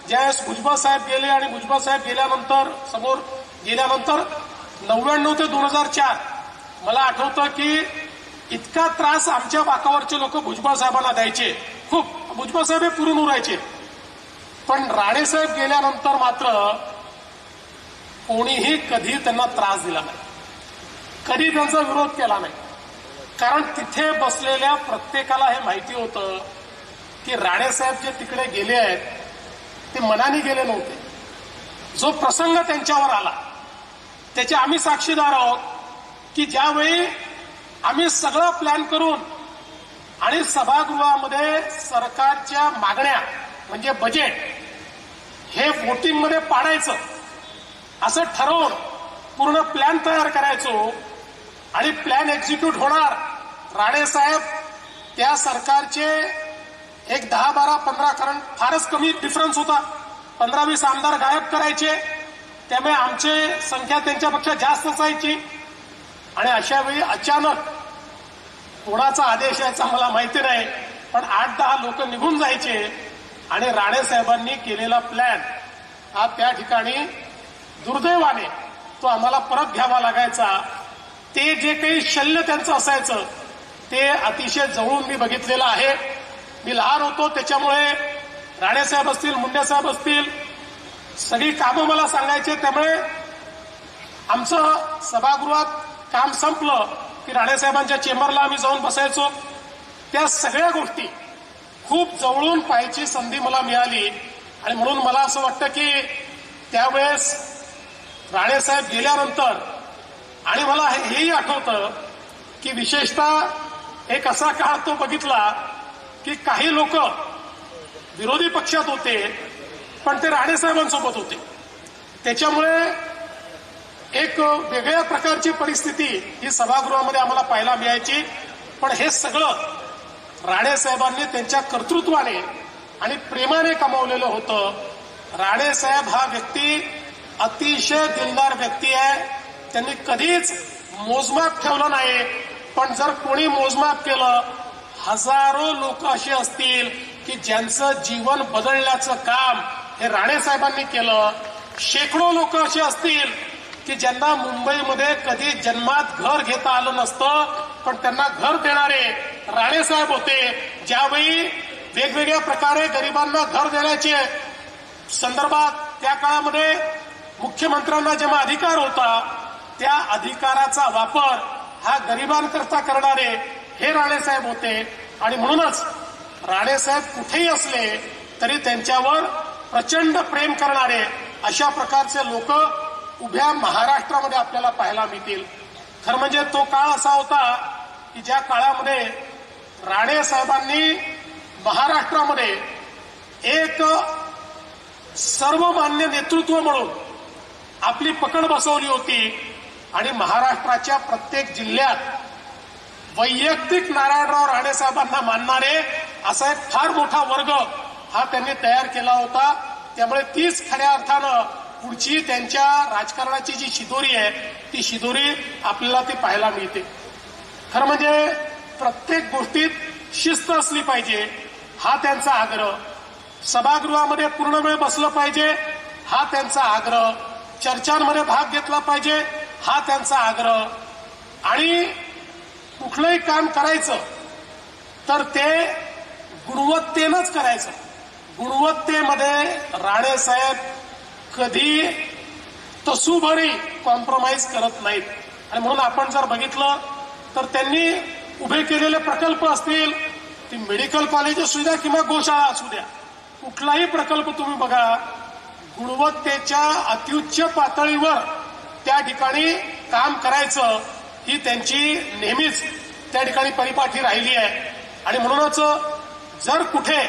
ज्यावेळेस भुजबळ साहेब गेले आणि भुजबळ साहेब गेल्यानंतर समोर गेल्यानंतर 99 ते 2004 मला आठवतं की इतका त्रास आमच्या बाकावरचे लोक भुजबळ साहेबांना द्यायचे. खूप भुजबळ साहेब हे पुरून उरायचे. पण राणेसाहेब गेल्यानंतर मात्र कोणीही कधी त्यांना त्रास दिला नाही, कधी त्यांचा विरोध केला नाही. कारण तिथे बसलेल्या प्रत्येकाला हे माहिती होतं की राणेसाहेब जे तिकडे गेले आहेत ते मनाने गेले नव्हते. जो प्रसंग त्यांच्यावर आला त्याचे आम्ही साक्षीदार आहोत की ज्यावेळी आम्ही सगळं प्लॅन करून आणि सभागृहामध्ये सरकारच्या मागण्या म्हणजे बजेट हे वोटिंगमध्ये पाडायचं असं ठरवून पूर्ण प्लॅन तयार करायचो आणि प्लॅन एक्झिक्यूट होणार. राणेसाहेब त्या सरकारचे एक 10, 12, 15 कारण फारच कमी डिफरन्स होता, 15-20 आमदार गायब करायचे. त्यामुळे आमची संख्या त्यांच्यापेक्षा जास्त असायची आणि अशा वेळी अचानक कोणाचा आदेश यायचा मला माहिती नाही पण 8-10 लोक निघून जायचे आणि राणेसाहेबांनी केलेला प्लॅन हा त्या ठिकाणी दुर्दैवाने तो आम्हाला परत घ्यावा लागायचा. ते जे काही शल्य त्यांचं असायचं ते अतिशय जवळून मी बघितलेलं आहे. मी लहान होतो त्याच्यामुळे राणेसाहेब असतील, मुंडेसाहेब असतील सगळी कामं मला सांगायचे. त्यामुळे आमचं सभागृहात काम संपलं की राणेसाहेबांच्या चेंबरला आम्ही जाऊन बसायचो. त्या सगळ्या गोष्टी खूप जवळून पाहायची संधी मला मिळाली आणि म्हणून मला असं वाटतं की त्यावेळेस राणेसाहेब गेल्यानंतर आणि मला हेही आठवतं की विशेषतः एक असा काळ तो बघितला की काही लोक विरोधी पक्षात होते पण ते राणेसाहेबांसोबत होते. त्याच्यामुळे एक वेगळ्या प्रकारची परिस्थिती ही सभागृहामध्ये आम्हाला पाहायला मिळायची. पण हे सगळं राणेसाहेबांनी त्यांच्या कर्तृत्वाने आणि प्रेमाने कमावलेलं होतं. राणेसाहेब हा व्यक्ती अतिशय दिलदार व्यक्ती आहे. त्यांनी कधीच मोजमाप ठेवलं नाही. पण जर कोणी मोजमाप केलं, हजारो लोक असे असतील की ज्यांचं जीवन बदलण्याचं काम हे राणेसाहेबांनी केलं. शेकडो लोक असे असतील की ज्यांना मुंबईमध्ये कधी जन्मात घर घेता आलं नसतं पण त्यांना घर देणारे राणेसाहेब होते. ज्यावेळी वेगवेगळ्या प्रकारे गरिबांना घर देण्याचे संदर्भात त्या काळामध्ये मुख्यमंत्र्यांना जेव्हा अधिकार होता त्या अधिकाराचा वापर हा गरिबांकरता करणारे हे राणेसाहेब होते. आणि म्हणूनच राणेसाहेब कुठेही असले तरी त्यांच्यावर प्रचंड प्रेम करणारे अशा प्रकारचे लोक उभ्या महाराष्ट्रामध्ये आपल्याला पाहायला मिळतील. खरं म्हणजे तो काळ असा होता की ज्या काळामध्ये राणेसाहेबांनी महाराष्ट्रामध्ये एक सर्वमान्य नेतृत्व म्हणून आपली पकड बसवली होती आणि महाराष्ट्राच्या प्रत्येक जिल्ह्यात वैयक्तिक नारायणराव राणे साहेबांना मानणारे असा एक फार मोठा वर्ग हा त्यांनी तयार केला होता. त्यामुळे तीच खऱ्या अर्थानं पुढची त्यांच्या राजकारणाची जी शिदोरी आहे ती शिदोरी आपल्याला ती पाहायला मिळते. खरं म्हणजे प्रत्येक गोष्टीत शिस्त असली पाहिजे हा त्यांचा आग्रह. सभागृहामध्ये पूर्ण वेळ बसलं पाहिजे हा त्यांचा आग्रह. चर्चांमध्ये भाग घेतला पाहिजे हा त्यांचा आग्रह. आणि कुठलंही काम करायचं तर ते गुणवत्तेनंच करायचं. गुणवत्तेमध्ये राणेसाहेब कधी तसूभरी कॉम्प्रोमाइज करत नाहीत. आणि म्हणून आपण जर बघितलं तर त्यांनी उभे केलेले प्रकल्प असतील, ती मेडिकल कॉलेज असू द्या किंवा गोशाळा असू द्या, कुठलाही प्रकल्प तुम्ही बघा, गुणवत्तेच्या अत्युच्च पातळीवर त्या ठिकाणी काम करायचं ही त्यांची नेहमीच त्या ठिकाणी परिपाठी राहिली आहे. आणि म्हणूनच जर कुठे,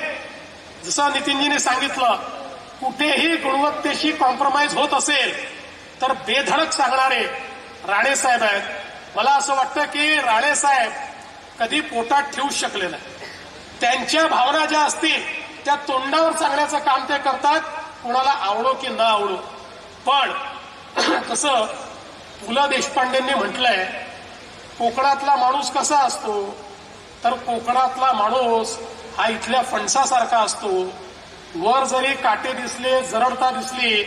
जसं नितीनजीने सांगितलं, कुठेही गुणवत्तेशी कॉम्प्रोमाइज होत असेल तर बेधडक सांगणारे राणेसाहेब आहेत. मला असं वाटतं की राणेसाहेब कधी पोटात ठेवू शकले नाही. त्यांच्या भावना ज्या असतील त्या तोंडावर सांगण्याचं काम ते करतात, कोणाला आवडो की न आवडो. पण तसं पु ल देशपांडेंनी म्हटलंय, कोकणातला माणूस कसा असतो तर कोकणातला माणूस हा इथल्या फणसासारखा असतो. वर जरी काटे दिसले, जरडता दिसली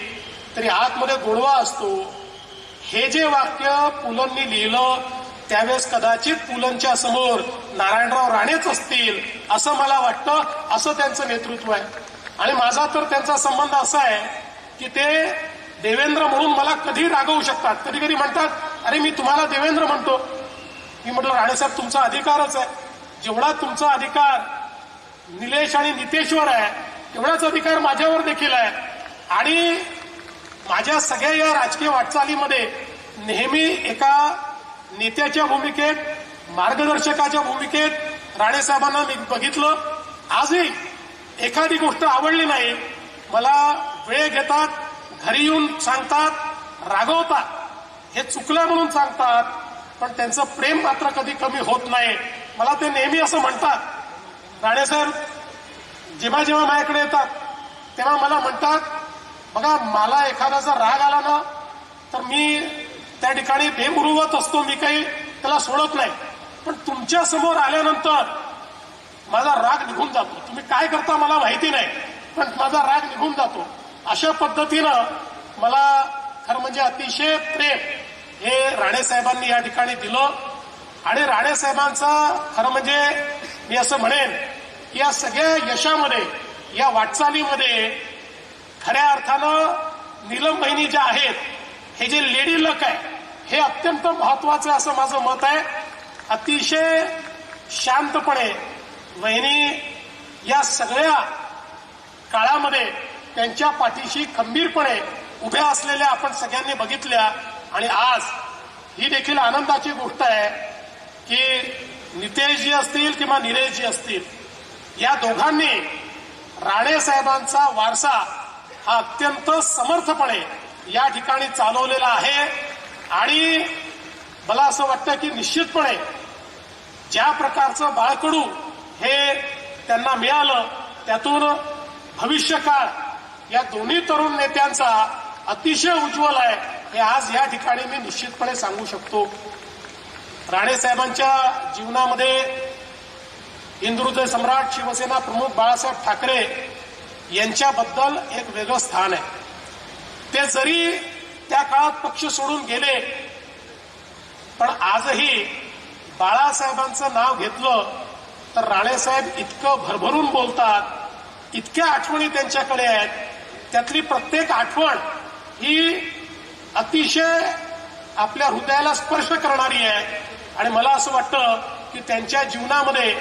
तरी आतमध्ये गोडवा असतो. हे जे वाक्य पुलंनी लिहिलं त्यावेळेस कदाचित पुलंच्या समोर नारायणराव राणेच असतील असं मला वाटतं. असं त्यांचं नेतृत्व आहे. आणि माझा तर त्यांचा संबंध असा आहे की ते देवेंद्र म्हणून मला कधी रागवू शकतात. कधी कधी म्हणतात, अरे मी तुम्हाला देवेंद्र म्हणतो. मी म्हटलं, राणेसाहेब तुमचा अधिकारच आहे. जेवढा तुमचा अधिकार निलेश आणि नितेशवर आहे तेवढाच अधिकार माझ्यावर देखील आहे. आणि माझ्या सगळ्या या राजकीय वाटचालीमध्ये नेहमी एका नेत्याच्या भूमिकेत, मार्गदर्शकाच्या भूमिकेत राणेसाहेबांना मी बघितलं. आजही एखादी गोष्ट आवडली नाही, मला वेळ घेतात, घरी येऊन सांगतात, रागवतात, हे चुकलं म्हणून सांगतात, पण त्यांचं प्रेम मात्र कधी कमी होत नाही. मला ते नेहमी असं म्हणतात, राणेसाहेब जेव्हा जेव्हा माझ्याकडे येतात तेव्हा मला म्हणतात, बघा मला एखाद्याचा राग आला ना तर मी त्या ठिकाणी बेमुरुवत असतो, मी काही त्याला सोडत नाही. पण तुमच्या समोर आल्यानंतर माझा राग निघून जातो. तुम्ही काय करता मला माहिती नाही, पण माझा राग निघून जातो. अशा पद्धतीनं मला खरं म्हणजे अतिशय प्रेम हे राणेसाहेबांनी या ठिकाणी दिलं. आणि राणेसाहेबांचा खरं म्हणजे मी असं म्हणेन, या सगळ्या यशामध्ये, या वाटचालीमध्ये खऱ्या अर्थानं नीलम बहिणी ज्या आहेत, हे जे लेडी लक आहे हे अत्यंत महत्वाचं असं माझं मत आहे. अतिशय शांतपणे वहिनी या सगळ्या काळामध्ये त्यांच्या पाठीशी खंबीरपणे उभ्या असलेल्या आपण सगळ्यांनी बघितल्या. आणि आज ही देखील आनंदाची गोष्ट आहे की नितेशजी असतील किंवा निलेशजी असतील, या दोघांनी राणेसाहेबांचा वारसा हा अत्यंत समर्थपणे या ठिकाणी चालवलेला आहे. आणि मला असं वाटतं की निश्चितपणे ज्या प्रकारचं बाळकडू हे त्यांना मिळालं त्यातून भविष्यकाळ या दोन्ही तरुण नेत्यांचा अतिशय उज्ज्वल आहे, हे आज या ठिकाणी मी निश्चितपणे सांगू शकतो. राणेसाहेबांच्या जीवनामध्ये हिंदुहृदय सम्राट शिवसेना प्रमुख बाळासाहेब ठाकरे यांच्याबद्दल एक वेगळं स्थान आहे. ते जरी त्या काळात पक्ष सोडून गेले, पण आजही बाळासाहेबांचं नाव घेतलं तर राणेसाहेब इतकं भरभरून बोलतात, इतक्या आठवणी त्यांच्याकडे आहेत. त्यातली प्रत्येक आठवण ही अतिशय आपल्या हृदयाला स्पर्श करणारी आहे. आणि मला असं वाटतं की त्यांच्या जीवनामध्ये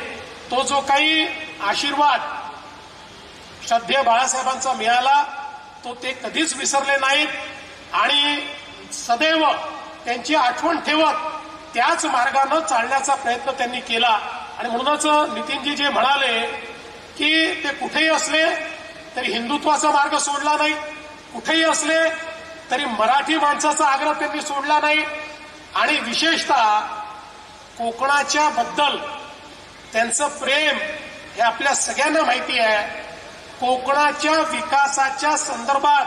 तो जो काही आशीर्वाद श्रद्धेय बाळासाहेबांचा मिळाला तो ते कधीच विसरले नाहीत. आणि सदैव त्यांची आठवण ठेवत त्याच मार्गानं चालण्याचा प्रयत्न त्यांनी केला. आणि म्हणूनच नितीनजी जे म्हणाले की ते कुठेही असले तरी हिंदुत्वाचा मार्ग सोडला नाही, कुठेही असले तरी मराठी माणसाचा आग्रह त्यांनी सोडला नाही. आणि विशेषतः कोकणाच्या बद्दल त्यांचं प्रेम हे आपल्या सगळ्यांना माहिती आहे. कोकणाच्या विकासाच्या संदर्भात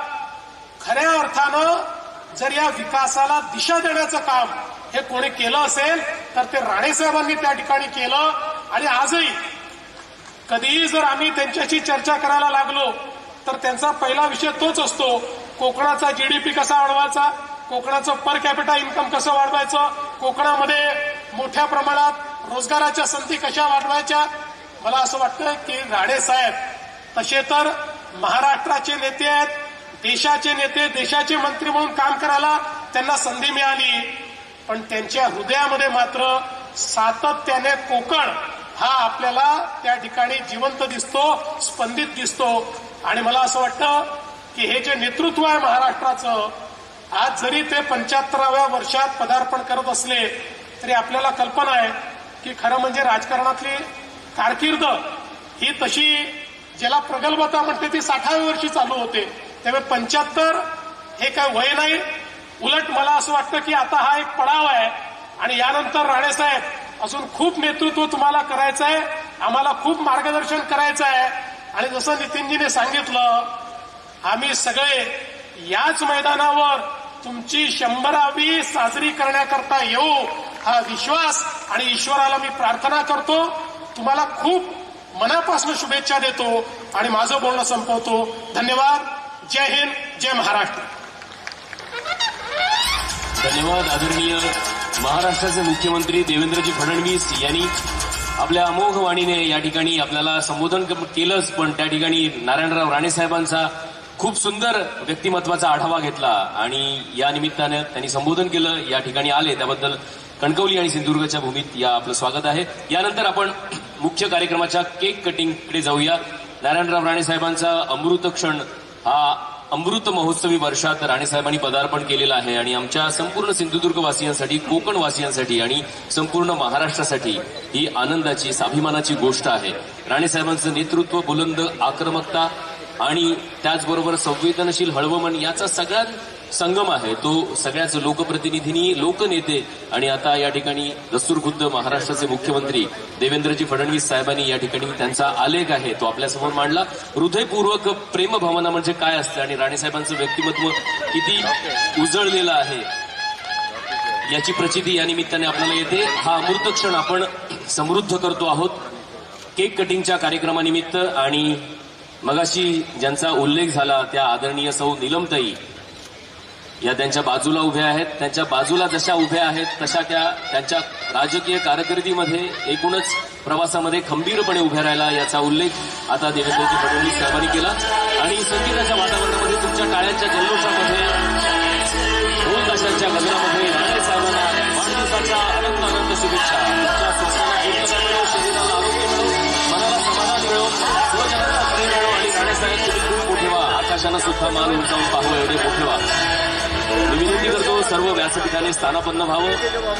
खऱ्या अर्थानं जर या विकासाला दिशा देण्याचं काम हे कोणी केलं असेल तर ते राणेसाहेबांनी त्या ठिकाणी केलं. आणि आजही कधीही जर आम्ही त्यांच्याशी चर्चा करायला लागलो तर त्यांचा पहिला विषय तोच असतो, कोकणाचा जीडीपी कसा वाढवायचा, कोकणाचं पर कॅपिटा इन्कम कसं वाढवायचं, कोकणामध्ये मोठ्या प्रमाणात रोजगाराच्या संधी कशा वाढवायच्या. मला असं वाटतं की राणेसाहेब तसे तर महाराष्ट्राचे नेते आहेत, देशाचे नेते, देशाचे मंत्री म्हणून काम करायला त्यांना संधी मिळाली. पण त्यांच्या हृदयामध्ये मात्र सातत्याने कोकण हा आपल्याला त्या ठिकाणी जिवंत दिसतो, स्पंदित दिसतो. आणि मला असं वाटतं की हे जे नेतृत्व आहे महाराष्ट्राचं, आज जरी ते 75व्या वर्षात पदार्पण करत असले तरी आपल्याला कल्पना आहे की खरं म्हणजे राजकारणातली कारकीर्द ही तशी ज्याला प्रगल्भता म्हणते ती 60व्या वर्षी चालू होते. त्यामुळे 75 हे काय वय नाही. उलट मला असं वाटतं की आता हा एक पडाव आहे आणि यानंतर राणेसाहेब अजून खूप नेतृत्व तुम्हाला करायचं आहे, आम्हाला खूप मार्गदर्शन करायचं आहे. आणि जसं नितीनजीने सांगितलं, आम्ही सगळे याच मैदानावर तुमची 100वी साजरी करण्याकरता येऊ हा विश्वास आणि ईश्वराला मी प्रार्थना करतो. तुम्हाला खूप मनापासून शुभेच्छा देतो आणि माझं बोलणं संपवतो. धन्यवाद. जय हिंद, जय महाराष्ट्र. धन्यवाद. आदरणीय महाराष्ट्राचे मुख्यमंत्री देवेंद्रजी फडणवीस यांनी आपल्या अमोघ वाणीने या ठिकाणी आपल्याला संबोधन केलंच, पण त्या ठिकाणी नारायणराव राणेसाहेबांचा खूप सुंदर व्यक्तिमत्वाचा आढावा घेतला आणि या निमित्ताने त्यांनी संबोधन केलं. या ठिकाणी आले त्याबद्दल कणकवली आणि सिंधुदुर्गच्या भूमीत या आपलं स्वागत आहे. यानंतर आपण मुख्य कार्यक्रमाच्या केक कटिंगकडे जाऊया. नारायणराव राणेसाहेबांचा अमृत क्षण हा अमृत महोत्सवी वर्षात राणेसाहेबांनी पदार्पण केलेलं आहे आणि आमच्या संपूर्ण सिंधुदुर्गवासियांसाठी, कोकणवासियांसाठी आणि संपूर्ण महाराष्ट्रासाठी ही आनंदाची, स्वाभिमानाची गोष्ट आहे. राणेसाहेबांचं नेतृत्व, बुलंद आक्रमकता आणि त्याचबरोबर संवेदनशील हळवमन याचा सगळ्यात संगम आहे. तो सगळ्याच लोकप्रतिनिधींनी, लोकनेते आणि आता या ठिकाणी दस्तूरखुद्द महाराष्ट्राचे मुख्यमंत्री देवेंद्रजी फडणवीस साहेबांनी या ठिकाणी त्यांचा आलेख आहे तो आपल्यासमोर मांडला. हृदयपूर्वक प्रेमभावना म्हणजे काय असते आणि राणेसाहेबांचं व्यक्तिमत्व किती उजळलेलं आहे याची प्रचिती या निमित्ताने आपल्याला येते. हा अमृत क्षण आपण समृद्ध करतो आहोत केक कटिंगच्या कार्यक्रमानिमित्त. आणि मगाशी ज्यांचा उल्लेख झाला त्या आदरणीय सौ नीलमताई या त्यांच्या बाजूला उभ्या आहेत. त्यांच्या बाजूला जशा उभ्या आहेत तशा त्या त्यांच्या राजकीय कारकिर्दीमध्ये एकूणच प्रवासामध्ये खंबीरपणे उभ्या राहिला याचा उल्लेख आता देवेंद्रजी फडणवीस साहेबांनी केला. आणि संगीताच्या वातावरणामध्ये, तुमच्या टाळ्यांच्या जल्लोषामध्ये, ढोल ताशांच्या गजरामध्ये राणेसाहेबांना वाढदिवसाच्या अनंत अनंत शुभेच्छा. तुमच्या स्वप्नाला पूर्तता मिळो, शरीराला आरोग्य मिळो, मनाला समाधान मिळो, स्वजनांचा प्रेम मिळो आणि राणेसाहेब तुम्ही खूप मोठे व्हा, आकाशानं सुद्धा मान उंचावून पाहू एवढे मोठे व्हा. मी विनंती करतो सर्व व्यासपीठाने स्थानापन्न व्हावं.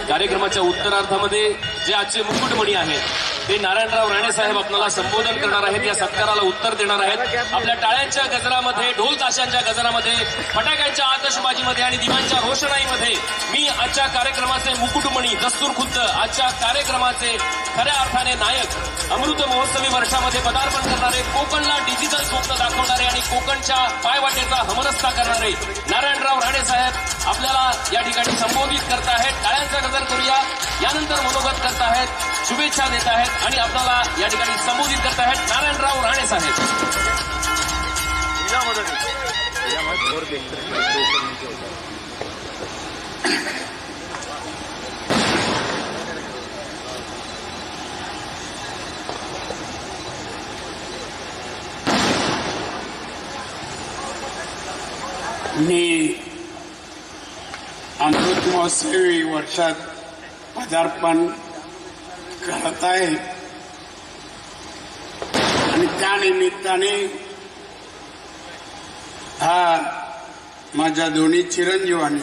कार्यक्रमाच्या उत्तरार्धामध्ये जे आजचे मुकुटमणी आहेत ते नारायणराव राणेसाहेब आपल्याला संबोधन करणार आहेत, या सत्काराला उत्तर देणार आहेत. आपल्या टाळ्यांच्या गजरामध्ये, ढोल ताशांच्या गजरामध्ये, फटाक्यांच्या आतषबाजीमध्ये आणि दिव्यांच्या रोषणाईमध्ये मी आजच्या कार्यक्रमाचे मुकुटमणी, दस्तूरखुद्द आजच्या कार्यक्रमाचे खऱ्या अर्थाने नायक, अमृत महोत्सवी वर्षामध्ये पदार्पण करणारे, कोकणला डिजिटल स्वप्न दाखवणारे आणि कोकणच्या पायवाटेचा हमरस्ता करणारे नारायणराव राणेसाहेब आपल्याला या ठिकाणी संबोधित करताहेत. टाळ्यांचा गजर करूया. यानंतर मनोगत करताहेत, शुभेच्छा देत आहेत आणि आपल्याला या ठिकाणी संबोधित करताहेत नारायणराव राणेसाहेब. मी अमृत महोत्सवी वर्षात पदार्पण करत आहे आणि त्या निमित्ताने हा माझ्या दोन्ही चिरंजीवांनी,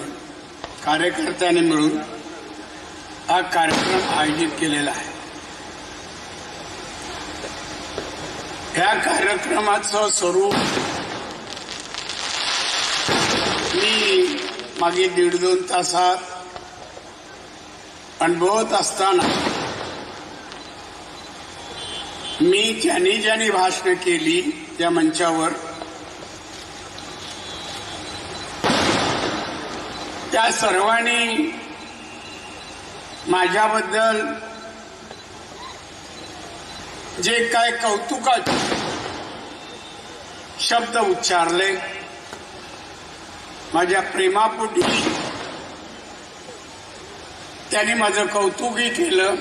कार्यकर्त्यांनी मिळून हा कार्यक्रम आयोजित केलेला आहे. या कार्यक्रमाचं स्वरूप मी मागे 1.5-2 तासात अनुभवत असताना मी ज्यांनी भाषणं केली त्या मंचावर त्या सर्वांनी माझ्याबद्दल जे काय कौतुकाचे शब्द उच्चारले, माझ्या प्रेमापोटी त्यांनी माझं कौतुकही केलं.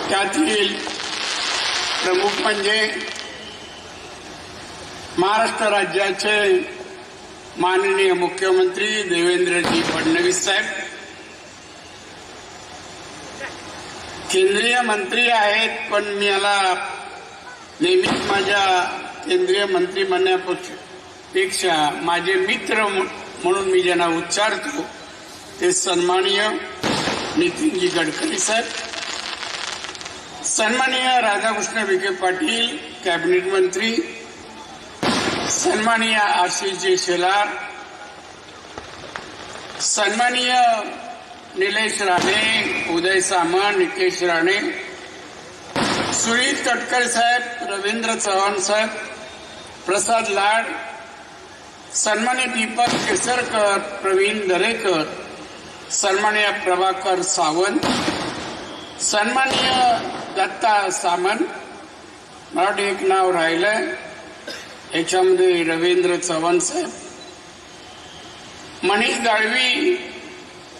त्यातील प्रमुख म्हणजे महाराष्ट्र राज्याचे माननीय मुख्यमंत्री देवेंद्रजी फडणवीस साहेब, केंद्रीय मंत्री आहेत, पण मी याला नेहमीच माझ्या केंद्रीय मंत्री म्हणण्यापेक्षा माझे मित्र म्हणून मी ज्यांना उच्चारतो ते सन्माननीय नितीनजी गडकरी साहेब, सन्माननीय राधाकृष्ण विखे पाटील कॅबिनेट मंत्री, सन्माननीय आशिषजी शेलार, सन्माननीय निलेश राणे, उदय सामंत, निकेश राणे, सुनील तटकरे साहेब, रवींद्र चव्हाण साहेब, प्रसाद लाड, सन्माननीय दीपक केसरकर, प्रवीण दरेकर, सन्माननीय प्रभाकर सावंत, सन्माननीय दत्ता सामंत, मला वाटतं एक नाव राहिलंय, याच्यामध्ये रवींद्र चव्हाण साहेब, मनीष दळवी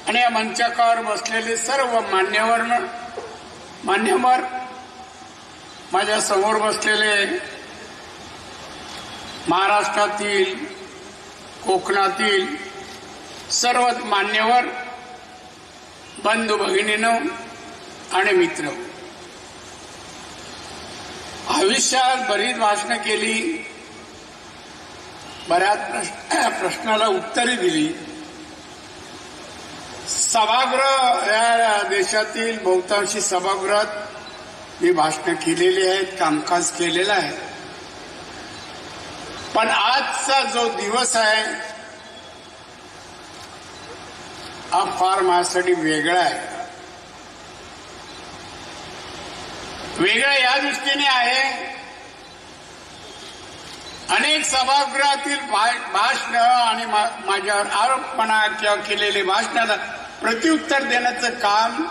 आणि या मंचावर बसलेले सर्व मान्यवर, माझ्या समोर बसलेले महाराष्ट्रातील, कोकणातील सर्व मान्यवर, बंधू भगिनींनो आणि मित्र, आयुष्यात बरीच भाषणं केली, बऱ्याच प्रश्नाला उत्तरे दिली. सभागृह या देशातील बहुतांशी सभागृहात मी भाषणं केलेली आहेत, कामकाज केलेलं आहे. पण आजचा जो दिवस आहे हा फार माझ्यासाठी वेगळा आहे. वेगळा या दृष्टीने आहे, अनेक सभागृहातील भाषण आणि माझ्यावर आरोप म्हणा किंवा केलेले भाषणाला प्रत्युत्तर देण्याचं काम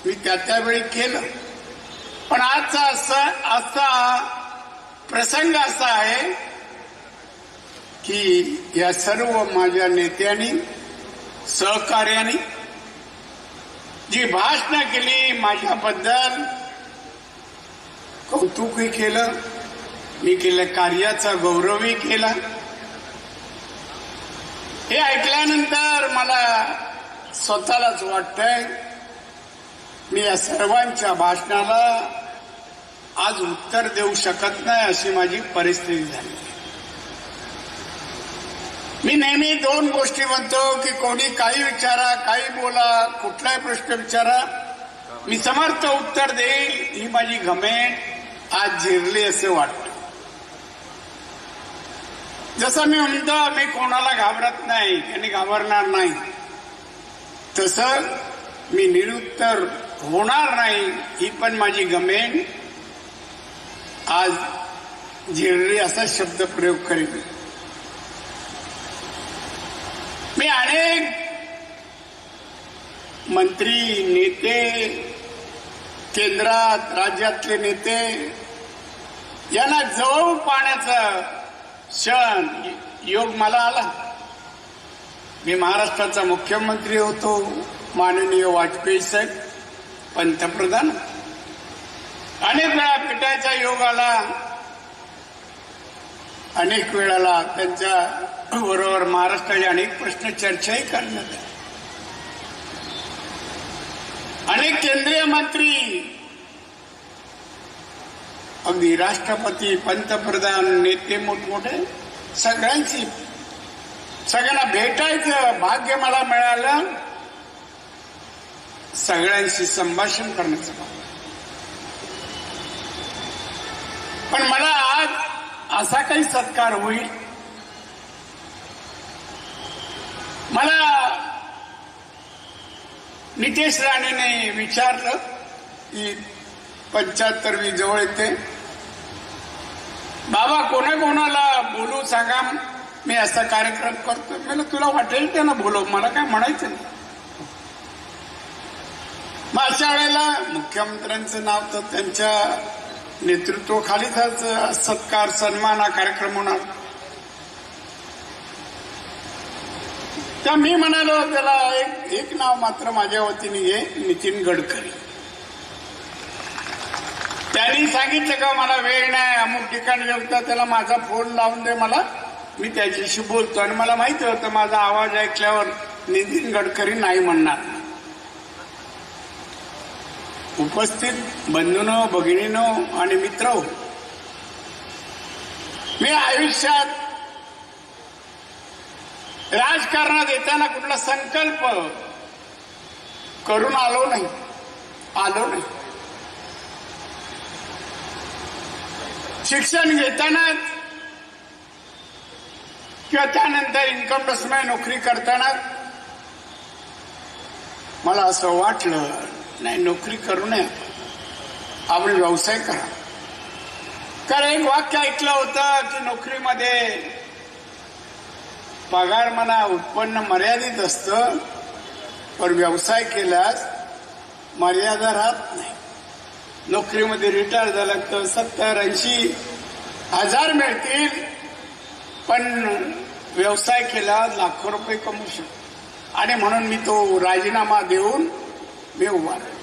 मी त्यावेळी केलं. पण आजचा प्रसंग असा आहे की या सर्व माझ्या नेत्यांनी, सहकार्याने जी भाषणं केली, माझ्याबद्दल कौतुकही केलं, मी केलं कार्याचा गौरवही केला. हे ऐकल्यानंतर मला स्वतःलाच वाटतंय मी या सर्वांच्या भाषणाला आज उत्तर देऊ शकत नाही, अशी माझी परिस्थिती झाली. मी नेहमी 2 गोष्टी म्हणतो की कोणी काही विचारा, काही बोला, कुठलाही प्रश्न विचारा, मी समर्थ उत्तर देईल, ही माझी घमेंड आज जिरली असं वाटतं. जसं मी म्हणतो मी कोणाला घाबरत नाही, त्यांनी घाबरणार नाही, तसं मी निरुत्तर होणार नाही, ही पण माझी घमेंड आज जिरली असा शब्द प्रयोग करेन. मी अनेक मंत्री, नेते, केंद्रात राज्यातले नेते यांना जवळ पाहण्याचा क्षण, योग मला आला. मी महाराष्ट्राचा मुख्यमंत्री होतो, माननीय वाजपेयी साहेब पंतप्रधान, अनेक वेळा भेटायचा योग आला, अनेक वेळाला त्यांच्या बरोबर महाराष्ट्राचे अनेक प्रश्न चर्चाही करण्यात आल्या. अनेक केंद्रीय मंत्री, अगदी राष्ट्रपती, पंतप्रधान, नेते मोठमोठे सगळ्यांना भेटायचं भाग्य मला मिळालं, सगळ्यांशी संभाषण करण्याचं भाग्य. पण मला आज असा काही सत्कार होईल मला नितेश राणेने विचारलं की 75वी जवळ येते, बाबा कोणाकोणाला बोलू सांगा, मी असा कार्यक्रम करतो. मला तुला वाटेल त्यांना बोलव, मला काय म्हणायचं नाही. मग अशा वेळेला मुख्यमंत्र्यांचं नाव तर त्यांच्या नेतृत्वाखालीच सत्कार सन्मान हा कार्यक्रम होणार. तर मी म्हणालो त्याला एक नाव मात्र माझ्या वतीने घे, नितीन गडकरी. त्यांनी सांगितलं का मला वेळ नाही, अमुक ठिकाणी गेलता, त्याला माझा फोन लावून दे मला, मी त्याच्याशी बोलतो. आणि मला माहिती होतं माझा आवाज ऐकल्यावर नितीन गडकरी नाही म्हणणार. उपस्थित बंधूंनो, भगिनीनो आणि मित्र, मी आयुष्यात राजकारणात येताना कुठला संकल्प करून आलो नाही. शिक्षण घेताना किंवा त्यानंतर इन्कम टॅक्समध्ये नोकरी करताना मला असं वाटलं नाही, नोकरी करू नये, आपण व्यवसाय करा. कारण एक वाक्य ऐकलं होतं की नोकरीमध्ये पगार म्हणा उत्पन्न मर्यादित असतं, पण व्यवसाय केल्यास मर्यादा राहत नाही. नोकरीमध्ये रिटायर झालं तर 70-80 हजार मिळतील, पण व्यवसाय केला लाखो रुपये कमवू शकतो. आणि म्हणून मी तो राजीनामा देऊन मी उभा राहिलो.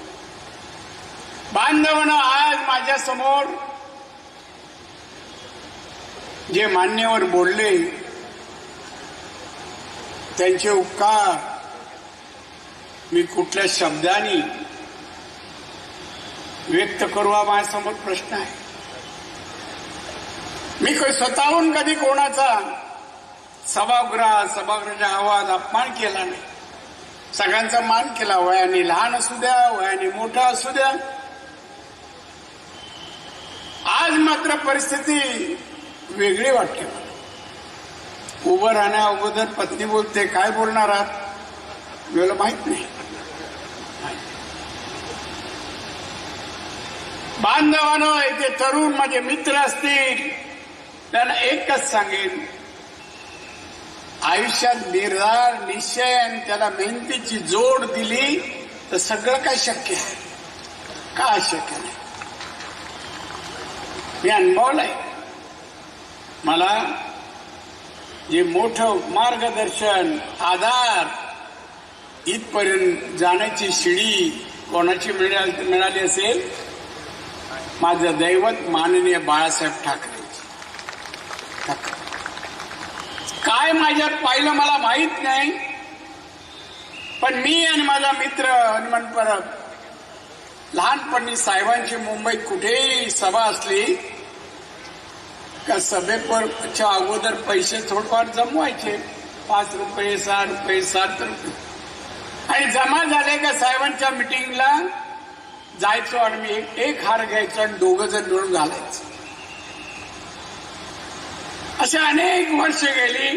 बांधवांनो, आज माझ्या समोर जे मान्यवर बोलले त्यांचे उपकार मी कुठल्या शब्दांनी व्यक्त करू हा माझ्यासमोर प्रश्न आहे. मी स्वतःहून कधी कोणाचा सभागृहाचा आवाज अपमान केला नाही. सगळ्यांचा मान केला, वयाने लहान असू द्या, वयाने मोठा असू द्या. आज मात्र परिस्थिती वेगळी वाटते. उभं राहण्या अगोदर पत्नी बोलते, काय बोलणार आहात मला माहित नाही. बांधवांनो, इथे तरुण माझे मित्र असतील त्यांना एकच सांगेन, आयुष्यात निर्धार निश्चय आणि त्याला मेहनतीची जोड दिली तर सगळं काय शक्य आहे. का अशक्य नाही मी अनुभवलंय. मला जे मोठं मार्गदर्शन आधार इथपर्यंत जाण्याची शिडी कोणाची मिळाली असेल, माझं दैवत माननीय बाळासाहेब ठाकरे. काय माझ्यात पाहिलं मला माहित नाही, पण मी आणि माझा मित्र हनुमान परब लहानपणी साहेबांची मुंबईत कुठेही सभा असली का सभेच्या अगोदर पैसे थोडंफार जमवायचे, 5 रुपये 6 रुपये 7 रुपये, आणि जमा झाले का साहेबांच्या मिटिंगला जायचो आणि मी एक हार घ्यायचो आणि 2 जण मिळून घालायचो. अशा अनेक वर्ष गेली.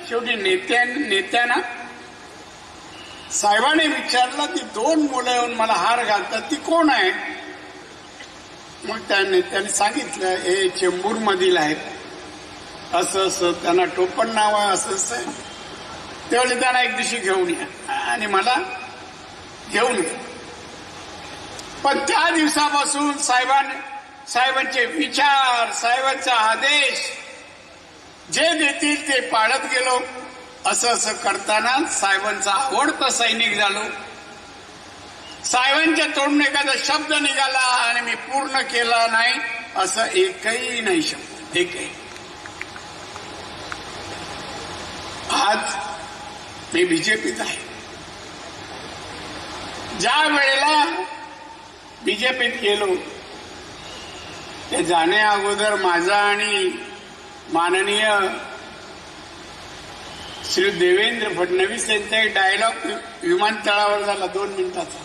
शेवटी नेत्यांना साहेबांनी विचारलं, ती 2 मुलं येऊन मला हार घालतात, ती कोण आहे? मग त्या नेत्याने सांगितलं, हे चेंबूर मधील आहेत, असं असं त्यांना टोपण नाव आहे, असं असं. तेवढे त्यांना एक दिवशी घेऊन या आणि मला घेऊन या. पण त्या दिवसापासून साहेबांचे विचार, साहेबांचा आदेश जे देतील ते पाळत गेलो. असं असं करताना साहेबांचा आवडता सैनिक झालो. साहेबांच्या तोंडून एखादा शब्द निघाला आणि मी पूर्ण केला नाही असं एकही नाही शब्द, एकही. आज मी बीजेपीत आहे. ज्या वेळेला बीजेपीत गेलो ते जाण्या अगोदर माझा आणि माननीय श्री देवेंद्र फडणवीस यांचा एक डायलॉग विमानतळावर झाला 2 मिनिटाचा,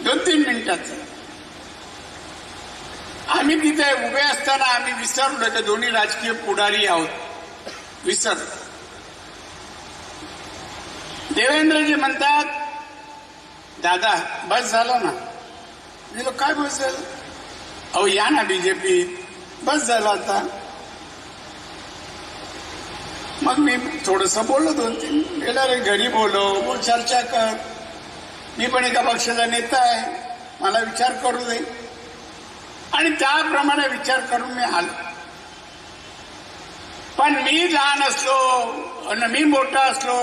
2-3 मिनिटाचा. आम्ही तिथे उभे असताना आम्ही विसरलो ते दोन्ही राजकीय पुढारी आहोत, विसरलो. देवेंद्रजी म्हणतात, दादा बस झालं ना. मी काय बस झालं? अहो या ना बीजेपी, बस झालं आता. मग मी थोडस बोललो 2-3 गेला रे घरी बोलव, चर्चा कर. मी पण एका पक्षाचा नेता आहे, मला विचार करू दे. आणि त्याप्रमाणे विचार करून मी आलो. पण मी लहान असलो आणि मी मोठा असलो,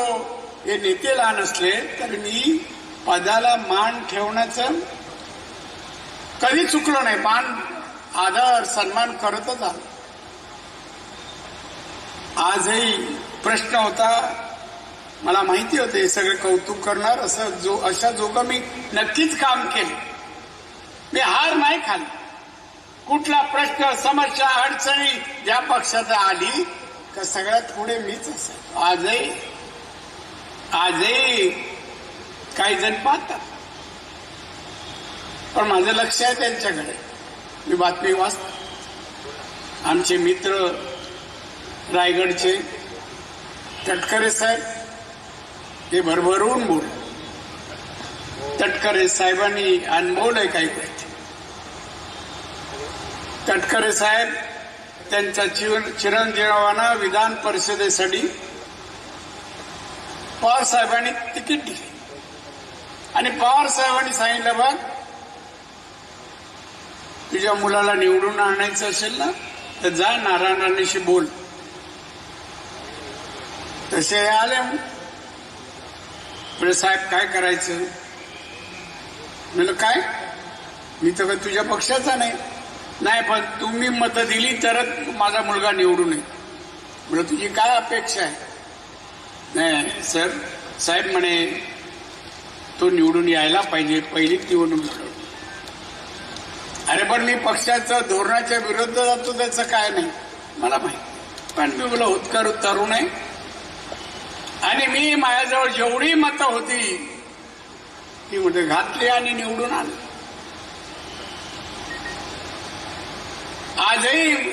हे नेते लहान असले, तर मी पदाला मान ठेवण्याचं कधी चुकलो नाही. मान, आदर, सन्मान करतच आलो. आजही प्रश्न होता, मला माहिती होते हे सगळे कौतुक करणार, अशा जोगं मी नक्कीच काम केले. मी हार नाही खाल्ली. कुठला प्रश्न, समस्या, अडचणी ज्या पक्षात आली का सगळ्यात पुढे मीच असेल. आजही काही जण पाहतात, पण माझं लक्ष आहे त्यांच्याकडे. मी बातमी वाचतो. आमचे मित्र रायगडचे तटकरे साहेब हे भरभरून बोल. तटकरे साहेबांनी अनमोल आहे काही गोष्टी. तटकरे साहेब त्यांच्या चिरंजीवांना विधान परिषदेसाठी पवार साहेबांनी तिकीट दिले. आणि पवार साहेबांनी सांगितलं, बघ तुझ्या मुलाला निवडून आणायचं असेल ना तर जा नारायण राणेशी बोल. तसे आले. म्हणजे साहेब काय करायचं? म्हणलं काय, मी तर तुझ्या पक्षाचा नाही, पण तुम्ही मतं दिली तरच माझा मुलगा निवडून येईल. म्हणलं तुझी काय अपेक्षा आहे? नाही सर, साहेब म्हणे तो निवडून यायला पाहिजे, पहिली निवडणूक लढवली. अरे पण मी पक्षाच्या धोरणाच्या विरुद्ध जातो, त्याचं काय नाही मला माहिती. पण मी बोला होतकर तरुण आहे आणि मी माझ्याजवळ जेवढी मतं होती ती म्हणजे घातली आणि निवडून आली. आजही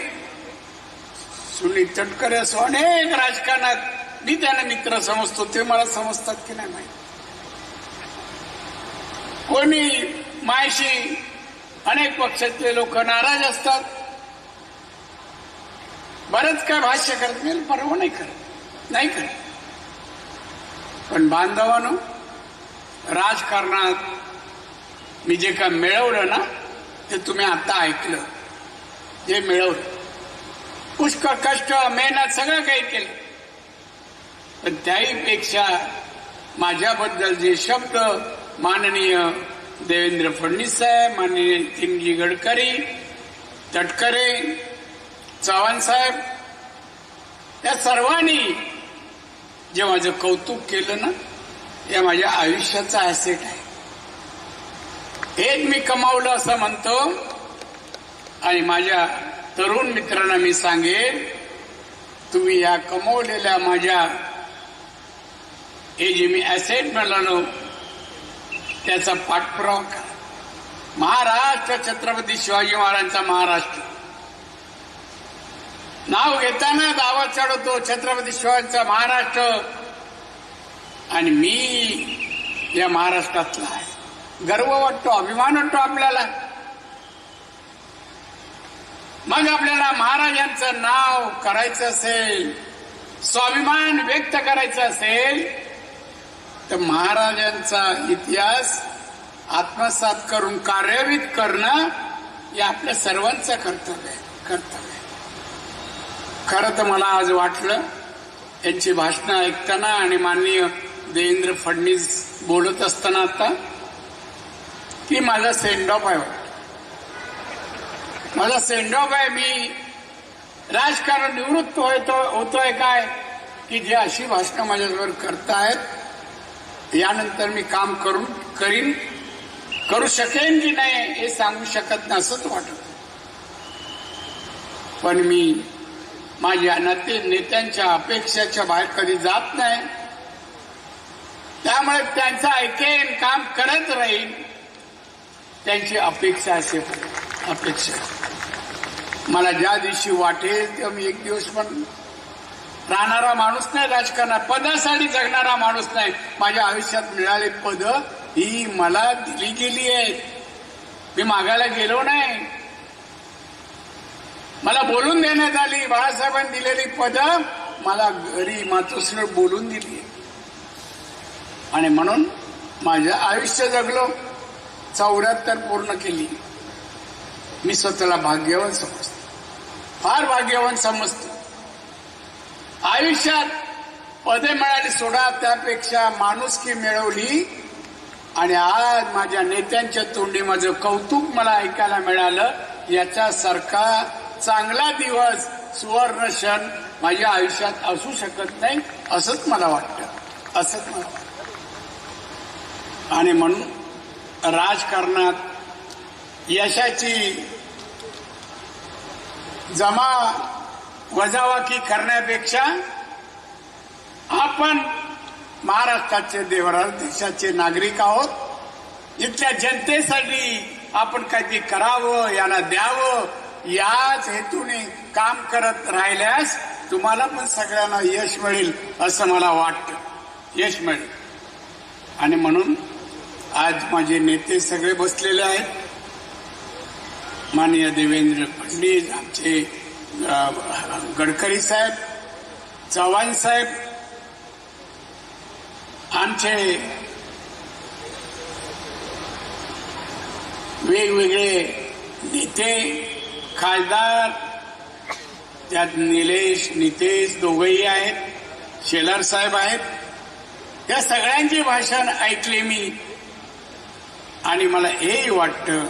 सुनील तटकरे असो, अनेक राजकारणात मी त्यांना मित्र समजतो, ते मला समजतात की नाही माहिती. कोणी मायाशी अनेक पक्षातले लोक नाराज असतात, बरंच काय भाष्य करत नाही, परवा नाही करत. पण बांधवानो, राजकारणात मी जे काय मिळवलं ना ते तुम्ही आता ऐकलं. जे मिळवलं, पुष्कळ कष्ट, मेहनत सगळं काही केलं, पण त्याहीपेक्षा माझ्याबद्दल जे शब्द माननीय देवेंद्र फडणवीस साहेब, माननीय नितीनजी गडकरी, तटकरे, चव्हाण साहेब या सर्वांनी जे माझं कौतुक केलं ना, या माझ्या आयुष्याचा ऍसेट आहे. हेच मी कमावलं असं म्हणतो. आणि माझ्या तरुण मित्रांना मी सांगेन, तुम्ही या कमवलेल्या माझ्या हे जे मी ऍसेट मिळालो त्याचा पाठपुरावा करा. महाराष्ट्र छत्रपती शिवाजी महाराजांचा महाराष्ट्र नाव घेताना दावा चढवतो, छत्रपती शिवाजीचा महाराष्ट्र, आणि मी या महाराष्ट्रातला आहे. गर्व वाटतो, अभिमान वाटतो आपल्याला. मग आपल्याला महाराजांचं नाव करायचं असेल, स्वाभिमान व्यक्त करायचा असेल, तर महाराजांचा इतिहास आत्मसात करून कार्यान्वित करणं हे आपल्या सर्वांचं कर्तव्य आहे. खरं तर मला आज वाटलं यांची भाषणं ऐकताना आणि माननीय देवेंद्र फडणवीस बोलत असताना आता की माझा सेंड ऑफ आहे. माझा सेंड ऑफ आहे. मी राजकारण निवृत्त होतोय काय की जे अशी भाषणं माझ्याजवळ करतायत, यानंतर मी काम करू शकेन की नाही हे सांगू शकत नाही असंच वाटत. पण मी माझ्या नेत्यांच्या अपेक्षाच्या बाहेर कधी जात नाही. त्यामुळे त्यांचं ऐकेन, काम करत राहील. त्यांची अपेक्षा असेल, अपेक्षा मला ज्या दिवशी वाटेल तेव्हा मी एक दिवस पण राहणारा माणूस नाही, राजकारणात पदासाठी जगणारा माणूस नाही. माझ्या आयुष्यात मिळाले पद ही मला दिली गेली आहेत. मी मागायला गेलो नाही. मला बोलून देण्यात आली. बाळासाहेबांनी दिलेली पद मला घरी मातोश्रीवर बोलून दिली आणि म्हणून माझं आयुष्य जगलो. 74 पूर्ण केली. मी स्वतःला भाग्यवान समजतो, फार भाग्यवान समजतो. आयुष्यात पदे मिळाली सोडा, त्यापेक्षा माणुसकी मिळवली आणि आज माझ्या नेत्यांच्या तोंडी माझं कौतुक मला ऐकायला मिळालं. याच्यासारखा चांगला दिवस, सुवर्ण क्षण माझ्या आयुष्यात असू शकत नाही असंच मला वाटतं, असंच मला वाटतं. आणि म्हणून राजकारणात यशाची जमा वजाबाकी करण्यापेक्षा आपण महाराष्ट्राचे देवराज देशाचे नागरिक आहोत. इथल्या जनतेसाठी आपण काहीतरी करावं, यांना द्यावं, याच हेतूने काम करत राहिल्यास तुम्हाला पण सगळ्यांना यश मिळेल असं मला वाटतं, यश मिळेल. आणि म्हणून आज माझे नेते सगळे बसलेले आहेत. माननीय देवेंद्र फडणवीस, आमचे गडकरी साहेब, चव्हाण साहेब, आमचे वेगवेगळे नेते, खासदार, त्यात नितेश दोघंही आहेत, शेलार साहेब आहेत. या सगळ्यांची भाषण ऐकले मी आणि मला हेही वाटतं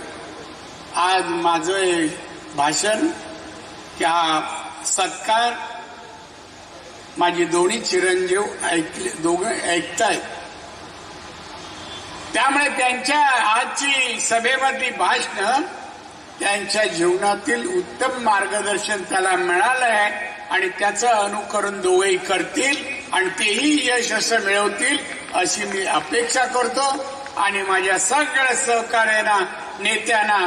आज माझं भाषण हा सत्कार माझे दोन्ही चिरंजीव दोघं ऐकतायत. त्यामुळे त्यांच्या आजची सभेमधली भाषणं त्यांच्या जीवनातील उत्तम मार्गदर्शन त्याला मिळालं आहे आणि त्याचं अनुकरण दोघेही करतील आणि तेही यश असं मिळवतील अशी मी अपेक्षा करतो. आणि माझ्या सगळ्या सहकार्यांना, नेत्यांना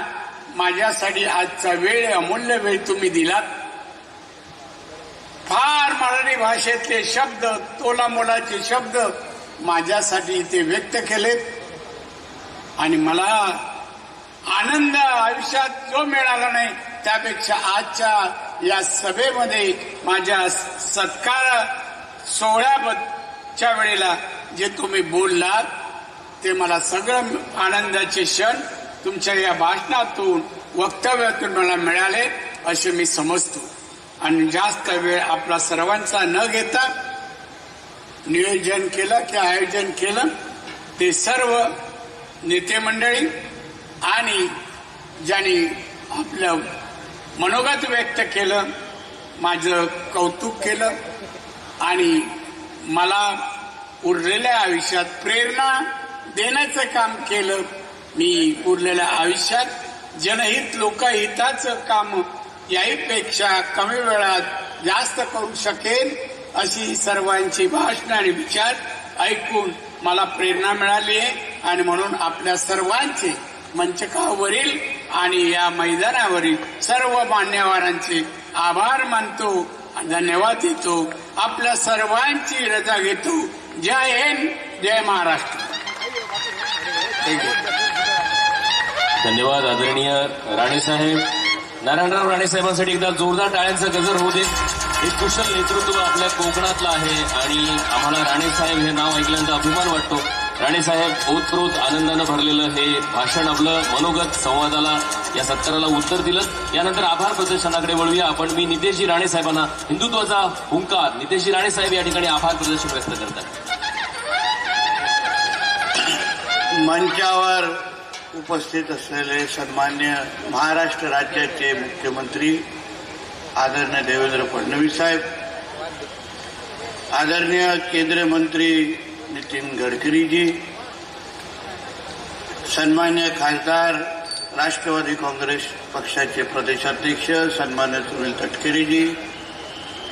माझ्यासाठी आजचा वेळ, अमूल्य वेळ तुम्ही दिलात. फार मराठी भाषेतले शब्द, तोलामोलाचे शब्द माझ्यासाठी इथे व्यक्त केलेत आणि मला आनंद आयुष्यात जो मिळाला नाही त्यापेक्षा आजच्या या सभेमध्ये माझ्या सत्कार सोहळ्याच्या वेळेला जे तुम्ही बोललात ते मला सगळं आनंदाचे क्षण तुमच्या या भाषणातून, वक्तव्यातून मला मिळाले असे मी समजतो. आणि जास्त वेळ आपला सर्वांचा न घेता नियोजन केलं की आयोजन केलं ते सर्व नेते मंडळी आणि ज्यांनी आपलं मनोगत व्यक्त केलं, माझं कौतुक केलं आणि मला उरलेल्या आयुष्यात प्रेरणा देण्याचं काम केलं. मी उरलेल्या आयुष्यात जनहित, लोकहिताचं काम याहीपेक्षा कमी वेळात जास्त करू शकेल अशी सर्वांची भाषणं आणि विचार ऐकून मला प्रेरणा मिळाली आहे. आणि म्हणून आपल्या सर्वांचे मंचकावरील आणि या मैदानावरील सर्व मान्यवरांचे आभार मानतो, धन्यवाद देतो. आपल्या सर्वांची रजा घेतो. जय हिंद, जय महाराष्ट्र. धन्यवाद आदरणीय राणेसाहेब. नारायणराव राणेसाहेबांसाठी एकदा जोरदार टाळ्यांचा गजर होऊ दे. हे कुशल नेतृत्व आपल्या कोकणातलं आहे आणि आम्हाला राणेसाहेब हे नाव ऐकल्यानंतर अभिमान वाटतो. राणेसाहेब ओतप्रोत आनंदानं भरलेलं हे भाषण, आपलं मनोगत संवादाला, या सत्काराला उत्तर दिलं. यानंतर आभार प्रदर्शनाकडे वळूया आपण. मी नितेशजी राणेसाहेबांना हिंदुत्वाचा हुंकार, नितेशजी राणेसाहेब या ठिकाणी आभार प्रदर्शन व्यक्त करतात. मंचावर उपस्थित असलेले सन्मान्य महाराष्ट्र राज्याचे मुख्यमंत्री आदरणीय देवेंद्र फडणवीस साहेब, आदरणीय केंद्रीय मंत्री नितीन गडकरीजी, सन्मान्य खासदार राष्ट्रवादी काँग्रेस पक्षाचे प्रदेशाध्यक्ष सन्मान्य सुनील तटकरेजी,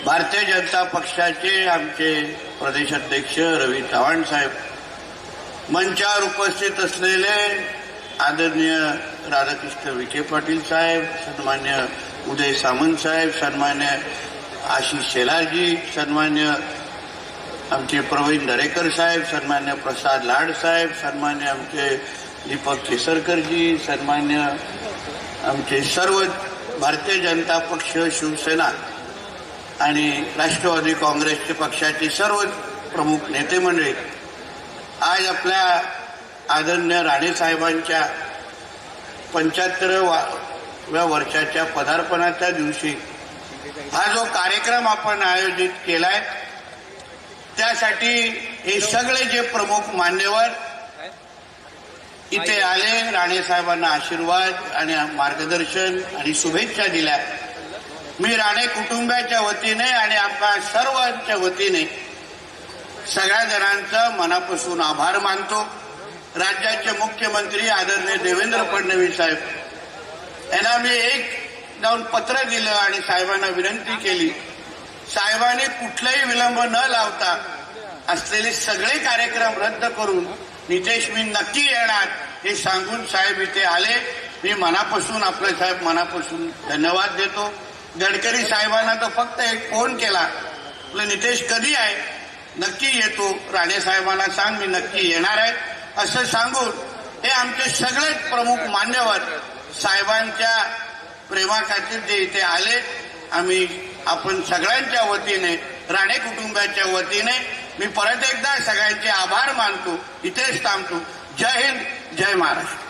भारतीय जनता पक्षाचे आमचे प्रदेशाध्यक्ष रवी चव्हाण साहेब, मंचावर उपस्थित असलेले आदरणीय राधाकृष्ण विखे पाटील साहेब, सन्मान्य उदय सामंत साहेब, सन्मान्य आशिष शेलारजी, सन्मान्य आमचे प्रवीण दरेकर साहेब, सन्मान्य प्रसाद लाड साहेब, सन्मान्य आमचे दीपक केसरकरजी, सन्मान्य आमचे सर्व भारतीय जनता पक्ष, शिवसेना आणि राष्ट्रवादी काँग्रेसचे पक्षाचे सर्व प्रमुख नेते मंडळी, आज आपल्या आदरणीय राणे साहेबांच्या 75व्या वर्षाच्या पदार्पणाच्या दिवशी हा जो कार्यक्रम आपण आयोजित केलाय, त्यासाठी हे सगळे जे प्रमुख मान्यवर इथे आले, राणे साहेबांना आशीर्वाद आणि मार्गदर्शन आणि शुभेच्छा दिल्या. मी राणे कुटुंबाच्या वतीने आणि आपल्या सर्वांच्या वतीने सगळ्या जणांचं मनापासून आभार मानतो. राज्याचे मुख्यमंत्री आदरणीय देवेंद्र फडणवीस साहेब यांना मी जाऊन पत्र दिलं आणि साहेबांना विनंती केली. साहेबांनी कुठलाही विलंब न लावता असलेले सगळे कार्यक्रम रद्द करून नितेश मी नक्की येणार हे सांगून साहेब इथे आले. मी मनापासून आपले साहेब मनापासून धन्यवाद देतो. गडकरी साहेबांना तर फक्त एक फोन केला, आपलं नितेश कधी आहे, नक्की येतो, राणे साहेबांना सांग मी नक्की येणार आहे असं सांगून हे आमचे सगळे प्रमुख मान्यवर साहेबांच्या प्रेमाखातीर जे इथे आले, आपण सगळ्यांच्या वतीने, राणे कुटुंबाच्या वतीने मी परत एकदा सगळ्यांचे आभार मानतो. इथेच थांबतो. जय हिंद, जय महाराष्ट्र.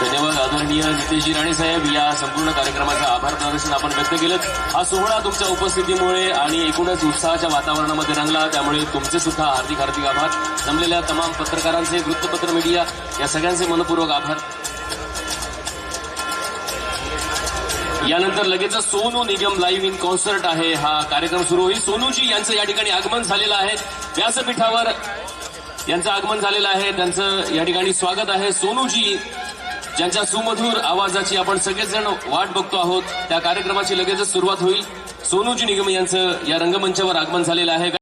धन्यवाद आदरणीय नितेशजी राणे साहेब. या संपूर्ण कार्यक्रमाचं आभार प्रदर्शन आपण व्यक्त केलं. हा सोहळा तुमच्या उपस्थितीमुळे आणि एकूणच उत्साहाच्या वातावरणामध्ये रंगला, त्यामुळे तुमचे सुद्धा हार्दिक हार्दिक आभार. जमलेल्या तमाम पत्रकारांचे, वृत्तपत्र मीडिया या सगळ्यांचे मनपूर्वक आभार. यानंतर लगेच Sonu Nigam live in concert आहे, हा कार्यक्रम सुरू होईल. सोनूजी यांचं या ठिकाणी आगमन झालेलं आहे, व्यासपीठावर यांचं आगमन झालेलं आहे, त्यांचं या ठिकाणी स्वागत आहे. सोनूजी ज्यांच्या सुमधुर आवाजाची आपण सगळेजण वाट बघतो आहोत, त्या कार्यक्रमाची लगेचच सुरुवात होईल. सोनूजी निगम यांचं या रंगमंचावर आगमन झालेलं आहे.